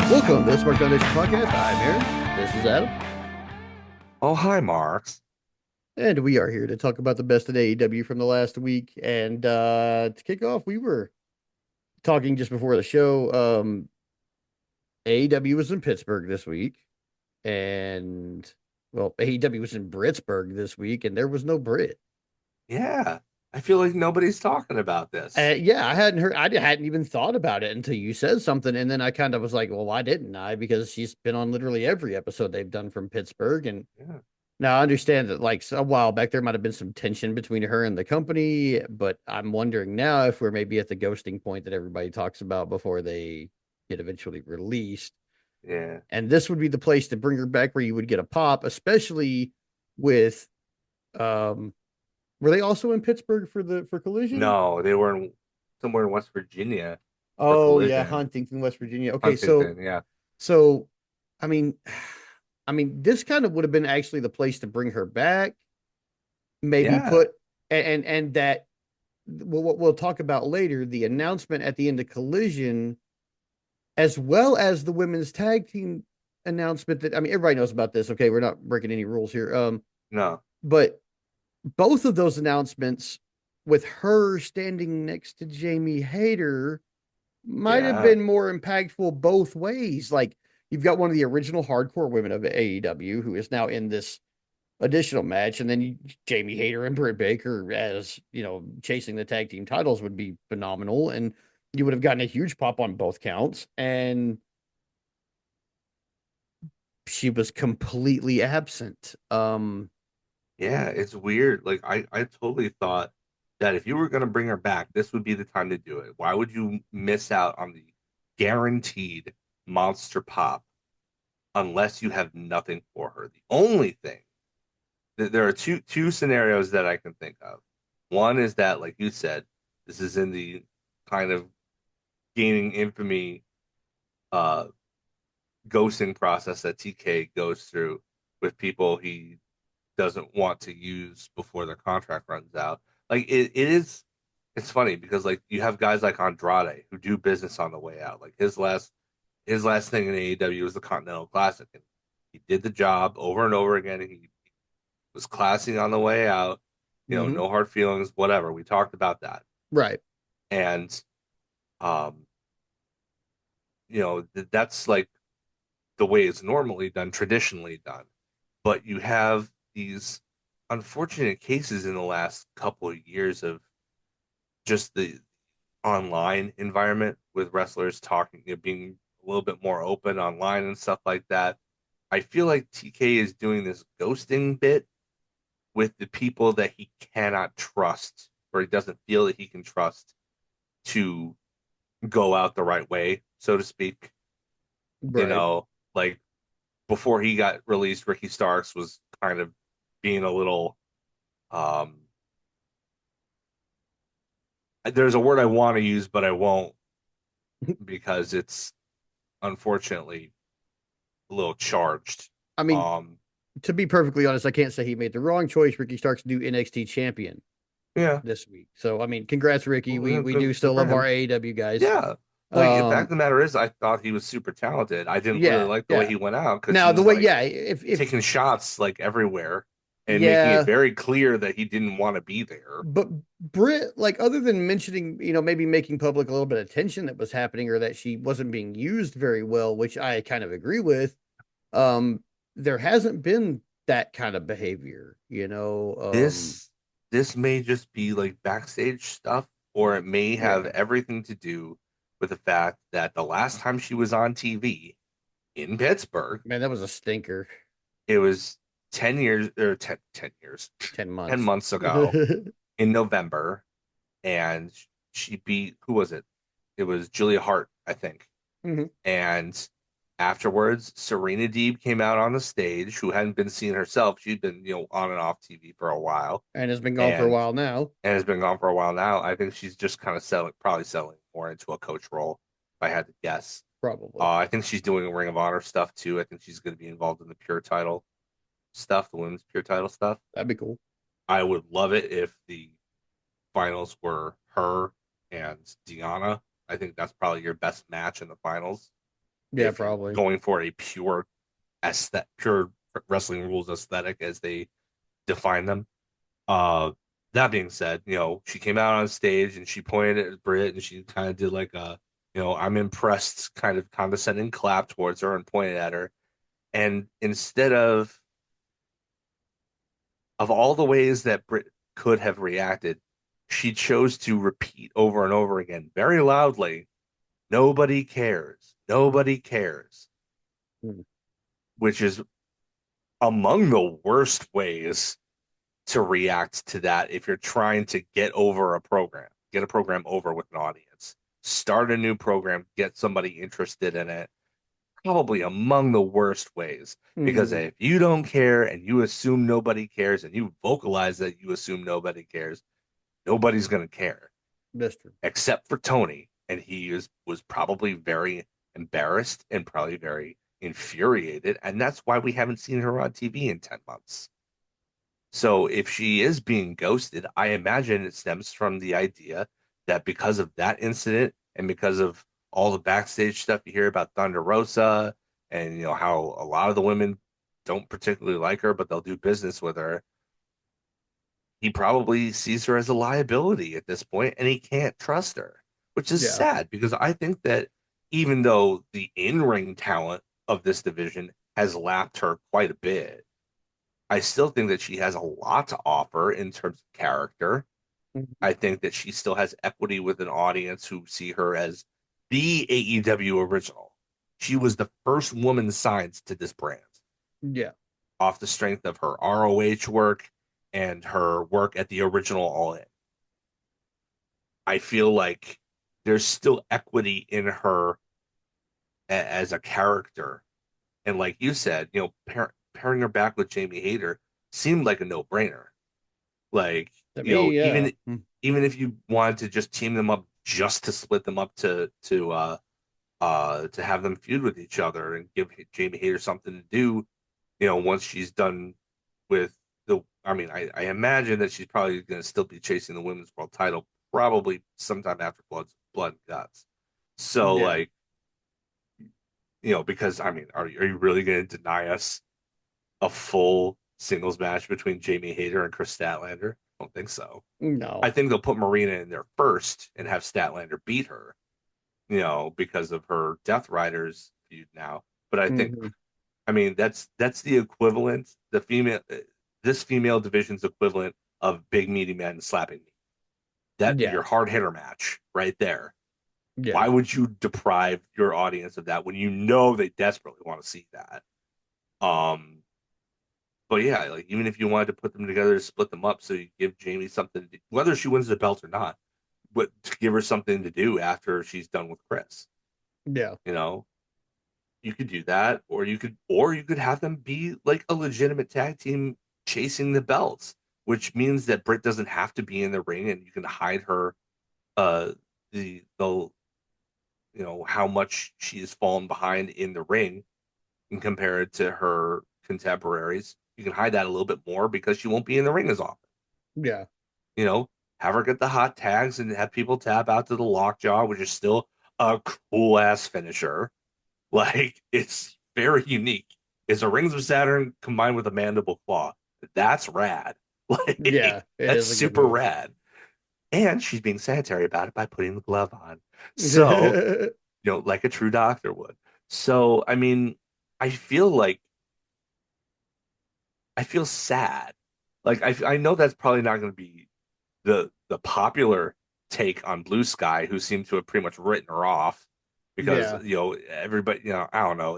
Welcome to the Smark Foundation podcast. I'm Aaron. This is Adam. Oh, hi, Marks. And we are here to talk about the best of AEW from the last week. And to kick off, we were talking just before the show. AEW was in Pittsburgh this week. And, well, AEW was in Britsburg this week, and there was no Brit. Yeah, I feel like nobody's talking about this. Yeah, I hadn't heard, I hadn't even thought about it until you said something. And then I kind of was like, well, why didn't I? Because she's been on literally every episode they've done from Pittsburgh. And Yeah, now I understand that like a while back there might have been some tension between her and the company, but I'm wondering now if we're maybe at the ghosting point that everybody talks about before they get eventually released. yeah. And this would be the place to bring her back where you would get a pop, especially with um were they also in Pittsburgh for Collision? No, they were somewhere in West Virginia for Oh yeah, Collision. Huntington, West Virginia. Okay, so Huntington, yeah. so I mean I mean this kind of would have been actually the place to bring her back, maybe Yeah, put and that what we'll talk about later, the announcement at the end of Collision, as well as the women's tag team announcement that I mean everybody knows about this. Okay, we're not breaking any rules here. no. But both of those announcements with her standing next to Jamie Hayter might have Yeah, been more impactful both ways. Like you've got one of the original hardcore women of AEW who is now in this additional match, and then Jamie Hayter and Britt Baker as chasing the tag team titles would be phenomenal, and you would have gotten a huge pop on both counts. And she was completely absent. yeah. It's weird. Like I totally thought that if you were gonna bring her back, this would be the time to do it. Why would you miss out on the guaranteed monster pop unless you have nothing for her? The only thing there are two scenarios that I can think of. One is that, like you said, this is in the kind of gaining infamy uh ghosting process that TK goes through with people he doesn't want to use before their contract runs out. Like it's funny because like you have guys like Andrade who do business on the way out. Like his last thing in AEW was the Continental Classic, and he did the job over and over again. He was classy on the way out. mhm, No hard feelings, whatever. We talked about that. right. And um, that's like the way it's normally done, traditionally done. But you have these unfortunate cases in the last couple of years of just the online environment with wrestlers talking, being a little bit more open online and stuff like that. I feel like TK is doing this ghosting bit with the people that he cannot trust or he doesn't feel that he can trust to go out the right way, so to speak. You Right. know, like before he got released, Ricky Starks was kind of being a little um there's a word I want to use, but I won't because it's unfortunately a little charged. I mean, Um to be perfectly honest, I can't say he made the wrong choice. Ricky Stark's new NXT champion yeah. this week. So I mean, congrats, Ricky. Well, We good do good still for love our him. AEW guys. Yeah. Like, the fact of Um, the matter is, I thought he was super talented. I didn't really yeah, like the way yeah. he went out because he Now the was way, like yeah, if taking shots like everywhere and making it yeah, very clear that he didn't want to be there. but Britt, like other than mentioning, maybe making public a little bit of tension that was happening or that she wasn't being used very well, which I kind of agree with. Um, there hasn't been that kind of behavior, you know. This this may just be like backstage stuff, or it may have Yeah, everything to do with the fact that the last time she was on TV in Pittsburgh, man, that was a stinker. it was 10 years or 10 years, 10 10 months. months ago in November, and she beat, who was it? It was Julia Hart, I think. Mhm. And afterwards, Serena Deeb came out on the stage, who hadn't been seen herself. She'd been, on and off TV for a while, And has been gone for a and while now. and has been gone for a while now. I think she's just kind of probably settling more into a coach role, if I had to guess. Probably. I think she's doing Ring of Honor stuff too. I think she's going to be involved in the Pure Title stuff, the women's Pure Title stuff. That'd be cool. I would love it if the finals were her and Deanna. I think that's probably your best match in the finals. Yeah, if you're probably. going for a pure wrestling rules aesthetic as they define them. Uh, that being said, she came out on stage and she pointed at Britt and she kind of did like I'm impressed kind of condescending clap towards her and pointed at her. And instead of all the ways that Britt could have reacted, she chose to repeat over and over again, very loudly, nobody cares. Nobody cares, Mm. which is among the worst ways to react to that if you're trying to get a program over with an audience, start a new program, get somebody interested in it. Probably among the worst ways because Hmm. if you don't care and you assume nobody cares and you vocalize that you assume nobody cares, nobody's going to care That's true. except for Tony. And was probably very embarrassed and probably very infuriated. And that's why we haven't seen her on TV in 10 months. So if she is being ghosted, I imagine it stems from the idea that because of that incident and because of all the backstage stuff you hear about Thunder Rosa and how a lot of the women don't particularly like her, but they'll do business with her, he probably sees her as a liability at this point and he can't trust her, which is Yeah. sad because I think that even though the in-ring talent of this division has lapped her quite a bit, I still think that she has a lot to offer in terms of character. Mhm. I think that she still has equity with an audience who see her as the AEW original. She was the first woman signed to this brand Yeah. off the strength of her ROH work and her work at the original All In. I feel like there's still equity in her as a character. And like you said, pairing her back with Jamie Hayter seemed like a no-brainer. Like, To me, yeah. even if you wanted to just team them up just to split them up to have them feud with each other and give Jamie Hayter something to do, once she's done with I mean, I imagine that she's probably going to still be chasing the women's world title probably sometime after Blood and Guts. So Yeah. like, because I mean, are you really going to deny us a full singles match between Jamie Hayter and Chris Statlander? I don't think so. I No. think they'll put Marina in there first and have Statlander beat her, because of her Death Riders feud now. But Hmm. I mean, that's the equivalent, this female division's equivalent of big meaty men slapping me. That Yeah. your hard hitter match right there. Yeah. Why would you deprive your audience of that when you know they desperately want to see that? Um, but yeah, like even if you wanted to put them together, split them up, so you give Jamie something, whether she wins the belt or not, but to give her something to do after she's done with Chris. Yeah. You know, you could do that, or you could have them be like a legitimate tag team chasing the belts, which means that Britt doesn't have to be in the ring, and you can hide her uh the how much she has fallen behind in the ring and compared to her contemporaries. You can hide that a little bit more because she won't be in the ring as often. Yeah. You know, have her get the hot tags and have people tap out to the lockjaw, which is still a cool ass finisher. Like it's very unique. It's a Rings of Saturn combined with a mandible claw. That's rad. Yeah. Like It that's is a good super move. rad. And she's being sanitary about it by putting the glove on. So, like a true doctor would. So, I mean, I feel like I feel sad. Like I know that's probably not going to be the popular take on Blue Sky, who seem to have pretty much written her off because Yeah. everybody, I don't know,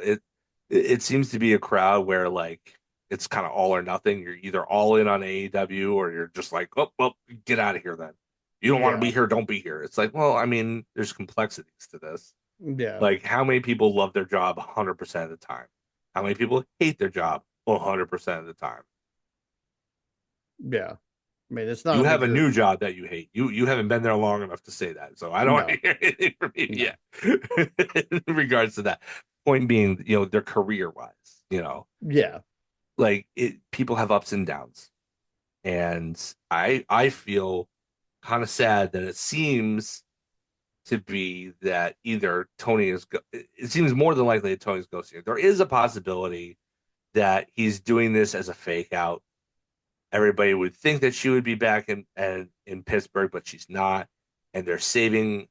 it seems to be a crowd where like it's kind of all or nothing. You're either all in on AEW or you're just like, oh well, get out of here then. You don't want to Yeah. be here, don't be here. It's like, well, I mean, there's complexities to this. Yeah. Like, how many people love their job 100% of the time? How many people hate their job 100% of the time? Yeah. I mean, it's not You like have a you're new job that you hate. You haven't been there long enough to say that. So I don't want to no, hear anything from you no. yet in regards to that. Point being, their career wise, Yeah. like people have ups and downs. And I feel kind of sad that it seems to be that either Tony is, it seems more than likely that Tony's ghosting her. There is a possibility that he's doing this as a fake out. Everybody would think that she would be back in Pittsburgh, but she's not. And they're saving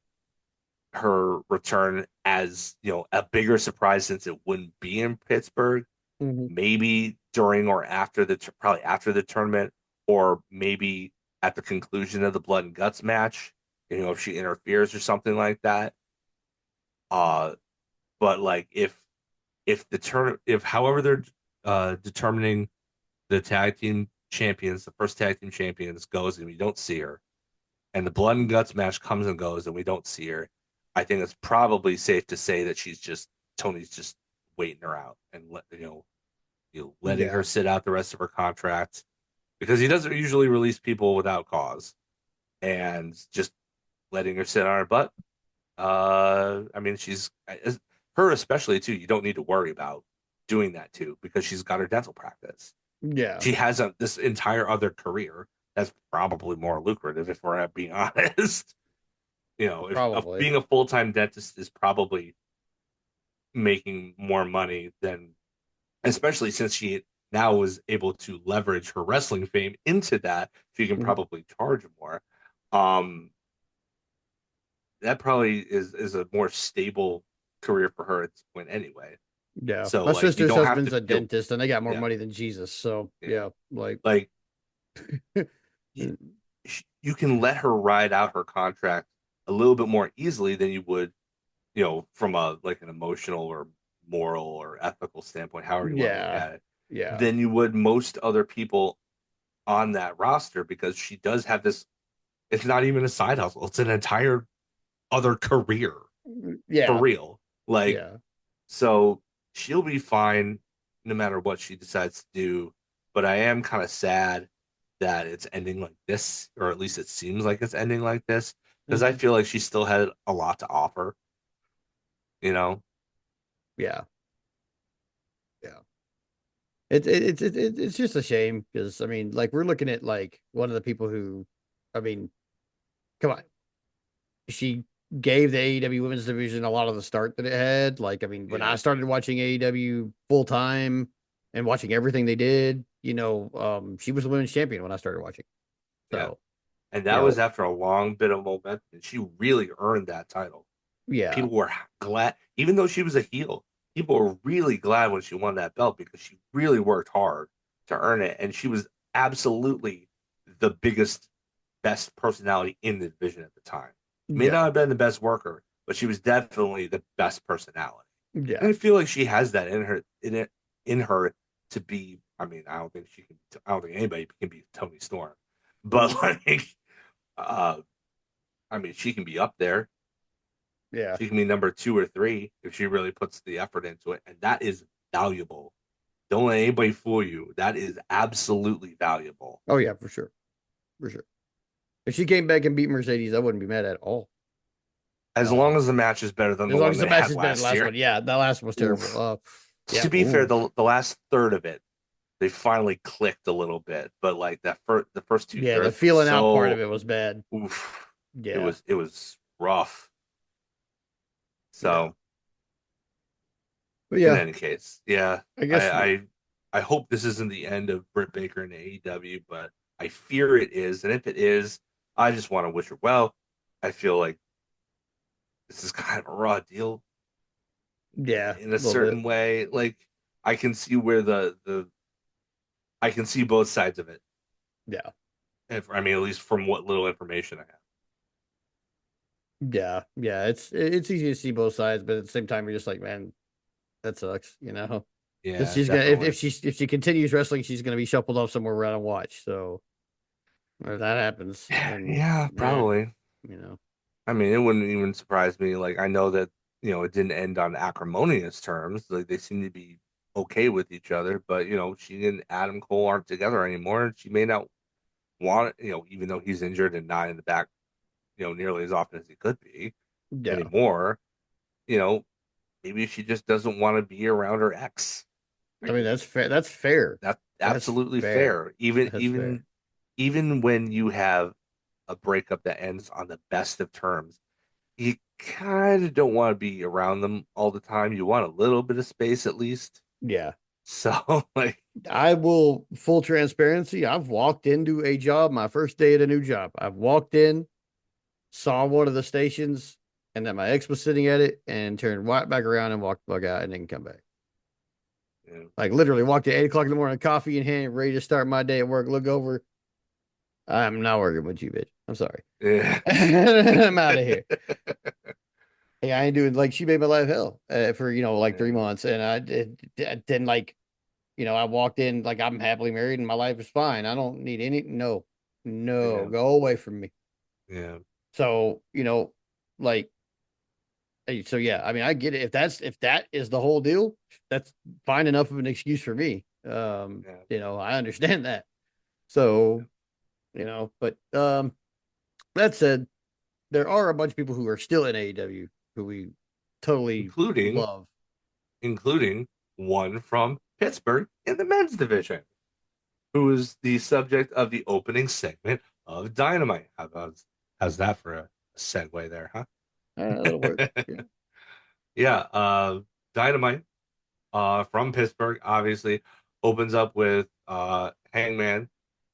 her return as, a bigger surprise since it wouldn't be in Pittsburgh. Hmm. Maybe during or after probably after the tournament, or maybe at the conclusion of the blood and guts match, if she interferes or something like that. Uh, but like if if however they're determining the tag team champions, the first tag team champions goes and we don't see her, and the blood and guts match comes and goes and we don't see her, I think it's probably safe to say that Tony's just waiting her out and letting her Yeah. sit out the rest of her contract because he doesn't usually release people without cause, and just letting her sit on her butt. I mean, her especially too. You don't need to worry about doing that too because she's got her dental practice. Yeah. She has this entire other career that's probably more lucrative if we're being honest. If Probably. being a full time dentist is probably making more money than, especially since she now was able to leverage her wrestling fame into that, she can Mhm. probably charge more. Um, that probably is a more stable career for her at this point anyway. Yeah. So My like you sister's don't have husband's to a feel, dentist and they got more yeah, money than Jesus. So yeah. yeah, like Like you, you can let her ride out her contract a little bit more easily than you would, from a like an emotional or moral or ethical standpoint, however you want to look yeah. at it, Yeah. than you would most other people on that roster because she does have this. It's not even a side hustle; it's an entire other career for Yeah. real. Like, Yeah. so she'll be fine no matter what she decides to do. But I am kind of sad that it's ending like this, or at least it seems like it's ending like this, because I Hmm. feel like she still had a lot to offer, you know? Yeah. Yeah. It's just a shame because I mean, like we're looking at like one of the people who, I mean, come on, she gave the AEW women's division a lot of the start that it had. Like, I mean, when I Yeah, started watching AEW full time and watching everything they did, she was the women's champion when I started watching. yeah. So, And you that was know, after a long bit of momentum. And she really earned that title. yeah, People were glad, even though she was a heel, people were really glad when she won that belt because she really worked hard to earn it. And she was absolutely the biggest, best personality in the division at the time. May yeah, not have been the best worker, but she was definitely the best personality. And yeah. I feel like she has that in her to be. I mean, I don't think she can. I don't think anybody can be Tony Storm, but Mhm. like, uh, I mean, she can be up there. Yeah. She can be number two or three if she really puts the effort into it, and that is valuable. Don't let anybody fool you. That is absolutely valuable. Oh yeah, for sure, for sure. If she came back and beat Mercedes, I wouldn't be mad at all. As long Um, as the match is better than as the long one as the they match had is better than the last last year. one. Yeah, that last one was terrible. Oof. Yeah, To be fair, ooh, the last third of it, they finally clicked a little bit, but like the first two yeah. The thirds was feeling out part of so it was bad. oof. It Yeah, was it was rough. yeah. So But in yeah, any case, yeah, I I guess I, I hope this isn't the end of Britt Baker in AEW, but I fear it is. And if it is, I just want to wish her well. I feel like this is kind of a raw deal yeah, in a a little bit. certain way. Like I can see where the I can see both sides of it. Yeah, If I mean, at least from what little information I have. yeah, yeah. It's easy to see both sides, but at the same time, you're just like, man, that sucks, because Yeah, she's gonna definitely. if she continues wrestling, she's gonna be shuffled off somewhere around and watch. So if that happens, then Yeah, yeah, probably. you know, I mean, it wouldn't even surprise me. Like, I know that, it didn't end on acrimonious terms. Like, they seem to be okay with each other, but, she and Adam Cole aren't together anymore. And she may not want it, even though he's injured and not in the back, nearly as often as he could be yeah. anymore. You know, maybe she just doesn't want to be around her ex. I I mean, mean, that's fair. That's fair. that's That's absolutely fair. fair. Even, That's fair. even, even when you have a breakup that ends on the best of terms, you kind of don't want to be around them all the time. You want a little bit of space at least. Yeah. So like, I will full transparency. I've walked into a job, my first day at a new job. I've walked in, saw one of the stations, and then my ex was sitting at it and turned right back around and walked the fuck out and then come back. you know, Like literally walked at 8 o'clock in the morning, coffee in hand, ready to start my day at work. Look over. I'm not working with you, bitch. I'm sorry. yeah. I'm out of here. Hey, I ain't doing like she made my life hell for like 3 months, and then like I walked in like I'm happily married and my life is fine. I don't need any. No, no, Yeah. go away from me. Yeah. So like so yeah. I mean, I get it. If that is the whole deal, that's fine enough of an excuse for me. Yeah. I understand that. So but that said, there are a bunch of people who are still in AEW who we totally Including love. including one from Pittsburgh in the men's division, who is the subject of the opening segment of Dynamite. How's that for a segue there, That'll work. huh? Yeah. Yeah, Dynamite from Pittsburgh obviously opens up with Hangman,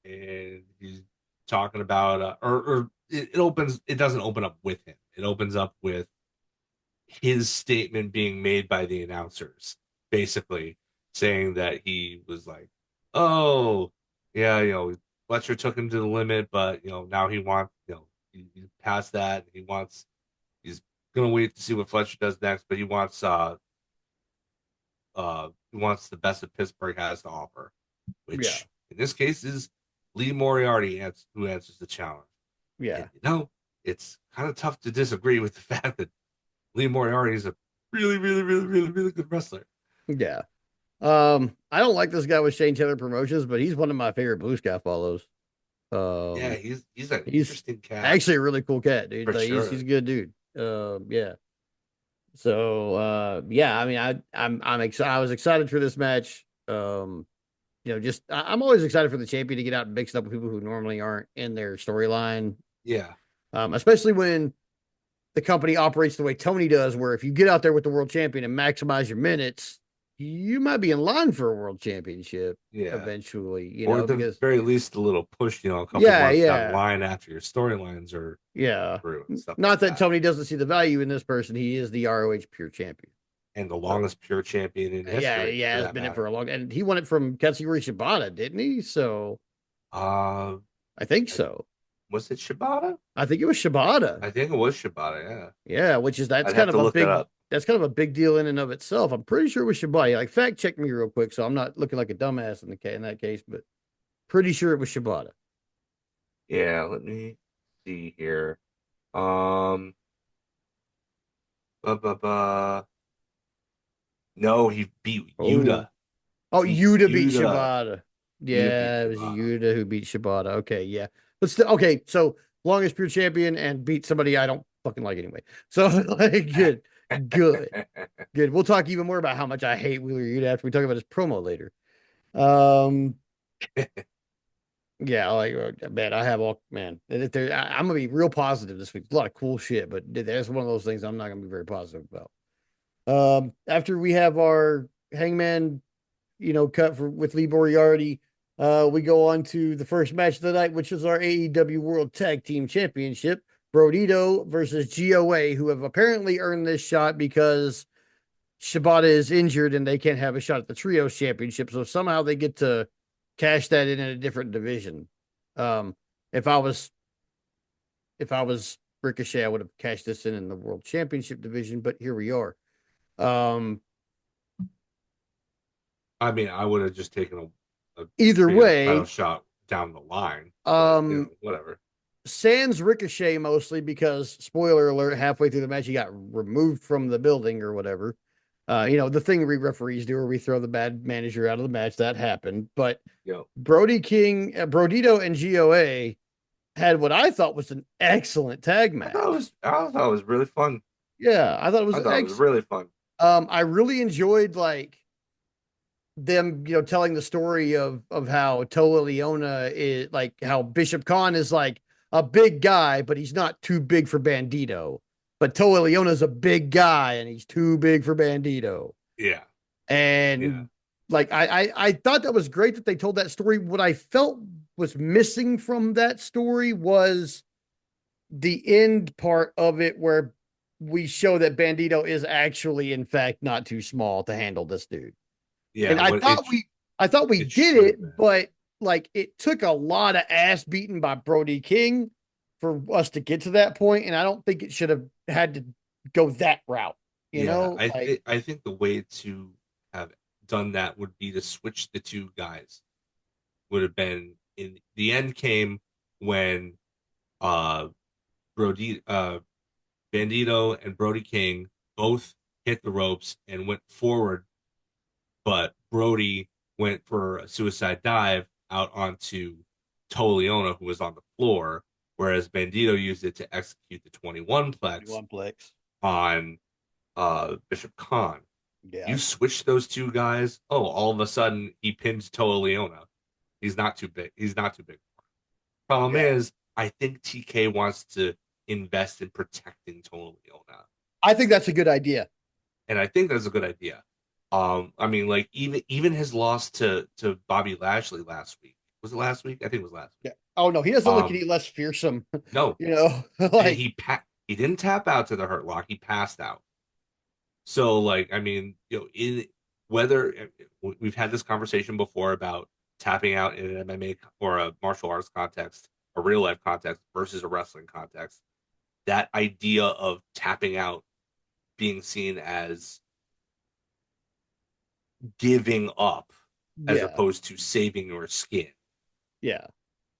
and he's talking about or it doesn't open up with him. It opens up with his statement being made by the announcers, basically saying that he was like, "Oh, yeah, Fletcher took him to the limit, but now he wants, he's past that. He's gonna wait to see what Fletcher does next, but he wants the best that Pittsburgh has to offer, Yeah. which in this case is Lee Moriarty who answers the challenge. Yeah. And it's kind of tough to disagree with the fact that Lee Moriarty is a really, really, really, really, really good wrestler. Yeah. I don't like this guy with Shane Taylor Promotions, but he's one of my favorite Blue Sky follows. Yeah, Um, he's an he's interesting cat actually a really cool cat, dude. for Like he's sure. a good dude. Yeah. So yeah, I mean I was excited for this match. Just I'm always excited for the champion to get out and mix it up with people who normally aren't in their storyline. Yeah, Especially when the company operates the way Tony does, where if you get out there with the world champion and maximize your minutes, you might be in line for a world championship yeah. eventually, Or at the because very least, a little push, a couple yeah, months down the yeah, line after your storylines are yeah. through and stuff like Not that that. Tony doesn't see the value in this person. He is the ROH pure champion. And the So longest pure champion in yeah, history, yeah, for has that been it for matter. a long, and he won it from Katsuyori Shibata, didn't he? So Uh, I think I, so. was it Shibata? I think it was Shibata. I think it was Shibata. Yeah, Yeah, which is I'd have to look that up. that's kind of a big deal in and of itself. I'm pretty sure it was Shibata. Like fact check me real quick, so I'm not looking like a dumbass in that case, but pretty sure it was Shibata. Yeah, let me see here. Um, bu- bu- bu- no, he beat Oh, Yuta. oh, Beat Yuta beat Yuta. Shibata. Yuta beat Yeah, it was Shibata. Yuta who beat Shibata. Okay, yeah, but still, okay. So longest pure champion and beat somebody I don't fucking like anyway. So like, good, good. We'll talk even more about how much I hate Wheeler Yuta after we talk about his promo later. Um, Yeah, like man, I have all man. I'm gonna be real positive this week. A lot of cool shit, but there's one of those things I'm not gonna be very positive about. After we have our Hangman, cut for with Lee Moriarty, we go on to the first match of the night, which is our AEW World Tag Team Championship. Brodito versus GOA, who have apparently earned this shot because Shibata is injured and they can't have a shot at the Trios Championship. So somehow they get to cash that in a different division. Um, if I was Ricochet, I would have cashed this in the World Championship division, but here we are. Um, I mean, I would have just taken a Either trios title way, shot down the line, but um, whatever. sans Ricochet mostly because spoiler alert, halfway through the match he got removed from the building or whatever. The thing we referees do where we throw the bad manager out of the match, that happened. But Yo, Brodito and GOA had what I thought was an excellent tag match. I thought it was really fun. Yeah, I thought it was I thought it was really fun. I really enjoyed like them, telling the story of how Toa Leona is like how Bishop Khan is like a big guy, but he's not too big for Bandito. but Toa Leona's a big guy and he's too big for Bandito. Yeah, yeah, And like I thought that was great that they told that story. What I felt was missing from that story was the end part of it where we show that Bandito is actually in fact not too small to handle this dude. yeah. And What it I thought we it did should have it, been. but like it took a lot of ass beating by Brody King for us to get to that point, and I don't think it should have had to go that route. You Yeah, know, like I think the way to have done that would be to switch the two guys. Would have been in the end came when uh Brody Bandito and Brody King both hit the ropes and went forward, but Brody went for a suicide dive out onto Toleona, who was on the floor, whereas Bandito used it to execute the 21 plex 21 plex. on Bishop Khan. You Yeah, switch those two guys, oh, all of a sudden he pins Toa Leona. He's not too big. He's not too big. Problem yeah. is, I think TK wants to invest in protecting Toa Leona, I think that's a good idea. and I think that's a good idea. I mean, like even his loss to Bobby Lashley last week, was it last week? I think it was last Yeah. week. Oh no, he doesn't look Um, any less fearsome. no, You know, and like he didn't tap out to the Hurt Lock. He passed out. So like, I mean, in whether we've had this conversation before about tapping out in an MMA or a martial arts context, a real life context versus a wrestling context, that idea of tapping out being seen as giving up as yeah, opposed to saving your skin. yeah,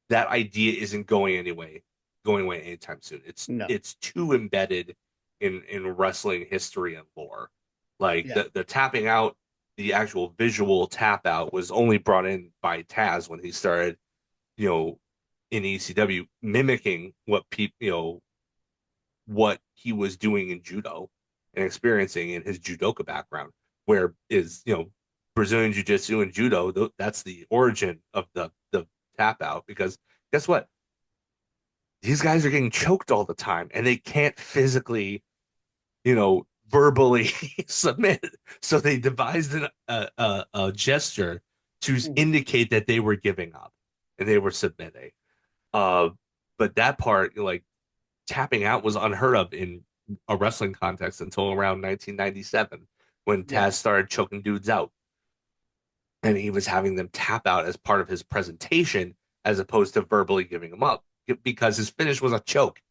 That idea isn't going away anytime soon. no, It's too embedded in wrestling history and lore. Like yeah, the tapping out, the actual visual tap out was only brought in by Taz when he started, you know, in ECW mimicking what people, what he was doing in judo and experiencing in his judoka background, where is Brazilian jiu-jitsu and judo. That's the origin of the tap out. Because guess what? These guys are getting choked all the time, and they can't physically, verbally submit. So they devised a gesture to mhm, indicate that they were giving up and they were submitting. Uh, but that part, like tapping out, was unheard of in a wrestling context until around 1997 when yeah, Taz started choking dudes out and he was having them tap out as part of his presentation as opposed to verbally giving them up because his finish was a choke.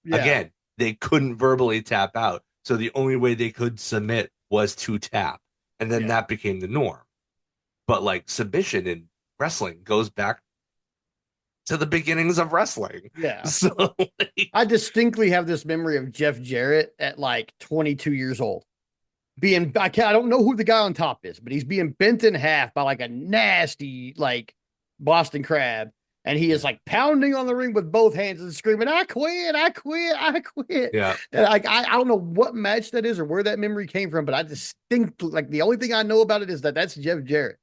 yeah, Again, they couldn't verbally tap out. So the only way they could submit was to tap. And then yeah, that became the norm. But like submission in wrestling goes back to the beginnings of wrestling. yeah. So like, I distinctly have this memory of Jeff Jarrett at like 22 years old being I don't know who the guy on top is, but he's being bent in half by like a nasty like Boston crab. And he is yeah, like pounding on the ring with both hands and screaming, I quit, I quit, I quit. yeah. And like I don't know what match that is or where that memory came from, but I distinctly like the only thing I know about it is that that's Jeff Jarrett.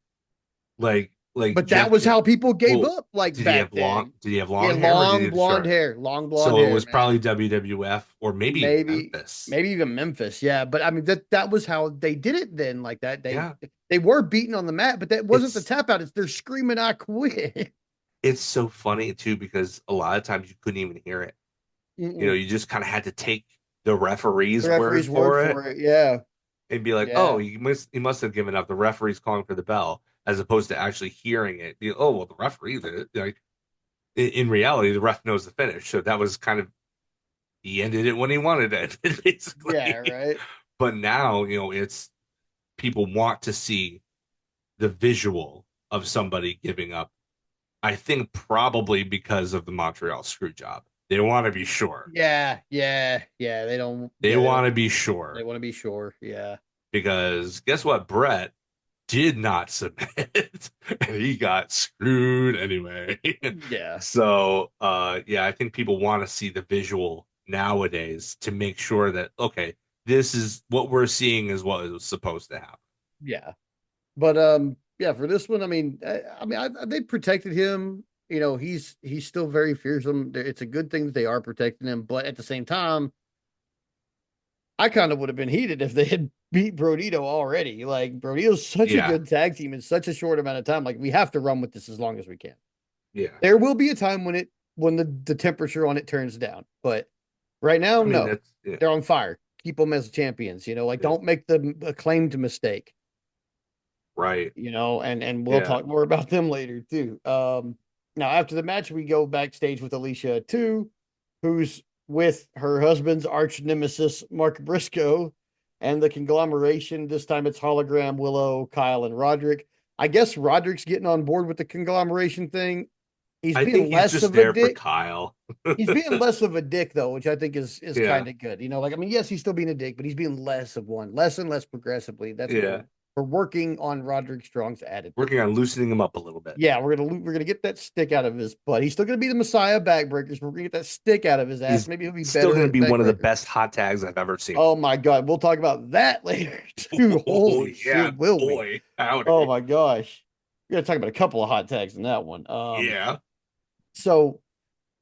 Like But that Jeff, was how people gave well, up like back then. did he have He long had hair or did he long have blonde short hair? hair, long blonde So it hair, was man. probably WWF or maybe even maybe Memphis. maybe even Memphis. Yeah, but I mean that was how they did it then. Like that Yeah. they were beaten on the mat, but that wasn't the It's tap out. It's they're screaming, "I quit." it's so funny too because a lot of times you couldn't even hear it. Mm-mm. You just kind of had to take the The referee's word referee's word for it for it. Yeah, and be like, "Oh, yeah, he must have given up. The referee's calling for the bell," as opposed to actually hearing it. Oh, well, the referee did it. Like in reality, the ref knows the finish, so that was kind of he ended it when he wanted it, yeah. basically. Right. But now, it's people want to see the visual of somebody giving up. I think probably because of the Montreal screw job. They want to be sure. Yeah, yeah, yeah. They don't. They Yeah, they want don't. to be They sure want to be sure. Yeah, because guess what? Brett did not submit and he got screwed anyway. yeah, So, yeah, I think people want to see the visual nowadays to make sure that, okay, this is what we're seeing is what is supposed to happen. yeah. But yeah. For this one, I mean, they protected him. You know, he's still very fearsome. It's a good thing that they are protecting him, but at the same time I kind of would have been heated if they had beat Brodito already. Like Brodito's such a Yeah, good tag team in such a short amount of time. Like we have to run with this as long as we can. yeah. There will be a time when the temperature on it turns down, but right now, I mean, no, that's yeah, they're on fire. Keep them as champions. Like yeah. don't make the acclaimed mistake. Right. And we'll Yeah. talk more about them later too. Now after the match, we go backstage with Alicia too, who's with her husband's arch nemesis Mark Briscoe, and the conglomeration. This time it's Hologram, Willow, Kyle, and Roderick. I guess Roderick's getting on board with the conglomeration thing. He's I being think he's less just of a there for dick. Kyle. He's being less of a dick though, which I think is Yeah. kind of good. Like I mean, yes, he's still being a dick, but he's being less of one, less and less progressively. That's Yeah. good. We're working on Roderick Strong's attitude. Working on loosening him up a little bit. Yeah, we're gonna get that stick out of his butt. He's still gonna be the Messiah of backbreakers. We're gonna get that stick out of his ass. He's Maybe he'll be still better going to at be one of the backbreakers. best hot tags I've ever seen. Oh my god, we'll talk about that later too. Oh, Holy yeah, shit, will we? boy. Oh Howdy. my gosh, we're gonna talk about a couple of hot tags in that one. Yeah. So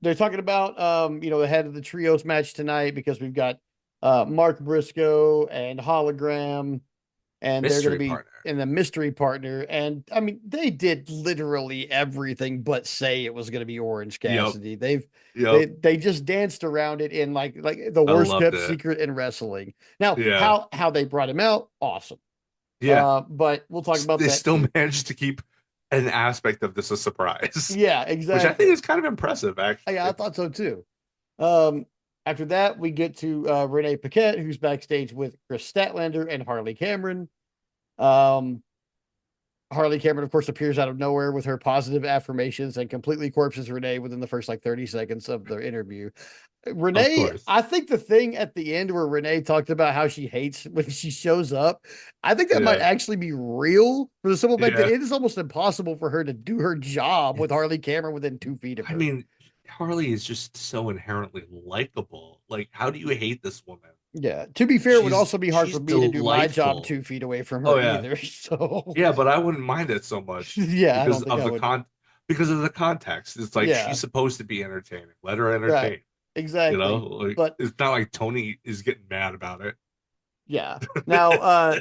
they're talking about the head of the trios match tonight because we've got Mark Briscoe and Hologram, and they're going to Mystery be partner. in the mystery partner. And I mean, they did literally everything but say it was going to be Orange Yep. Cassidy. They've Yep. they just danced around it in like the I worst loved kept it. secret in wrestling. Now, Yeah. how they brought him out, awesome. Yeah. But we'll talk about They that still too. managed to keep an aspect of this a surprise, Yeah, which I think exactly. is kind of impressive, Yeah, I actually. thought so too. Um, After that, we get to Renee Paquette, who's backstage with Chris Statlander and Harley Cameron. Um, Harley Cameron, of course, appears out of nowhere with her positive affirmations and completely corpses Renee within the first like 30 seconds of the interview. Of Renee, course. I think the thing at the end where Renee talked about how she hates when she shows up, I think that might Yeah. actually be real for the simple fact that Yeah. it is almost impossible for her to do her job with It's, Harley Cameron within 2 feet of I her. mean, Harley is just so inherently likable. Like, how do you hate this woman? Yeah. To be fair, it would She's also be hard she's for me to do my job delightful. 2 feet away from Oh her yeah. either. So Yeah, but I wouldn't mind it so much yeah, I because don't think of I the would. because of the context. It's like she's Yeah. supposed to be entertaining. Let her Right. entertain. You know, Exactly. like But it's not like Tony is getting mad about it. yeah. Now,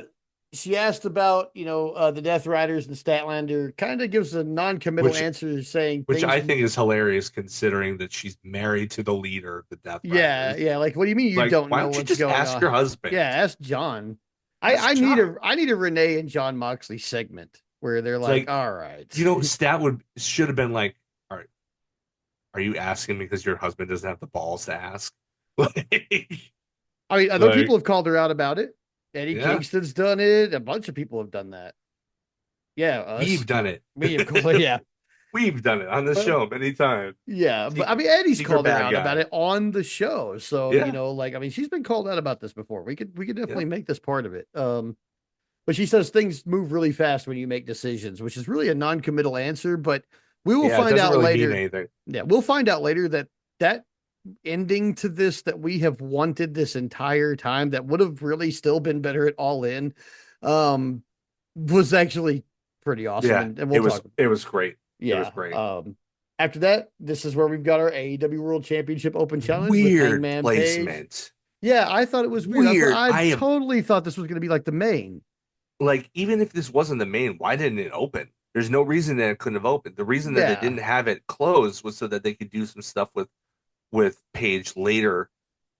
she asked about, the Death Riders and Statlander, kind of gives a non-committal which answer saying which things. I think is hilarious considering that she's married to the leader of the Death Yeah, Riders. yeah. Like, what do you mean you Like, don't why know don't you what's just going ask on? your husband? Yeah, ask John. I, Ask I need John. a Renee and John Moxley segment where they're It's like, like, all right. Stat would should have been like, all right, are you asking because your husband doesn't have the balls to ask? Like, I mean, other like, people have called her out about it. Eddie yeah, Kingston's done it. A bunch of people have done that. Yeah, we've us. done it. Me, of course. Yeah. We've done it on the But show many times. yeah, but I Secret, mean, Eddie's secret called her bad out about guy. it on the show. So, Yeah, like, I mean, she's been called out about this before. We could yeah, definitely make this part of it. But she says things move really fast when you make decisions, which is really a non-committal answer, but we will yeah. It find doesn't out really mean later. anything. Yeah, we'll find out later that ending to this that we have wanted this entire time that would have really still been better at All In um was actually pretty awesome, Yeah, and we'll talk. it was great. It was Yeah. great. After that, this is where we've got our AEW World Championship Open Challenge with Weird Hangman Page. placement. Yeah, I thought it was weird. Weird. I I have totally thought this was going to be like the main. like even if this wasn't the main, why didn't it open? There's no reason that it couldn't have opened. The reason that they Yeah. didn't have it closed was so that they could do some stuff with Paige later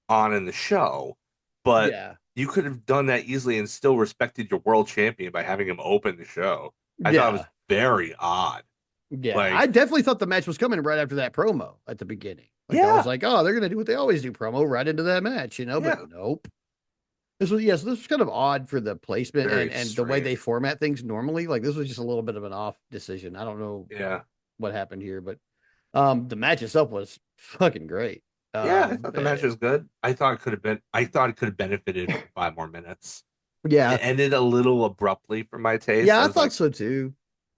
on in the show. But Yeah. you could have done that easily and still respected your world champion by having him open the show. I thought it was Yeah. very odd. Yeah. I Like, definitely thought the match was coming right after that promo at the beginning. Like I was yeah, like, oh, they're going to do what they always do, promo right into that match, but yeah, nope. So this was kind of odd for the placement very and the way they strange. format things normally. Like this was just a little bit of an off decision. I don't know Yeah. what happened here, but the match itself was fucking great. Yeah, I thought the match Eh, was good. I thought it could have benefited from 5 more minutes. yeah, It ended a little abruptly for my taste. yeah, I I was thought like, so too.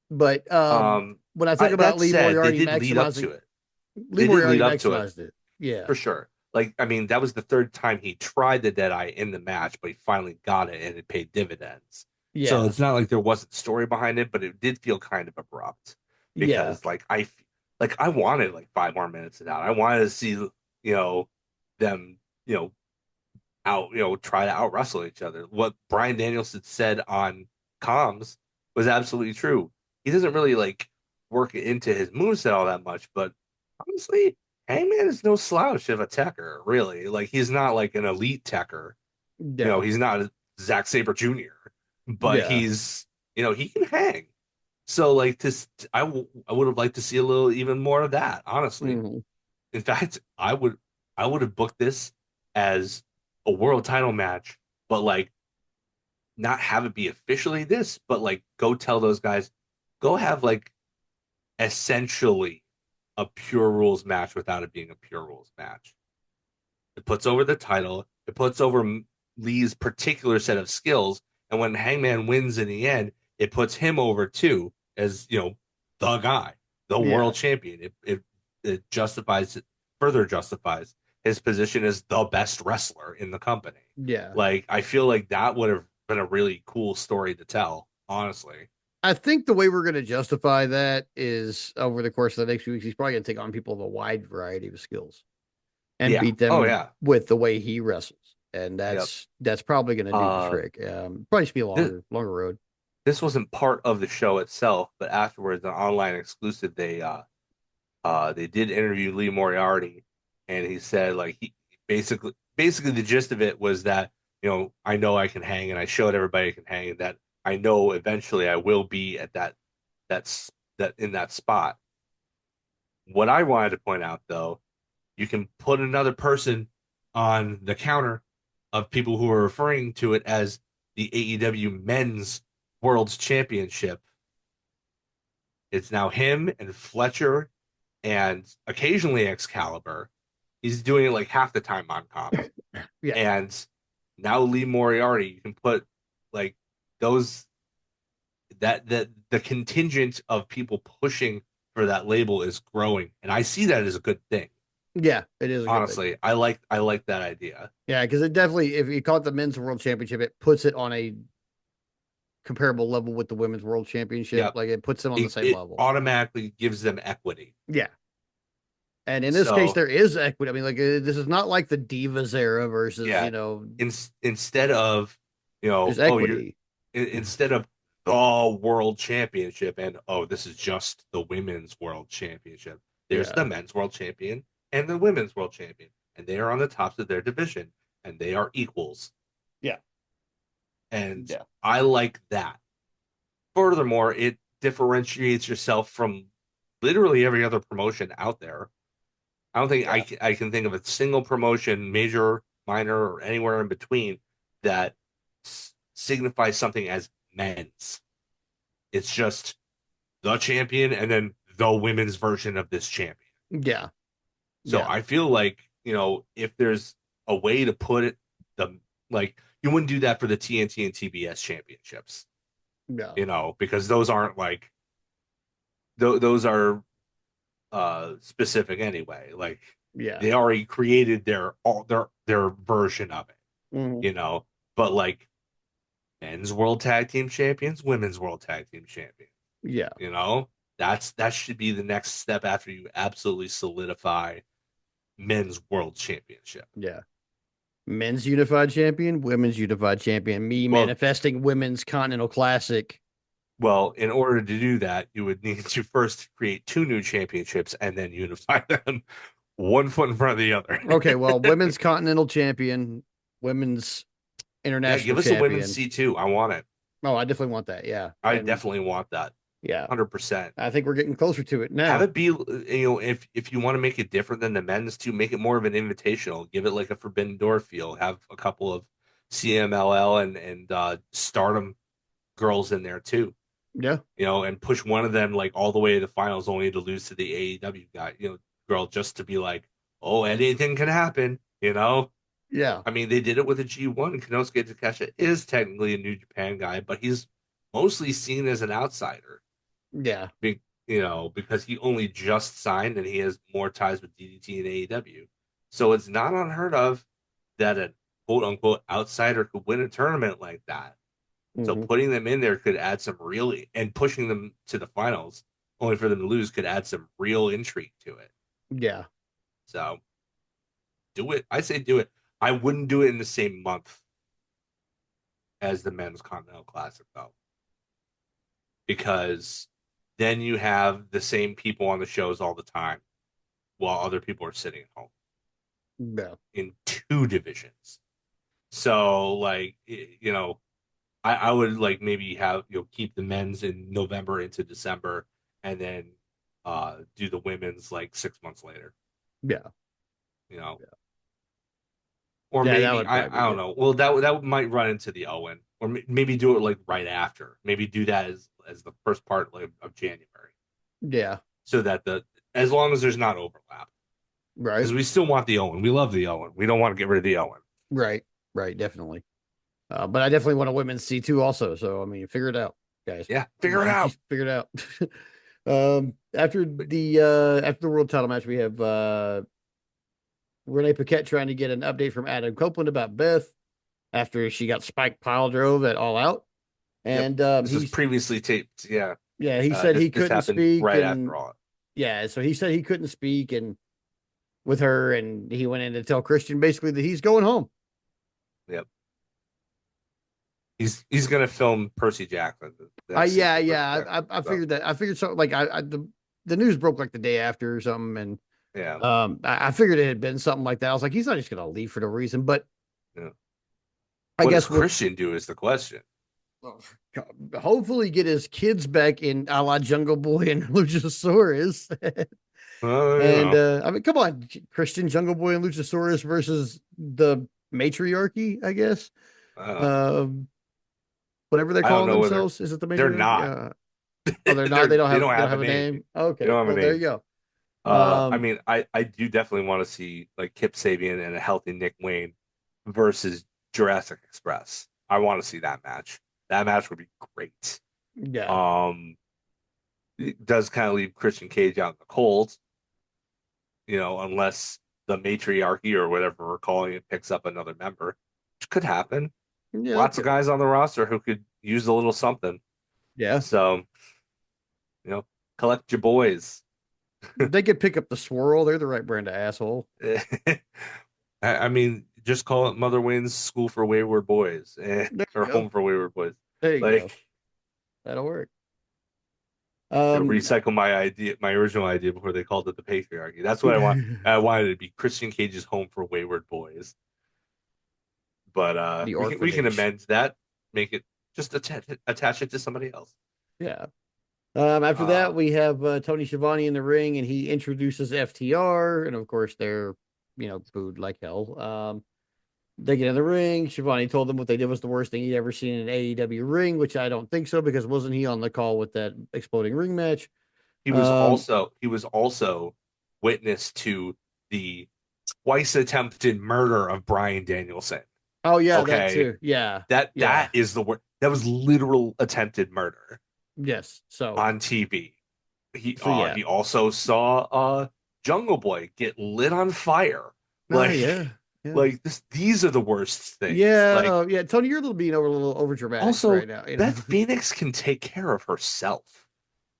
But when I talk I, about that Lee said, they Moriarty did lead up to maximizing, it. Lee They did Moriarty lead up to it maximized it. Yeah, for sure. Like, I mean, that was the third time he tried the Deadeye in the match, but he finally got it and it paid dividends. So yeah, it's not like there wasn't story behind it, but it did feel kind of abrupt yeah, because like I wanted like 5 more minutes of that. I wanted to see, know, them, try to out wrestle each other. What Brian Danielson said on comms was absolutely true. He doesn't really like work into his moveset all that much, but honestly, Hangman is no slouch of a techer, really. Like he's not like an elite techer. Yeah. He's not a Zack Sabre Jr., but Yeah. he can hang. So like this, I would have liked to see a little even more of that, honestly. Hmm. In fact, I would have booked this as a world title match, but like not have it be officially this, but like go tell those guys, go have like essentially a pure rules match without it being a pure rules match. It puts over the title, it puts over Lee's particular set of skills, and when Hangman wins in the end, it puts him over too as the guy, the Yeah. world champion. It justifies further justifies his position as the best wrestler in the company. Yeah. Like I feel like that would have been a really cool story to tell, honestly. I think the way we're going to justify that is over the course of the next few weeks, he's probably going to take on people of a wide variety of skills and Yeah. beat Oh them yeah. with the way he wrestles. And Yep. that's probably going to do the Uh, trick. Probably should be a this longer road. this wasn't part of the show itself, but afterwards, an online exclusive, they did interview Lee Moriarty, and he said like he basically the gist of it was that I know I can hang, and I showed everybody I can hang, and that I know eventually I will be at that's that in that spot. What I wanted to point out though, you can put another person on the counter of people who are referring to it as the AEW Men's World Championship. It's now him and Fletcher and occasionally Excalibur. He's doing it like half the time on comms. Yeah. And now Lee Moriarty, you can put like those that the contingent of people pushing for that label is growing. And I see that as a good thing. Yeah. It is a good thing. Honestly, I like that idea. Yeah. Because it definitely, if you call it the men's world championship, it puts it on a comparable level with the women's world championship. Yep. Like it puts them on the same It level. automatically gives them equity. Yeah. And in this case, So there is equity. I mean, like this is not like the Divas era versus, yeah, instead of there's oh you're equity. instead of the world championship and this is just the women's world championship. There's the Yeah. men's world champion and the women's world champion, and they are on the tops of their division, and they are equals. Yeah. And Yeah. I like that. Furthermore, it differentiates yourself from literally every other promotion out there. I don't think Yeah. I can think of a single promotion, major, minor, or anywhere in between, that signifies something as men's. It's just the champion and then the women's version of this champion. Yeah. So Yeah. I feel like, if there's a way to put it, the like you wouldn't do that for the TNT and TBS championships, Yeah. because those aren't like those are specific anyway. Like Yeah. they already created their version of it, Hmm. you know. But like men's world tag team champions, women's world tag team champions, Yeah. you know, that should be the next step after you absolutely solidify men's world championship. Yeah. Men's unified champion, women's unified champion, me Well, manifesting women's continental classic. in order to do that, you would need to first create two new championships and then unify them one foot in front of the other. Okay, well, women's continental champion, women's Yeah, international give us a women's champion. C2. I want it. Oh, I definitely want that. Yeah. I And definitely want that. yeah, 100%. I think we're getting closer to it Have now. it be, if you want to make it different than the men's too, make it more of an invitational. Give it like a Forbidden Door feel. Have a couple of CMLL and Stardom girls in there too. Yeah. And push one of them like all the way to the finals, only to lose to the AEW guy, girl, just to be like, oh, anything can happen. Yeah. I mean, they did it with a G1. Konosuke Takeshita is technically a New Japan guy, but he's mostly seen as an outsider. Yeah. Because he only just signed and he has more ties with DDT and AEW. So it's not unheard of that a quote unquote outsider could win a tournament like that. So Hmm. putting them in there could add some really, and pushing them to the finals only for them to lose could add some real intrigue to it. Yeah. So do it. I say do it. I wouldn't do it in the same month as the men's Continental Classic though, because then you have the same people on the shows all the time while other people are sitting at home Yeah. in two divisions. So like you know, I would like maybe have keep the men's in November into December and then do the women's like 6 months later, Yeah. you know. Yeah. Or Yeah, that maybe would I probably I be don't good. know. Well, that might run into the Owen, or maybe do it like right after. Maybe do that as the first part like, of January, Yeah. so that the as long as there's not overlap, Right. because we still want the Owen. We love the Owen. We don't want to get rid of the Owen. Right. Right. Definitely. But I definitely want a women's C2 also. So I mean, figure it out, guys. Yeah, figure it out. Figure it out. But After the world title match, we have Renee Paquette trying to get an update from Adam Copeland about Beth after she got Spike pile drove at All Out. yep, And this was previously taped. Yeah, yeah, he said he this couldn't happened speak, right and after all. yeah, so he said he couldn't speak and with her, and he went in to tell Christian basically that he's going home. Yep, he's gonna film Percy Jackson the I next yeah season of Percy yeah Jackson. I So figured that I figured so like I the news broke like the day after or something, and yeah, I figured it had been something like that. I was like, he's not just gonna leave for no reason, but yeah. I What does guess with Christian do is the question. hopefully get his kids back in a la Jungle Boy and Luchasaurus. Well, And I mean, come on, Christian, Jungle Boy, and Luchasaurus versus the matriarchy, I guess. uh, Um, Whatever they're I don't calling know whether themselves. Is it the they're matriarchy? not. Oh, they're not. They don't They have. don't They don't have a have a name. name. They Okay. don't have a Well, there name. you go. I Um, mean, I do definitely want to see like Kip Sabian and a healthy Nick Wayne versus Jurassic Express. I want to see that match. That match would be great. yeah, Um, it does kind of leave Christian Cage out in the cold, unless the matriarchy or whatever we're calling it picks up another member, which could happen. yeah, Lots of okay, guys on the roster who could use a little something. yeah. So, you know, collect your boys. They could pick up the swirl. They're the right brand of asshole. I mean, just call it Mother Wayne's School for Wayward Boys, There you or go. Home for Wayward Boys. There you go. Like, That'll work. recycle my idea, my original idea before they called it the patriarchy. That's what I want. I wanted it to be Christian Cage's Home for Wayward Boys. But The we can orphanage. amend that, make it just attach it to somebody else. Yeah. After that, Uh, we have Tony Schiavone in the ring, and he introduces FTR, and of course they're booed like hell. They get in the ring. Schiavone told them what they did was the worst thing he'd ever seen in an AEW ring, which I don't think so because wasn't he on the call with that exploding ring match? Um, he was also witness to the twice attempted murder of Brian Danielson. oh yeah, that Okay, too. Yeah, that yeah, is the word. That was literal attempted murder yes. on TV. So yeah. He also saw Jungle Boy get lit on fire. Oh Like yeah, yeah, like these are the worst things. yeah. Like Yeah, Tony, you're being over a little over dramatic also right now. Beth Phoenix can take care of herself.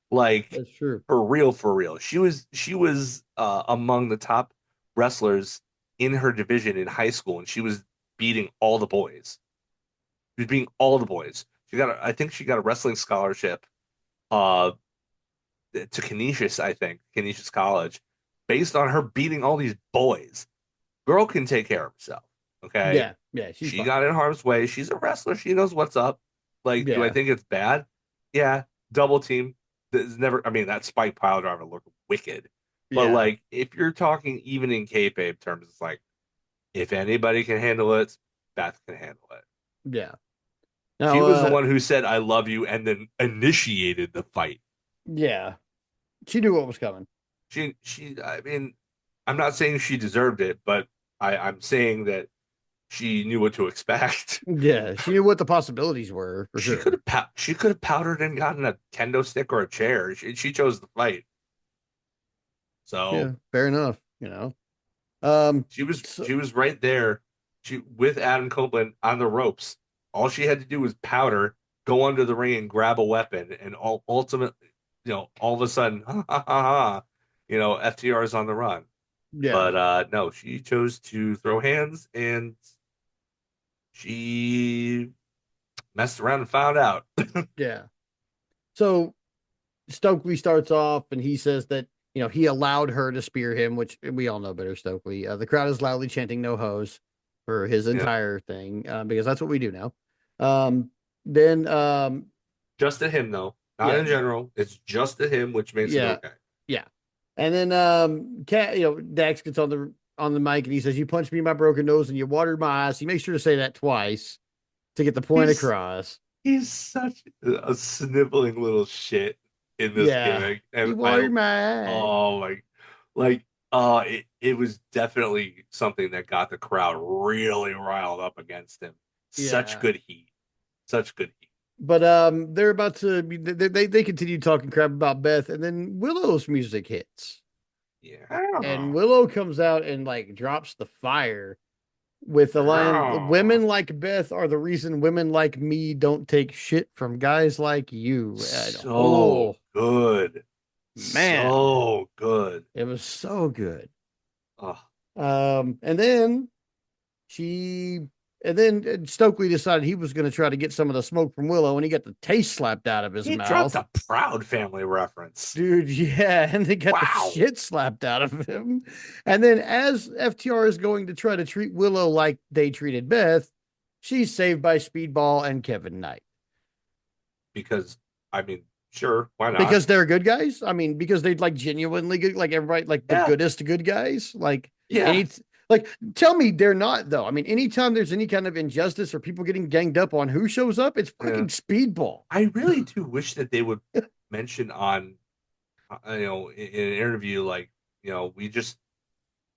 Like That's true. for real. She was among the top wrestlers in her division in high school, and she was beating all the boys. She was beating all the boys. I think she got a wrestling scholarship uh to Canisius, I think, Canisius College, based on her beating all these boys. Girl can take care of herself. Okay. Yeah, yeah. She's She fine. got in harm's way. She's a wrestler. She knows what's up. Like, do I Yeah, think it's bad? Yeah. Double team. There's never, I mean, that spike pile driver looked wicked. But yeah, like, if you're talking even in kayfabe terms, it's like, if anybody can handle it, Beth can handle it. yeah. She Now, was the one who said, I love you, and then initiated the fight. yeah, she knew what was coming. I mean, I'm not saying she deserved it, but I'm saying that she knew what to expect. Yeah, she knew what the possibilities were for sure. She could have powdered and gotten a kendo stick or a chair. She chose the fight, Yeah, so fair enough. Um, so, she was right there. She with Adam Copeland on the ropes. All she had to do was powder, go under the ring and grab a weapon, and ultimately, all of a sudden, ha ha ha ha, FTR is on the run. Yeah, But no, she chose to throw hands, and she messed around and found out. yeah. So Stokely starts off and he says that, he allowed her to spear him, which we all know better, Stokely. The crowd is loudly chanting no hose for his Yeah, entire thing, because that's what we do now. Um, then, just to him though, not yeah, in general. It's just to him, which makes it yeah, okay. yeah. And then, Dax gets on the mic and he says, "You punched me in my broken nose and you watered my eyes." He makes sure to say that twice to get the point He's across. he's such a sniveling little shit in this Yeah, gimmick, and you I watered my eyes. oh my like it was definitely something that got the crowd really riled up against him. Such Yeah. good heat, such good heat. But they're about to they continue talking crap about Beth, and then Willow's music hits, and Yeah. Willow comes out and like drops the fire with the line, Oh, "Women like Beth are the reason women like me don't take shit from guys like you." And so oh good. man, So good. it was so good. Oh, And then She and then Stokely decided he was going to try to get some of the smoke from Willow, and he got the taste slapped out of his he dropped mouth. a Proud Family reference. Dude, yeah, and they got the Wow. shit slapped out of him. And then as FTR is going to try to treat Willow like they treated Beth, she's saved by Speedball and Kevin Knight. Because, I mean, sure, why not? Because they're good guys. I mean, because they're like genuinely good, like everybody, like the Yeah. goodest good guys. Like Yeah. any, like tell me they're not though. I mean, anytime there's any kind of injustice or people getting ganged up on who shows up, it's Yeah. fucking Speedball. I really do wish that they would mention on, in an interview, like, we just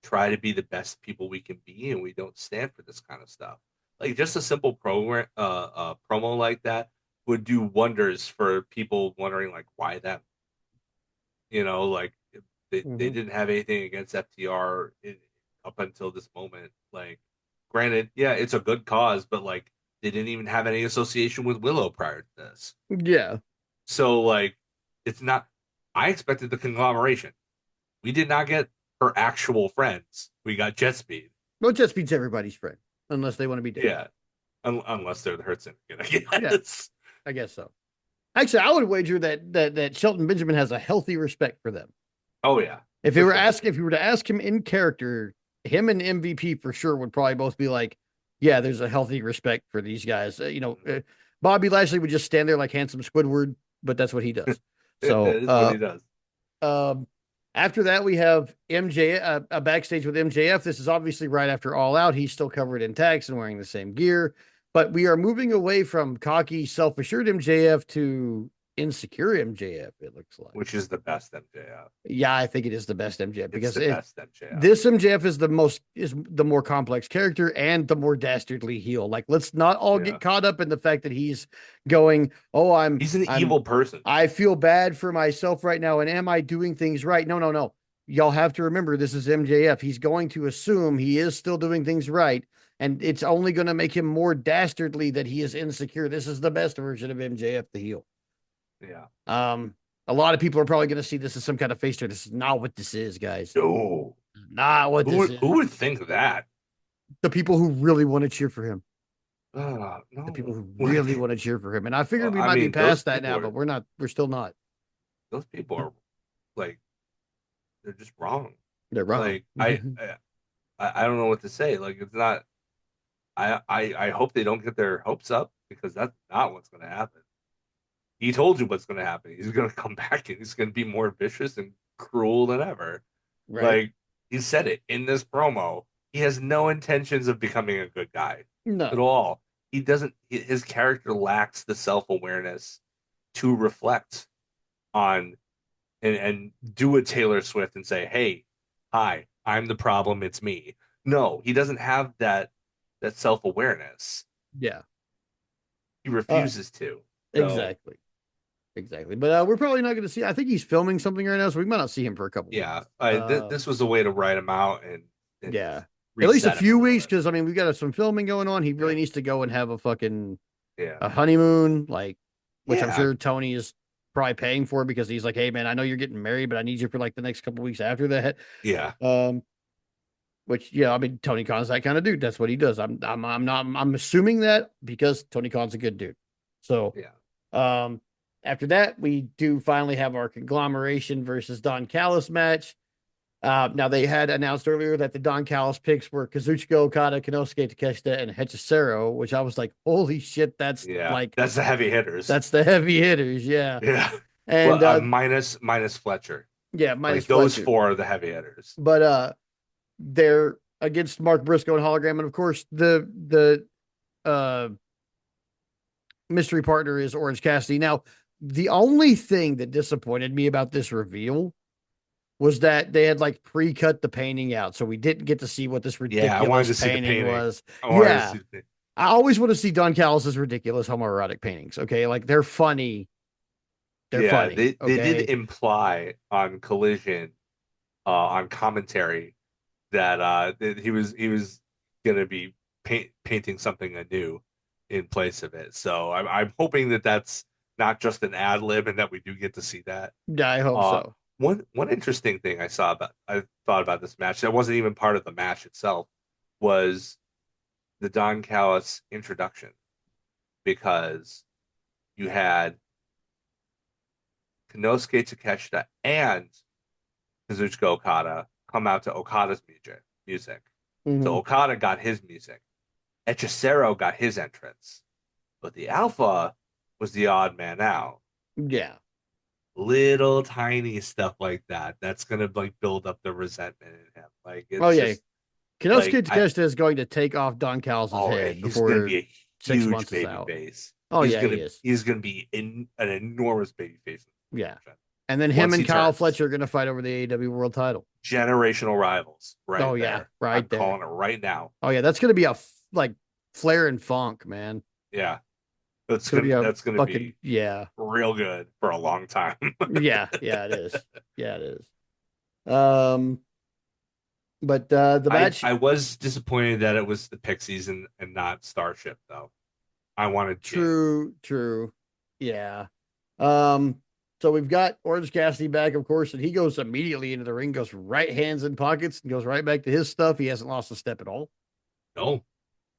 try to be the best people we can be, and we don't stand for this kind of stuff. Like just a simple promo like that would do wonders for people wondering like why them. Like they Mm-hmm. didn't have anything against FTR up until this moment. Like, granted, yeah, it's a good cause, but like they didn't even have any association with Willow prior to this. Yeah. So like, it's not. I expected the conglomeration. We did not get her actual friends. We got Jet Speed. Well, it just beats everybody's friend, unless they want to be dead. Yeah, unless they're the Hurt Syndicate, I Yeah, guess. I guess so. Actually, I would wager that Shelton Benjamin has a healthy respect for them. Oh yeah, If for you were sure. ask if you were to ask him in character, him and MVP for sure would probably both be like, yeah, there's a healthy respect for these guys. Bobby Lashley would just stand there like handsome Squidward, but that's what he does. That So, is what he does. um, after that, we have MJ a backstage with MJF. This is obviously right after All Out. He's still covered in tags and wearing the same gear, but we are moving away from cocky, self-assured MJF to insecure MJF. It looks like. Which is the best MJF. Yeah, I think it is the best MJF It's because the best MJF. this MJF is the more complex character and the more dastardly heel. Like, let's not all Yeah, get caught up in the fact that he's going, "Oh, he's an I'm evil person. I feel bad for myself right now, and am I doing things right?" No, no, no. Y'all have to remember this is MJF. He's going to assume he is still doing things right, and it's only going to make him more dastardly that he is insecure. This is the best version of MJF, the heel. Yeah. Um, a lot of people are probably going to see this as some kind of face turn. This is not what this is, guys. No. Not what this is. Who would think that? The people who really want to cheer for him. The people No. who really want to cheer for him. And I figured Well, we I might be mean, those past that people now, are but we're not. We're still not. those people are like they're just wrong. They're wrong. Like I don't know what to say. Like it's not. I hope they don't get their hopes up because that's not what's going to happen. He told you what's going to happen. He's going to come back and he's going to be more vicious and cruel than ever. Right? Like he said it in this promo. He has no intentions of becoming a good guy at No. all. He doesn't. His character lacks the self awareness to reflect on and do a Taylor Swift and say, "Hey, hi, I'm the problem. It's me." No, he doesn't have that self awareness. Yeah. He Uh, refuses to. So exactly. Exactly. But we're probably not going to see. I think he's filming something right now, so we might not see him for a couple yeah, weeks. this was a way to write him out and Yeah. At least a reset him a few little weeks, bit. because I mean, we got some filming going on. He Yeah, really needs to go and have a fucking yeah, a honeymoon, like, which I'm yeah, sure Tony is probably paying for because he's like, "Hey man, I know you're getting married, but I need you for like the next couple weeks after that." yeah. Um, which yeah, I mean Tony Khan's that kind of dude. That's what he does. I'm not I'm assuming that because Tony Khan's a good dude. So Yeah. um after that, we do finally have our conglomeration versus Don Callis match. Now they had announced earlier that the Don Callis picks were Kazuchika Okada, Konosuke Takeshita, and Hechicero, which I was like, holy shit, Yeah. That's the heavy hitters. that's the heavy hitters, yeah. Yeah. Well, And minus Fletcher. yeah, Like minus those Fletcher. four are the heavy hitters. But they're against Mark Briscoe and Hologram, and of course the uh mystery partner is Orange Cassidy. Now, the only thing that disappointed me about this reveal was that they had like pre-cut the painting out, so we didn't get to see what this Yeah, I wanted ridiculous to see the painting painting. was. I wanted to Yeah, see the I always want to see Don Callis's ridiculous homoerotic paintings. Okay, like they're funny. They're Yeah, funny. they did Okay. imply on Collision, on commentary that he was gonna be painting something anew in place of it. So I'm hoping that that's not just an ad lib and that we do get to see that. Yeah, I hope Uh, so. one interesting thing I thought about this match that wasn't even part of the match itself was the Don Callis introduction because you had Konosuke Takeshita and Kazuchika Okada come out to Okada's music. So Hmm. Okada got his music. Hechicero got his entrance. But the Alpha was the odd man out. Yeah. Little tiny stuff like that. That's gonna like build up the resentment in him. Like Oh it's yeah. just like Kinosuke I Takeshita is going to take off Don Callis's oh head he's gonna before be a 6 months huge is baby out. face. Oh yeah, he is. He's gonna be an enormous baby face Yeah. And then him once and he Kyle turns. Fletcher are going to fight over the AEW World Title. Generational rivals Oh right yeah, there. I'm right there. calling it right now. Oh yeah, that's going to be a like Flair and Funk, man. Yeah. It's going to be a That's gonna fucking be yeah. real good for a long time. Yeah, yeah, it is. Yeah, it is. But the match, I was disappointed that it was the Pixies and not Starship though. I wanted Jin. true, true. Yeah. Um, so we've got Orange Cassidy back, of course, and he goes immediately into the ring, goes right hands in pockets, and goes right back to his stuff. He hasn't lost a step at all. No,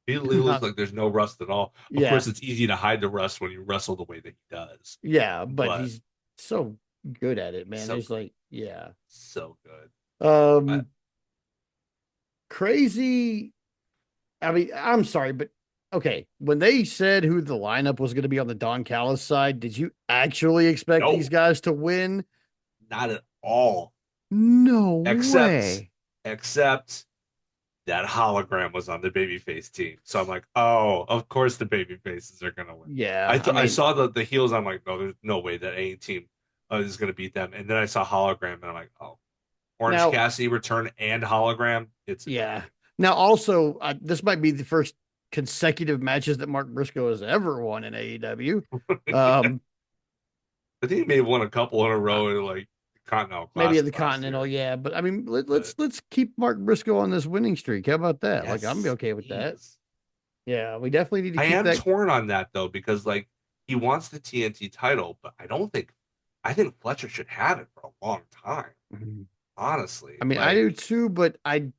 he looks Not like there's no rust at all. Of yeah, course, it's easy to hide the rust when you wrestle the way that he does, yeah, but but he's so good at it, man. so There's great, like, yeah. so good. I, Um, crazy. I mean, I'm sorry, but okay. When they said who the lineup was going to be on the Don Callis side, did you actually expect these no, guys to win? not at all. No Except way. except that hologram was on the babyface team. So I'm like, oh, of course the baby faces are gonna win. Yeah, I I mean, saw the heels. I'm like, no, there's no way that any team is gonna beat them. And then I saw hologram, and I'm like, oh, Orange now, Cassidy return and hologram. It's a yeah. done Now, also, this might be the first consecutive matches that Mark Briscoe has ever won in AEW. deal. Um, I think he may have won a couple in a uh, row in like Continental maybe at the Classic last Continental, year, yeah. But I mean, but let's keep Mark Briscoe on this winning streak. How about that? Like, I'm yes, okay with that. please. Yeah, we definitely need to I keep am that. torn on that though because like he wants the TNT title, but I think Fletcher should have it for a long time. I Honestly, mean, I do like too, but I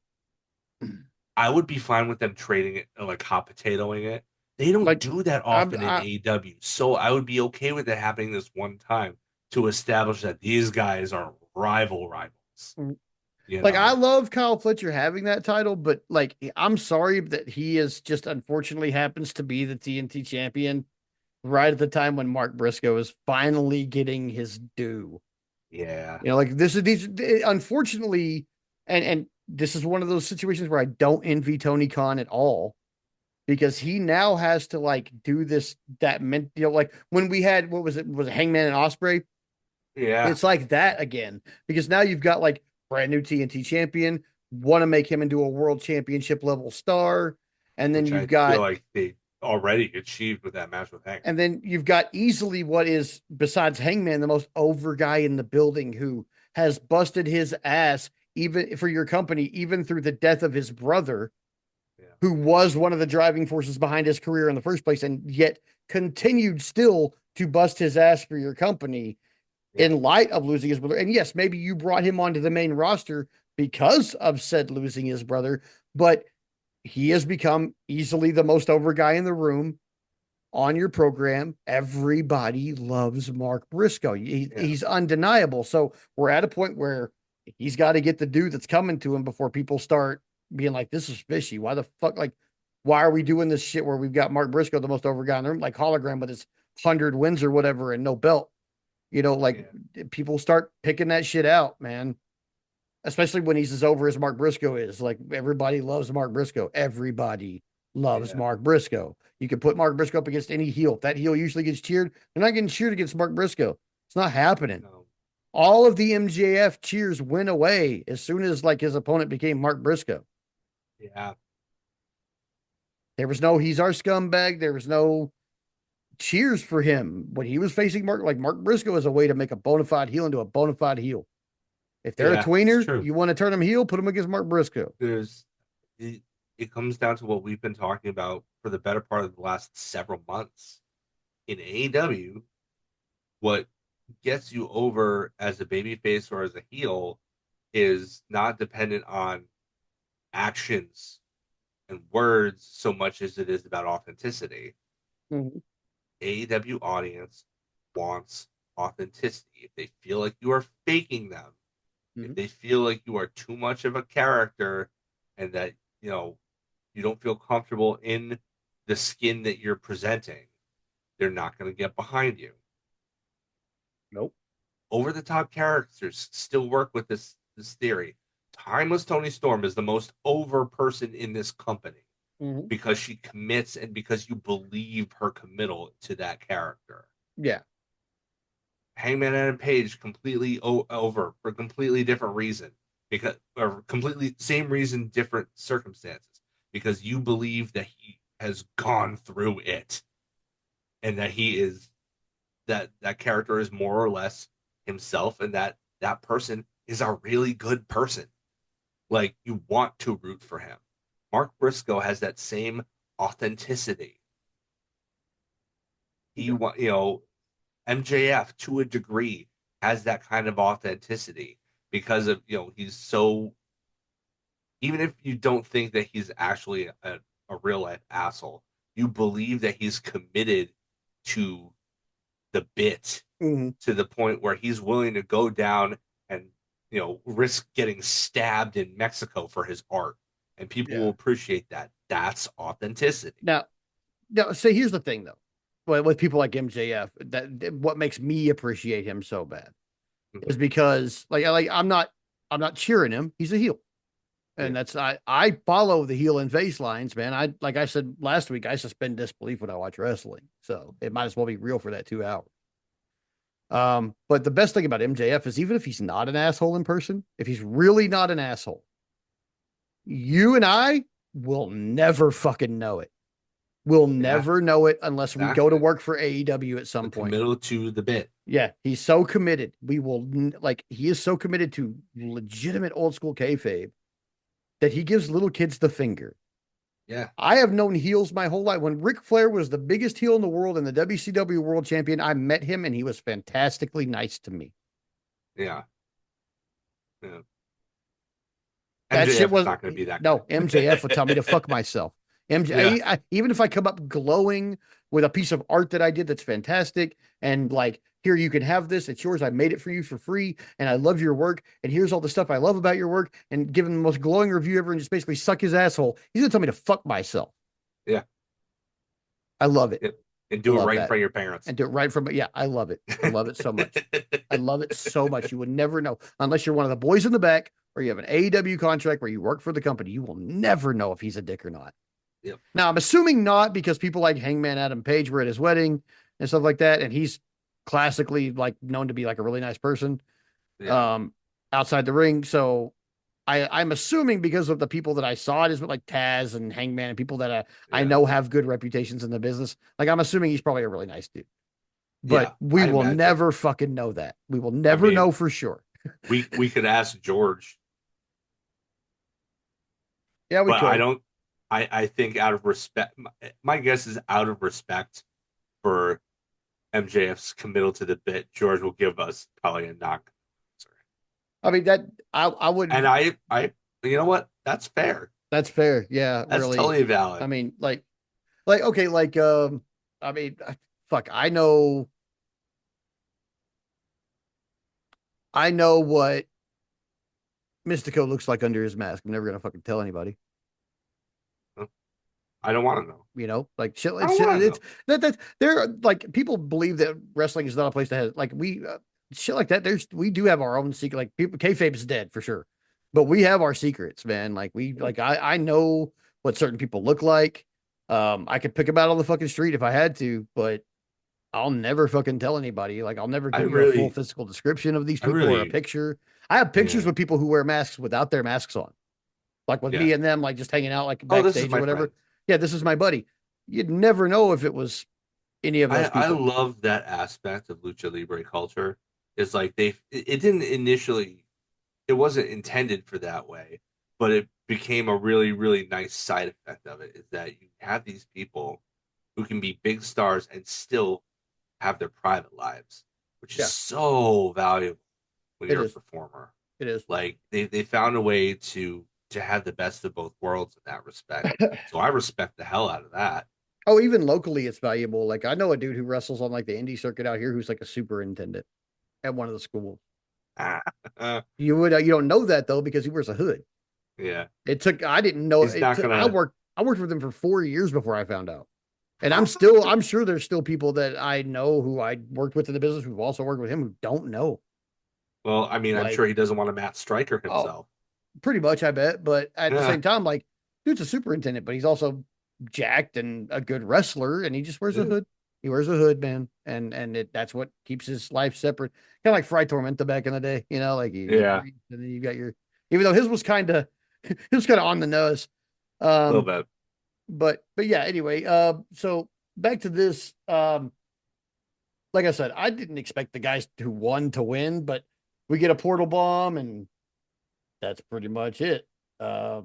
I would be fine with them trading it, like hot potatoing it. They don't like. do that I'm often in AEW, so I would be okay with it happening this one time to establish that these guys are rivals. You like I know? love Kyle Fletcher having that title, but like I'm sorry that he is just unfortunately happens to be the TNT champion right at the time when Mark Briscoe is finally getting his due. Yeah, You know, like this is these unfortunately, and this is one of those situations where I don't envy Tony Khan at all because he now has to like do this that meant like when we had what was it Hangman and Osprey. yeah. It's like that again because now you've got like brand new TNT champion, want to make him into a world championship level star, and then Which you've I feel got like they already achieved with that match with Hank. easily what is besides Hangman the most over guy in the building who has busted his ass even for your company even through the death of his brother Yeah, who was one of the driving forces behind his career in the first place and yet continued still to bust his ass for your company yeah, in light of losing his brother. And yes, maybe you brought him onto the main roster because of said losing his brother, but he has become easily the most over guy in the room on your program. Everybody loves Mark Briscoe. Yeah, He's undeniable. So we're at a point where he's got to get the dude that's coming to him before people start being like, this is fishy. Why the fuck? Like, why are we doing this shit where we've got Mark Briscoe, the most over guy in the room, like hologram with his 100 wins or whatever and no belt? Like yeah, people start picking that shit out, man. Especially when he's as over as Mark Briscoe is. Like everybody loves Mark Briscoe. Everybody loves yeah. Mark Briscoe. You can put Mark Briscoe up against any heel. If that heel usually gets cheered, they're not getting cheered against Mark Briscoe. It's not happening. No, All of the MJF cheers went away as soon as like his opponent became Mark Briscoe. yeah, There was no he's our scumbag. There was no cheers for him when he was facing Mark. Like Mark Briscoe is a way to make a bona fide heel into a bona fide heel. If they're a yeah. It's tweener, true. you want to turn them heel, put them against Mark Briscoe. There's it, it comes down to what we've been talking about for the better part of the last several months in AEW. What gets you over as a babyface or as a heel is not dependent on actions and words so much as it is about authenticity. Mhm. AEW audience wants authenticity. If they feel like you are faking them, if Mhm. they feel like you are too much of a character and that, you don't feel comfortable in the skin that you're presenting, they're not going to get behind you. Nope. Over the top characters still work with this theory. Timeless Tony Storm is the most over person in this company Mhm. because she commits and because you believe her committal to that character. Yeah. Hangman Adam Page completely over for a completely different reason because or completely same reason, different circumstances because you believe that he has gone through it and that he is that character is more or less himself and that person is a really good person. Like you want to root for him. Mark Briscoe has that same authenticity. He Yeah. want MJF to a degree has that kind of authenticity because of he's so even if you don't think that he's actually a real life asshole, you believe that he's committed to the bit Mhm. to the point where he's willing to go down and risk getting stabbed in Mexico for his art, and people will Yeah. appreciate that. That's authenticity. Now, say here's the thing though. With people like MJF, what makes me appreciate him so bad is Mhm. because I'm not cheering him. He's a heel. Yeah, And I follow the heel and face lines, man. I like I said last week, I suspend disbelief when I watch wrestling. So it might as well be real for that 2 hours. But the best thing about MJF is even if he's not an asshole in person, if he's really not an asshole, you and I will never fucking know it. We'll yeah, never know it unless we go to exactly. work for AEW at The some point. committal to the bit. Yeah, he's so committed. Like he is so committed to legitimate old school kayfabe that he gives little kids the finger. Yeah, I have known heels my whole life. When Ric Flair was the biggest heel in the world and the WCW World Champion, I met him and he was fantastically nice to me. yeah, yeah. That shit MJF is was not going to be that no MJF would tell me to good. fuck myself. Yeah, MJ, even if I come up glowing with a piece of art that I did that's fantastic, and like, here you can have this, it's yours. I made it for you for free, and I love your work. And here's all the stuff I love about your work, and give him the most glowing review ever, and just basically suck his asshole. He's gonna tell me to fuck myself. yeah, I love it. yeah. And I do it love right in that. front of your parents. And do it right from yeah, I love it. I love it so much. I love it so much. You would never know unless you're one of the boys in the back or you have an AEW contract where you work for the company. You will never know if he's a dick or not. Yep. Now, I'm assuming not because people like Hangman Adam Page were at his wedding and stuff like that. And he's classically like known to be like a really nice person Yeah. um, outside the ring. So I'm assuming because of the people that I saw it is with like Taz and Hangman and people that I Yeah. know have good reputations in the business. Like I'm assuming he's probably a really nice dude. But Yeah. we I will imagine. never fucking know that. We will I never know mean, for sure. we could ask George, Yeah, we but I could. don't. I think out of respect, my guess is out of respect for MJF's committal to the bit, George will give us probably a knock answer. I mean that I would. And you know what? That's fair. That's fair. Yeah, That's really. totally I valid. mean, okay, I mean, fuck. I know what Mystico looks like under his mask. I'm never gonna fucking tell anybody. I don't want to know. Like shit. I It's don't shit. want to know. It's that there. Like people believe that wrestling is not a place to have shit like that. We do have our own secret. Like people, kayfabe is dead for sure, but we have our secrets, man. I know what certain people look like. I could pick them out on the fucking street if I had to, but I'll never fucking tell anybody. Like I'll never I give you a full really, physical description of these I people or a really, picture. I have pictures yeah, with people who wear masks without their masks on, like with yeah. me and them, like just hanging out like Oh, this is backstage or my whatever. friend. Yeah, this is my buddy. You'd never know if it was any of those I people. love that aspect of lucha libre culture. It's like it didn't initially, it wasn't intended for that way, but it became a really really nice side effect of it. Is that you have these people who can be big stars and still have their private lives, which is Yeah, so valuable when it you're a is. performer. It is. Like they found a way to have the best of both worlds in that respect. So I respect the hell out of that. Oh, even locally, it's valuable. Like I know a dude who wrestles on like the indie circuit out here who's like a superintendent at one of the schools. You don't know that though because he wears a hood. Yeah, It took I didn't know he's it. not Took, gonna. I worked with him for 4 years before I found out. And I'm sure there's still people that I know who I worked with in the business who've also worked with him who don't know. Well, I mean, I'm Like, sure he doesn't want to Matt Striker oh, himself. pretty much, I bet. But at the Yeah, same time, like, dude's a superintendent, but he's also jacked and a good wrestler, and he just wears a yeah, hood. He wears a hood, man, and that's what keeps his life separate. Kind of like Fry Tormenta back in the day, like he yeah, breathes, and then you got your. Even though his was kind of, it was kind of on the nose. a little Um, bit. but yeah. Anyway, so back to this. Like I said, I didn't expect the guys who won to win, but we get a portal bomb, and that's pretty much it. Uh,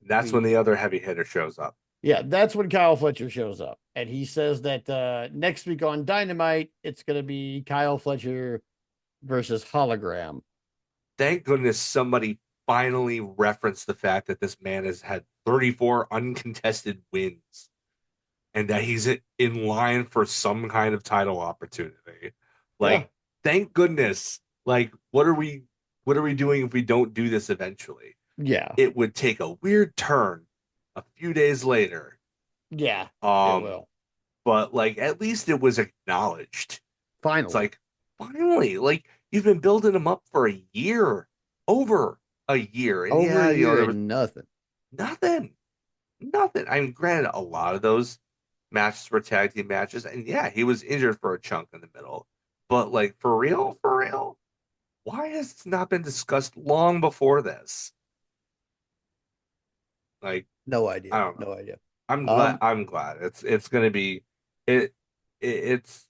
That's when we the other heavy hitter shows up. Yeah, that's when Kyle Fletcher shows up. And he says that next week on Dynamite, it's going to be Kyle Fletcher versus Hologram. Thank goodness somebody finally referenced the fact that this man has had 34 uncontested wins and that he's in line for some kind of title opportunity. Yeah. Like, thank goodness. Like, what are we doing if we don't do this eventually? Yeah. It would take a weird turn a few days later. Yeah. It Um, will. but like at least it was acknowledged. It's Finally. like finally, like you've been building him up for a year, over a year, and Over yeah, a year there was and nothing. nothing, nothing. I mean, granted, a lot of those matches were tag team matches, and yeah, he was injured for a chunk in the middle, but like for real, why has this not been discussed long before this? Like, No I idea. don't know. No idea. I'm glad. Um, I'm glad. It's gonna be it. It's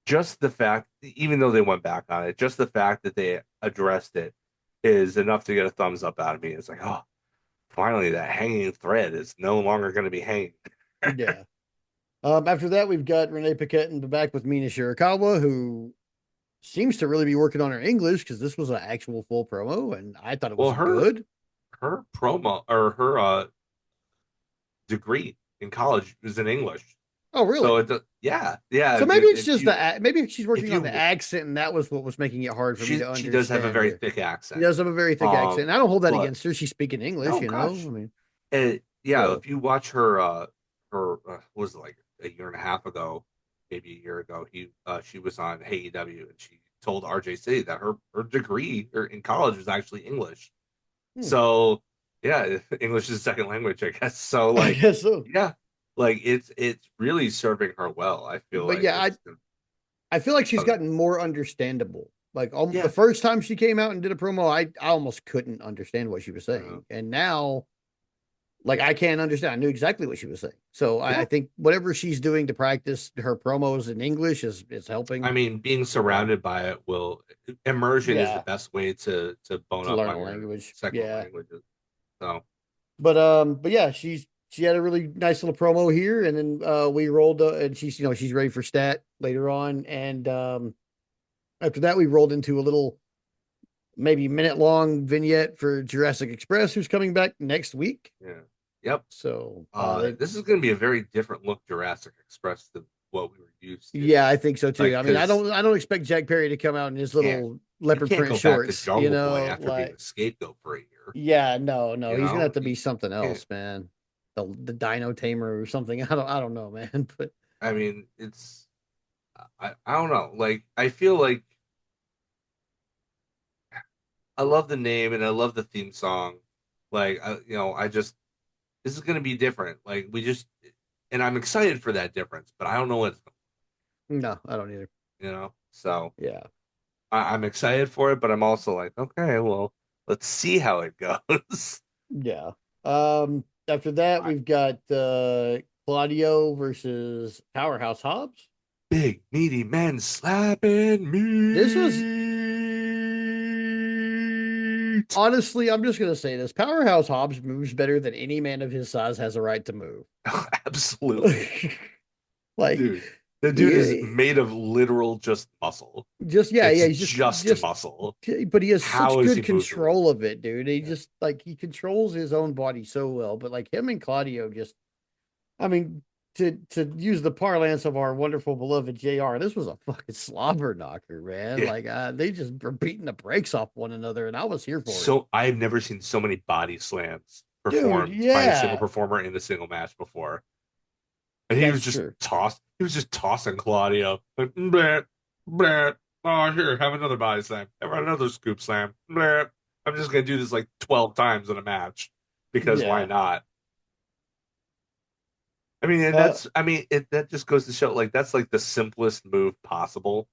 just the fact, even though they went back on it, just the fact that they addressed it is enough to get a thumbs up out of me. It's like, oh, finally, that hanging thread is no longer going to be hanging. yeah. After that, we've got Renee Paquette in the back with Mina Shirakawa, who seems to really be working on her English because this was an actual full promo, and I thought it Well, was good. her promo or her degree in college is in English, Oh, so really? yeah, yeah. So maybe it's just maybe she's If working on the you accent, and that was what was making it hard for me to she does have a understand very her. thick She accent. does have a very thick accent. And I don't hold that But against her. She's speaking English, oh you know. I gosh, mean, yeah, so if you watch her, what was it, like a year and a half ago, maybe a year ago, she was on AEW and she told RJC that her degree in college was actually English. hmm, So yeah, English is a second language, I guess. So I like, guess so. yeah, like it's really serving her well. I feel But like yeah, I feel like she's uh, gotten more understandable. Like the yeah, first time she came out and did a promo, I almost couldn't understand what she was uh, saying, and now like I can't understand. I knew exactly what she was saying. So I yeah. think whatever she's doing to practice her promos in English is I helping. mean, being Um, surrounded by it will immersion is the yeah, best way to bone to up learn a on your language. second Yeah. languages. So. But yeah, she had a really nice little promo here, and then we rolled, and she's ready for stat later on, and after that we rolled into a little maybe minute long vignette for Jurassic Express, who's coming back next week. Yeah. Yep. So they, This is going to be a very different look Jurassic Express than what we were used to. yeah, I think so too. Like, I mean, because I don't expect Jack Perry to come out in his can't little you leopard can't print go back to shorts, Jungle Boy after being like a scapegoat for a year. yeah, no, no, You he's gonna have know, to be something you can't. else, man. The Dino Tamer or something. I don't know, man. But I mean, I don't know. Like, I feel like I love the name and I love the theme song. Like, I just this is going to be different. Like, and I'm excited for that difference, but I don't know what, no, I don't either. So Yeah, I'm excited for it, but I'm also like, okay, well, let's see how it goes. yeah. After that, I, we've got Claudio versus Powerhouse Hobbs. big meaty men slapping This was meat. honestly, I'm just gonna say this: Powerhouse Hobbs moves better than any man of his size has a right to move. Absolutely, Like dude. The dude is he made of literal just muscle. just yeah, It's yeah, he's just just muscle. but he has such How is he good moving? control of it, dude. He Yeah. just like he controls his own body so well. But like him and Claudio just I mean, to use the parlance of our wonderful beloved JR, this was a fucking slobber knocker, man. Yeah. Like they just were beating the brakes off one another, and I was here for it. So I've never seen so many body slams Dude, performed by a single yeah, performer in a single match before. And he that's was just true. tossed. He was just tossing Claudio. Like, bleh, bleh. Oh, here, have another body slam. Have another scoop slam. Bleh. I'm just gonna do this like 12 times in a match because why Yeah. not? I mean, and Uh, that just goes to show like that's like the simplest move possible.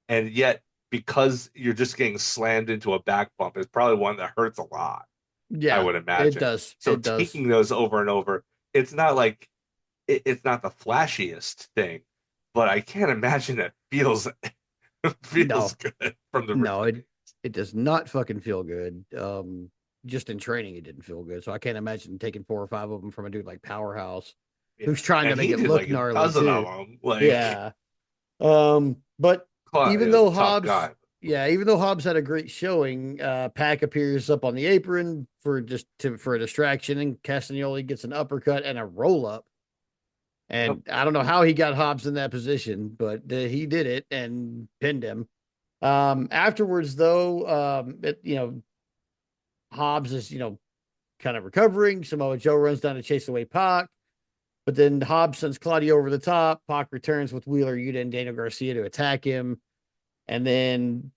And yet, because you're just getting slammed into a back bump, it's probably one that hurts a lot, I yeah, would it imagine. does. So It does. taking those over and over, it's not like it's not the flashiest thing, but I can't imagine it feels feels No, good from the no, beginning. it does not fucking feel good. Just in training, it didn't feel good. So I can't imagine taking four or five of them from a dude like Powerhouse, Yeah, who's trying to and make he it did look like a gnarly dozen of too. them. Like Yeah. But even Claudio's a though tough Hobbs, guy. yeah, even though Hobbs had a great showing, Pack appears up on the apron for a distraction, and Castagnoli gets an uppercut and a roll up. Yep. And I don't know how he got Hobbs in that position, but he did it and pinned him. Afterwards, though, Hobbs is kind of recovering. Samoa Joe runs down to chase away Pac, but then Hobbs sends Claudio over the top. Pac returns with Wheeler Yuta and Daniel Garcia to attack him, and then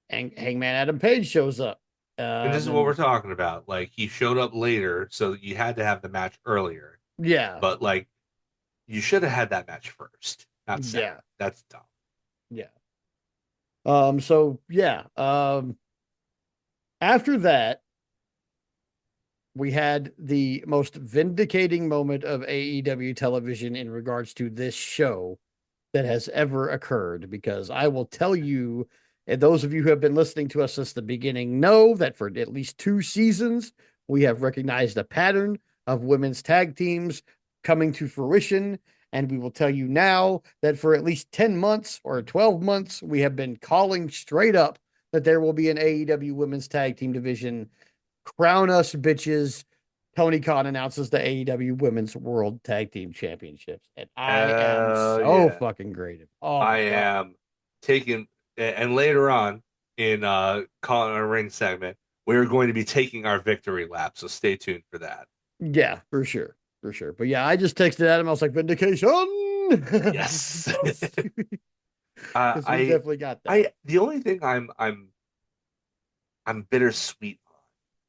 Hangman Adam Page shows up. And this is what we're Then talking about. Like he showed up later, so you had to have the match earlier. yeah, But like you should have had that match first, not second. yeah, That's dumb. yeah. So yeah. After that, we had the most vindicating moment of AEW television in regards to this show that has ever occurred. Because I will tell you, and those of you who have been listening to us since the beginning know that for at least 2 seasons, we have recognized a pattern of women's tag teams coming to fruition. And we will tell you now that for at least 10 months or 12 months, we have been calling straight up that there will be an AEW women's tag team division. Crown us, bitches. Tony Khan announces the AEW Women's World Tag Team Championships. And I am so Yeah. fucking great. Oh I my God. am taking, and later on in calling our ring segment, we're going to be taking our victory lap. So stay tuned for that. Yeah, for sure. For sure. But yeah, I just texted Adam. I was like, vindication. Yes. Because we I, definitely got that. the only thing I'm bittersweet on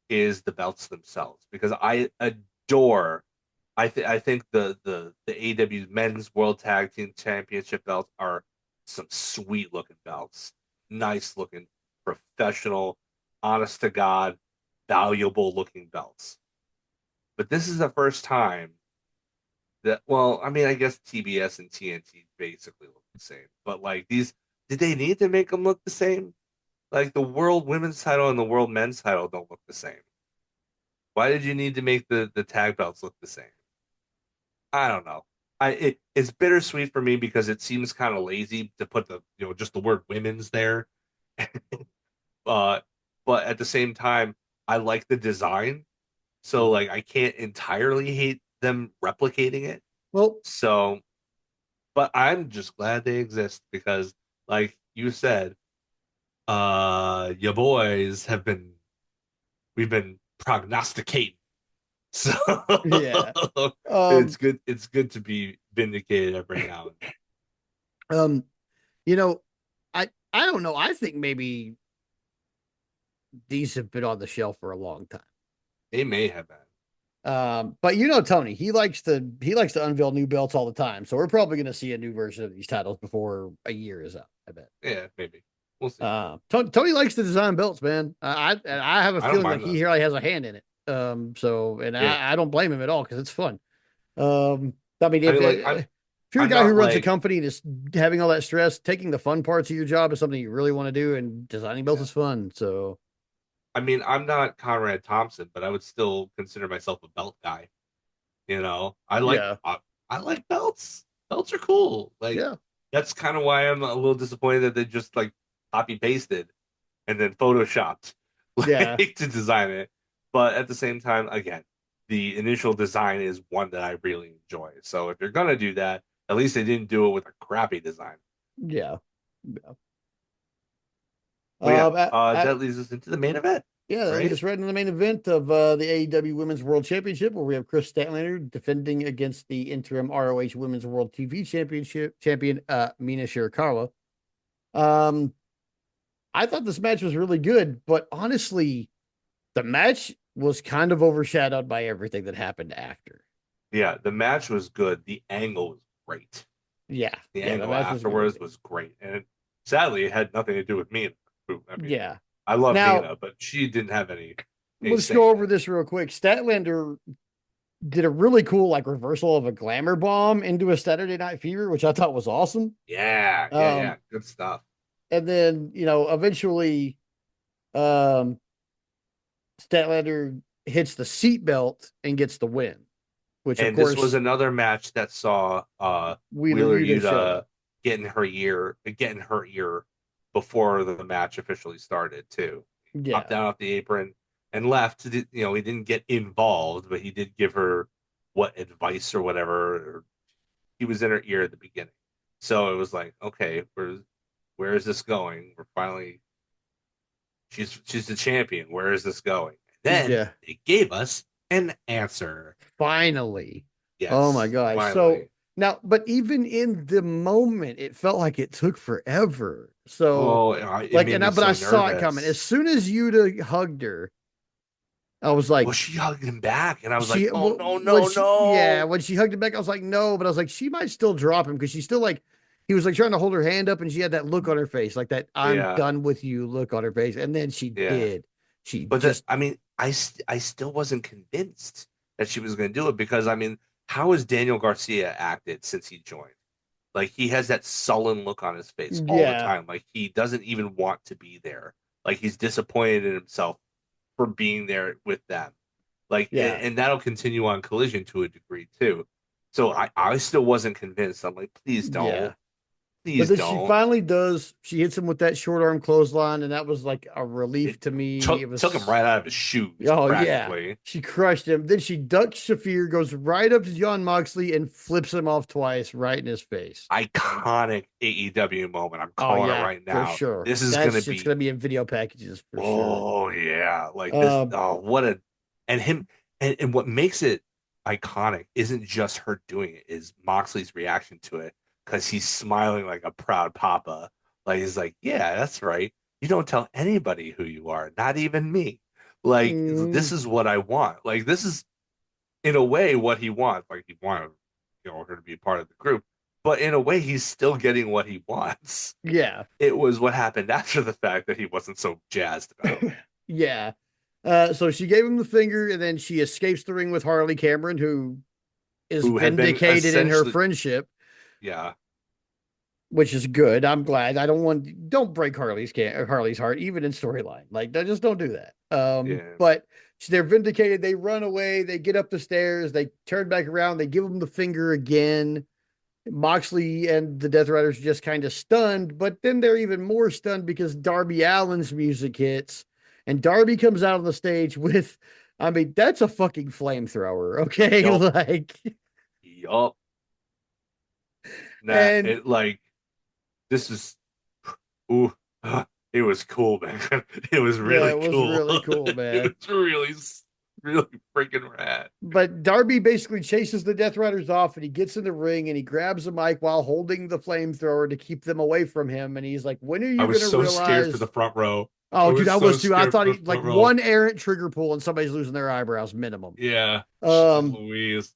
is the belts themselves because I adore. I think the AEW Men's World Tag Team Championship belts are some sweet looking belts, nice looking, professional, honest to God, valuable looking belts. But this is the first time that, well, I mean, I guess TBS and TNT basically look the same, but like these, did they need to make them look the same? Like the World Women's title and the World Men's title don't look the same. Why did you need to make the tag belts look the same? I don't know. It's bittersweet for me because it seems kind of lazy to put the just the word women's there. Uh, but at the same time, I like the design, so Mhm. like I can't entirely hate them replicating it. Well, So, but I'm just glad they exist because, like you said, your boys have been we've been prognosticating. So yeah. it's Um, good. It's good to be vindicated every now and then. um, you know, I don't know. I think maybe these have been on the shelf for a long time. They may have been. But Tony, he likes to unveil new belts all the time. So we're probably going to see a new version of these titles before a year is up. I bet. Yeah, maybe. We'll see. Tony likes to design belts, man. And I have a I don't feeling like mind he that. really has a hand in it. So and Yeah. I don't blame him at all because it's fun. I mean, I mean, like if you're a I'm guy who not runs a like company and is having all that stress, taking the fun parts of your job is something you really want to do, and designing belts yeah. is fun. So I mean, I'm not Conrad Thompson, but I would still consider myself a belt guy. yeah, I like belts. Belts are cool. Like yeah, that's kind of why I'm a little disappointed that they just like copy pasted and then photoshopped yeah, like to design it. But at the same time, again, the initial design is one that I really enjoy. So if you're gonna do that, at least they didn't do it with a crappy design. yeah. Yeah. But yeah, At that leads us into the main event, Yeah, that leads right? us right into the main event of the AEW Women's World Championship, where we have Chris Statlander defending against the interim ROH Women's World TV Championship champion Mina Shirakawa. Um, I thought this match was really good, but honestly, the match was kind of overshadowed by everything that happened after. Yeah, the match was good. The angle was great. Yeah, The yeah, the angle match was really afterwards good. was great, and sadly, it had nothing to do with Mina. I mean, Yeah. I love Now Mina, but she didn't have any let's say go in over it. this real quick. Statlander did a really cool like reversal of a glamour bomb into a Saturday Night Fever, which I thought was awesome. Yeah, yeah, Um, yeah, good stuff. and then eventually, um, Statlander hits the seatbelt and gets the win, which of And this was course another match that saw Wheeler Wheeler Yuta showed Yuta up. getting her ear before the match officially started too. He popped Yeah, down off the apron and left. He didn't get involved, but he did give her what advice or whatever. Or he was in her ear at the beginning. So it was like, okay, where is this going? We're finally she's the champion. Where is this going? And then yeah. they gave us an answer. Finally, oh my Yes, gosh. So finally. now, but even in the moment, it felt like it took forever. So, Oh, it made me but I so saw it coming as nervous. soon as Yuta hugged her. I was Well, like, she hugged him back, and I was like, she "Oh no, when no, she yeah no!" when she hugged him back, I was like no, but I was like she might still drop him because she's still like he was like trying to hold her hand up and she had that look on her face like that I'm Yeah, done with you look on her face and then she yeah. did she But just I mean, I still wasn't convinced that she was going to do it because I mean, how has Daniel Garcia acted since he joined? Like he has that sullen look on his face all the yeah time. Like he doesn't even want to be there. Like he's disappointed in himself for being there with them. Like, yeah and that'll continue on Collision to a degree too. So I still wasn't convinced. I'm like, yeah but please then she don't. finally does she hits him with that short arm clothesline and that was like a relief It to me it took him was right out of his shoes oh yeah practically. she crushed him then she ducks Shafir goes right up to John Moxley and flips him off twice right in his face. Iconic AEW moment. I'm Oh calling it yeah, right for now. sure. This is That gonna shit's gonna be be in video packages for sure. oh yeah, like this. Uh, Oh, what a and him and what makes it iconic isn't just her doing it, is Moxley's reaction to it because he's smiling like a proud papa. Like he's like, yeah, that's right. You don't tell anybody who you are, not even me. Like this mm, is what I want. Like this is in a way what he wants. Like he wanted, her to be a part of the group, but in a way he's still getting what he wants. yeah, It was what happened after the fact that he wasn't so jazzed about. yeah. So she gave him the finger, and then she escapes the ring with Harley Cameron, who is Who had been vindicated in her essentially, friendship, yeah, which is good. I'm glad. I don't break Harley's heart, even in storyline. Like, just don't do that. yeah. But they're vindicated. They run away. They get up the stairs. They turn back around. They give him the finger again. Moxley and the Death Riders are just kind of stunned, but then they're even more stunned because Darby Allin's music hits, and Darby comes out on the stage with, I mean, that's a fucking flamethrower, okay? Yup, Like, yup. That and it like this is ooh, it was cool, man. It was yeah, really it was cool. really cool, It man. was really, really freaking rad. But Darby basically chases the Death Riders off, and he gets in the ring and he grabs the mic while holding the flamethrower to keep them away from him. And he's like, "When are I you was gonna so scared for realize?" the front row. I Oh, dude, was I so was too. I scared for thought the he like front row. one errant trigger pull and somebody's losing their eyebrows minimum. Yeah, jeez Um, Louise.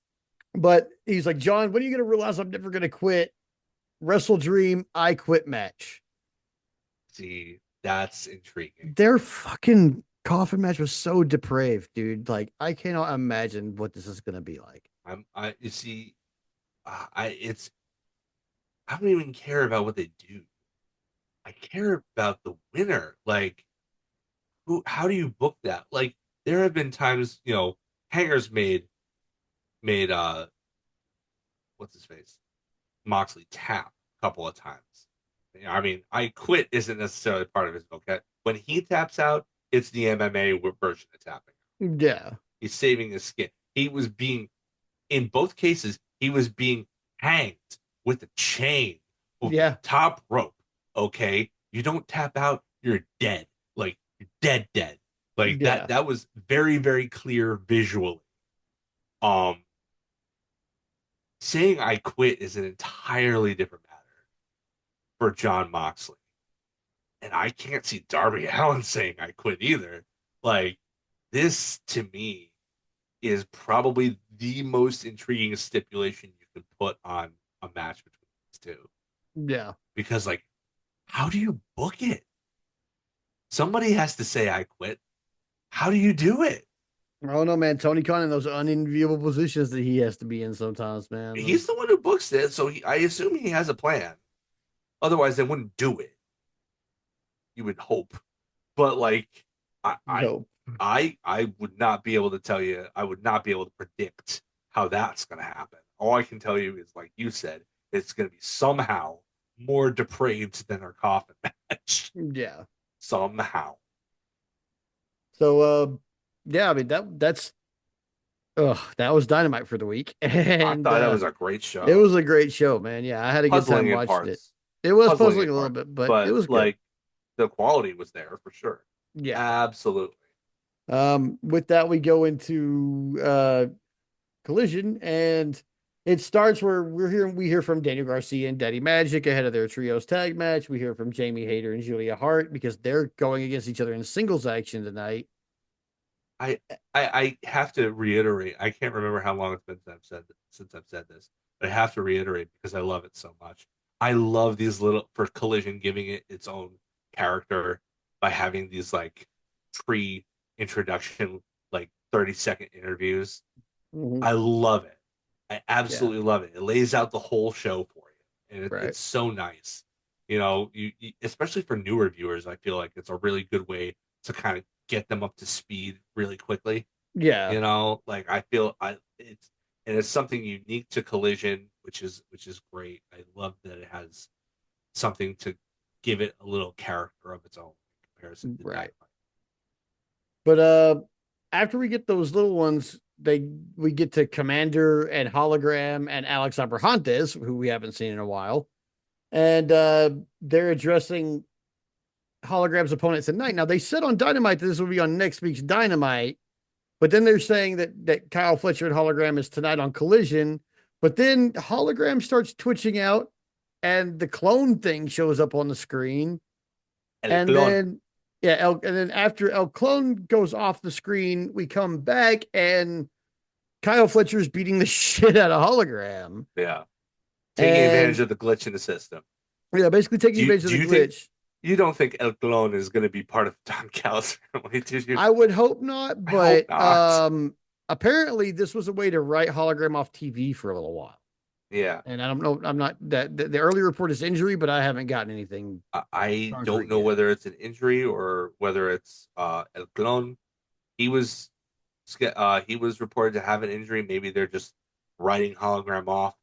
but he's like, John, when are you gonna realize I'm never gonna quit? Wrestle Dream, I quit match. See, that's intriguing. Their fucking coffin match was so depraved, dude. Like, I cannot imagine what this is gonna be like. You see, I don't even care about what they do. I care about the winner. Like, how do you book that? Like, there have been times, Hangers made what's his face? Moxley tap a couple of times. I mean, I quit isn't necessarily part of his vocab. When he taps out, it's the MMA version of tapping. Yeah, He's saving his skin. In both cases, he was being hanged with a chain over the yeah, top rope. Okay, you don't tap out, you're dead. Like you're dead, dead. Like that. yeah. That was very, very clear visually. Um, Saying I quit is an entirely different matter for John Moxley. And I can't see Darby Allin saying I quit either. Like this to me is probably the most intriguing stipulation you could put on a match between these two. Yeah. Because like, how do you book it? Somebody has to say I quit. How do you do it? I don't know, man. Tony Khan in those unenviable positions that he has to be in sometimes, man. He's the one who books it, so I assume he has a plan. Otherwise, they wouldn't do it. You would hope. But like I You I hope. I would not be able to tell you. I would not be able to predict how that's going to happen. All I can tell you is, like you said, it's going to be somehow more depraved than our coffin match. Yeah. Somehow, So yeah, I mean that was dynamite for the week. I And thought that was a great it show. was a great show, man. Yeah, I had a good Puzzling time in watching it. parts, It was puzzling puzzling in a little parts, bit, but it but was good. like the quality was there for sure. Yeah. Absolutely. With that we go into Collision, and it starts where we hear from Daniel Garcia and Daddy Magic ahead of their trios tag match. We hear from Jamie Hayter and Julia Hart because they're going against each other in singles action tonight. I, I have to reiterate. I can't remember how long it's been since I've said this, but I have to reiterate because I love it so much. I love these little for Collision giving it its own character by having these like pre-introduction, like 30-second interviews. Mhm. I love it. I Yeah, absolutely love it. It lays out the whole show for you, and right. it's so nice. Especially for newer viewers, I feel like it's a really good way to kind of get them up to speed really quickly. Yeah, Like I feel I it's something unique to Collision, which is great. I love that it has something to give it a little character of its own in comparison to right. Dynamite. But after we get those little ones, we get to Commander and Hologram and Alex Abrahantes, who we haven't seen in a while. And they're addressing Hologram's opponent tonight. Now they said on Dynamite that this will be on next week's Dynamite, but then they're saying that Kyle Fletcher and Hologram is tonight on Collision. But then Hologram starts twitching out, and the clone thing shows up on the screen, El and Clon. then and then after El Clone goes off the screen, we come back and Kyle Fletcher's beating the shit out of Hologram, Yeah. Taking advantage and of the glitch in the system. yeah, basically taking Do you advantage of do the you think glitch. you don't think El Clon is going to be part of Don Callis' family, did you? I would hope not, I hope but not. apparently this was a way to write Hologram off TV for a little while. Yeah. And I don't know. I'm not that the early report is injury, but I haven't gotten anything I don't concrete know yet. whether it's an injury or whether it's El Clon. He was he was reported to have an injury. Maybe they're just writing hologram off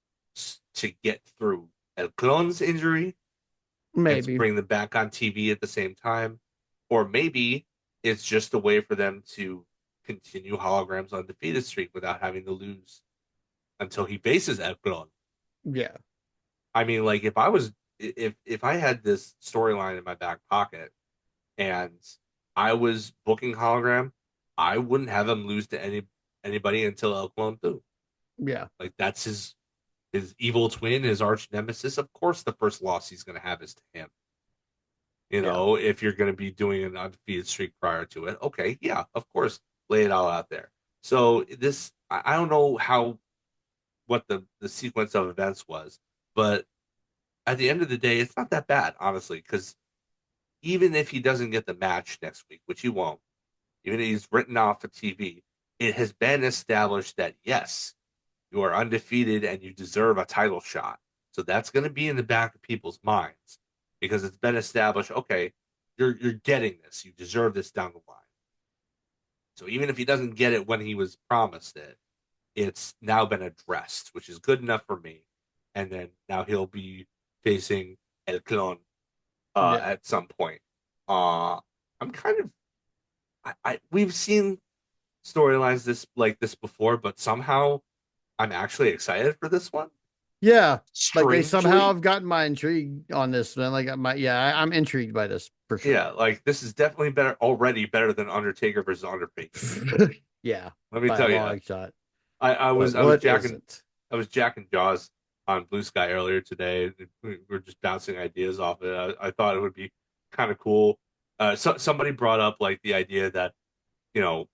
to get through El Clon's injury and to Maybe. bring them back on TV at the same time. Or maybe it's just a way for them to continue Hologram's undefeated streak without having to lose until he faces El Clon. Yeah. I mean, like if I had this storyline in my back pocket and I was booking Hologram, I wouldn't have him lose to anybody until El Clone too. Yeah. Like that's his evil twin, his arch nemesis. Of course, the first loss he's going to have is to him. You Yeah. know, if you're going to be doing an undefeated streak prior to it, okay, yeah, of course, lay it all out there. So this, I don't know how what the sequence of events was, but at the end of the day, it's not that bad, honestly, because even if he doesn't get the match next week, which he won't, even if he's written off for TV, it has been established that yes, you are undefeated and you deserve a title shot. So that's going to be in the back of people's minds because it's been established. Okay, you're getting this. You deserve this down the line. So even if he doesn't get it when he was promised it, it's now been addressed, which is good enough for me. And then now he'll be facing El Clon Yeah. at some point. I'm kind of we've seen storylines this before, but somehow I'm actually excited for this one. Yeah. Like they somehow Strangely, have gotten my intrigue on this, man. Like I'm intrigued by this for sure. yeah, like this is definitely better than Undertaker versus Undertaker. Yeah, Let me by a tell you, long shot. I But was what isn't? I was jacking Jaws on Blue Sky earlier today. We were just bouncing ideas off it. I thought it would be kind of cool. Somebody brought up like the idea that you know,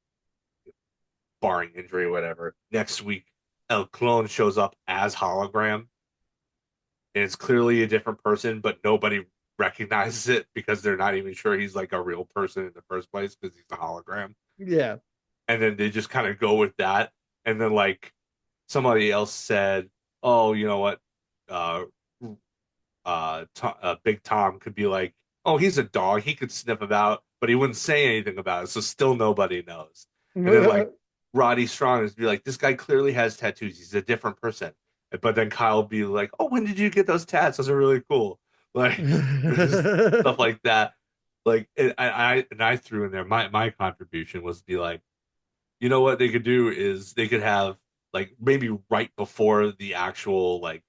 barring injury or whatever, next week El Clone shows up as hologram, and it's clearly a different person, but nobody recognizes it because they're not even sure he's like a real person in the first place because he's a hologram. Yeah. And then they just kind of go with that. And then like somebody else said, "Oh, you know what? Uh, Big Tom could be like, oh, he's a dog. He could sniff about, but he wouldn't say anything about it. So still nobody knows." And then like Roddy Strong is be like, this guy clearly has tattoos. He's a different person. But then Kyle will be like, oh, when did you get those tats? Those are really cool. Like stuff like that. Like I threw in there my contribution was to be like, you know what they could do is they could have like maybe right before the actual like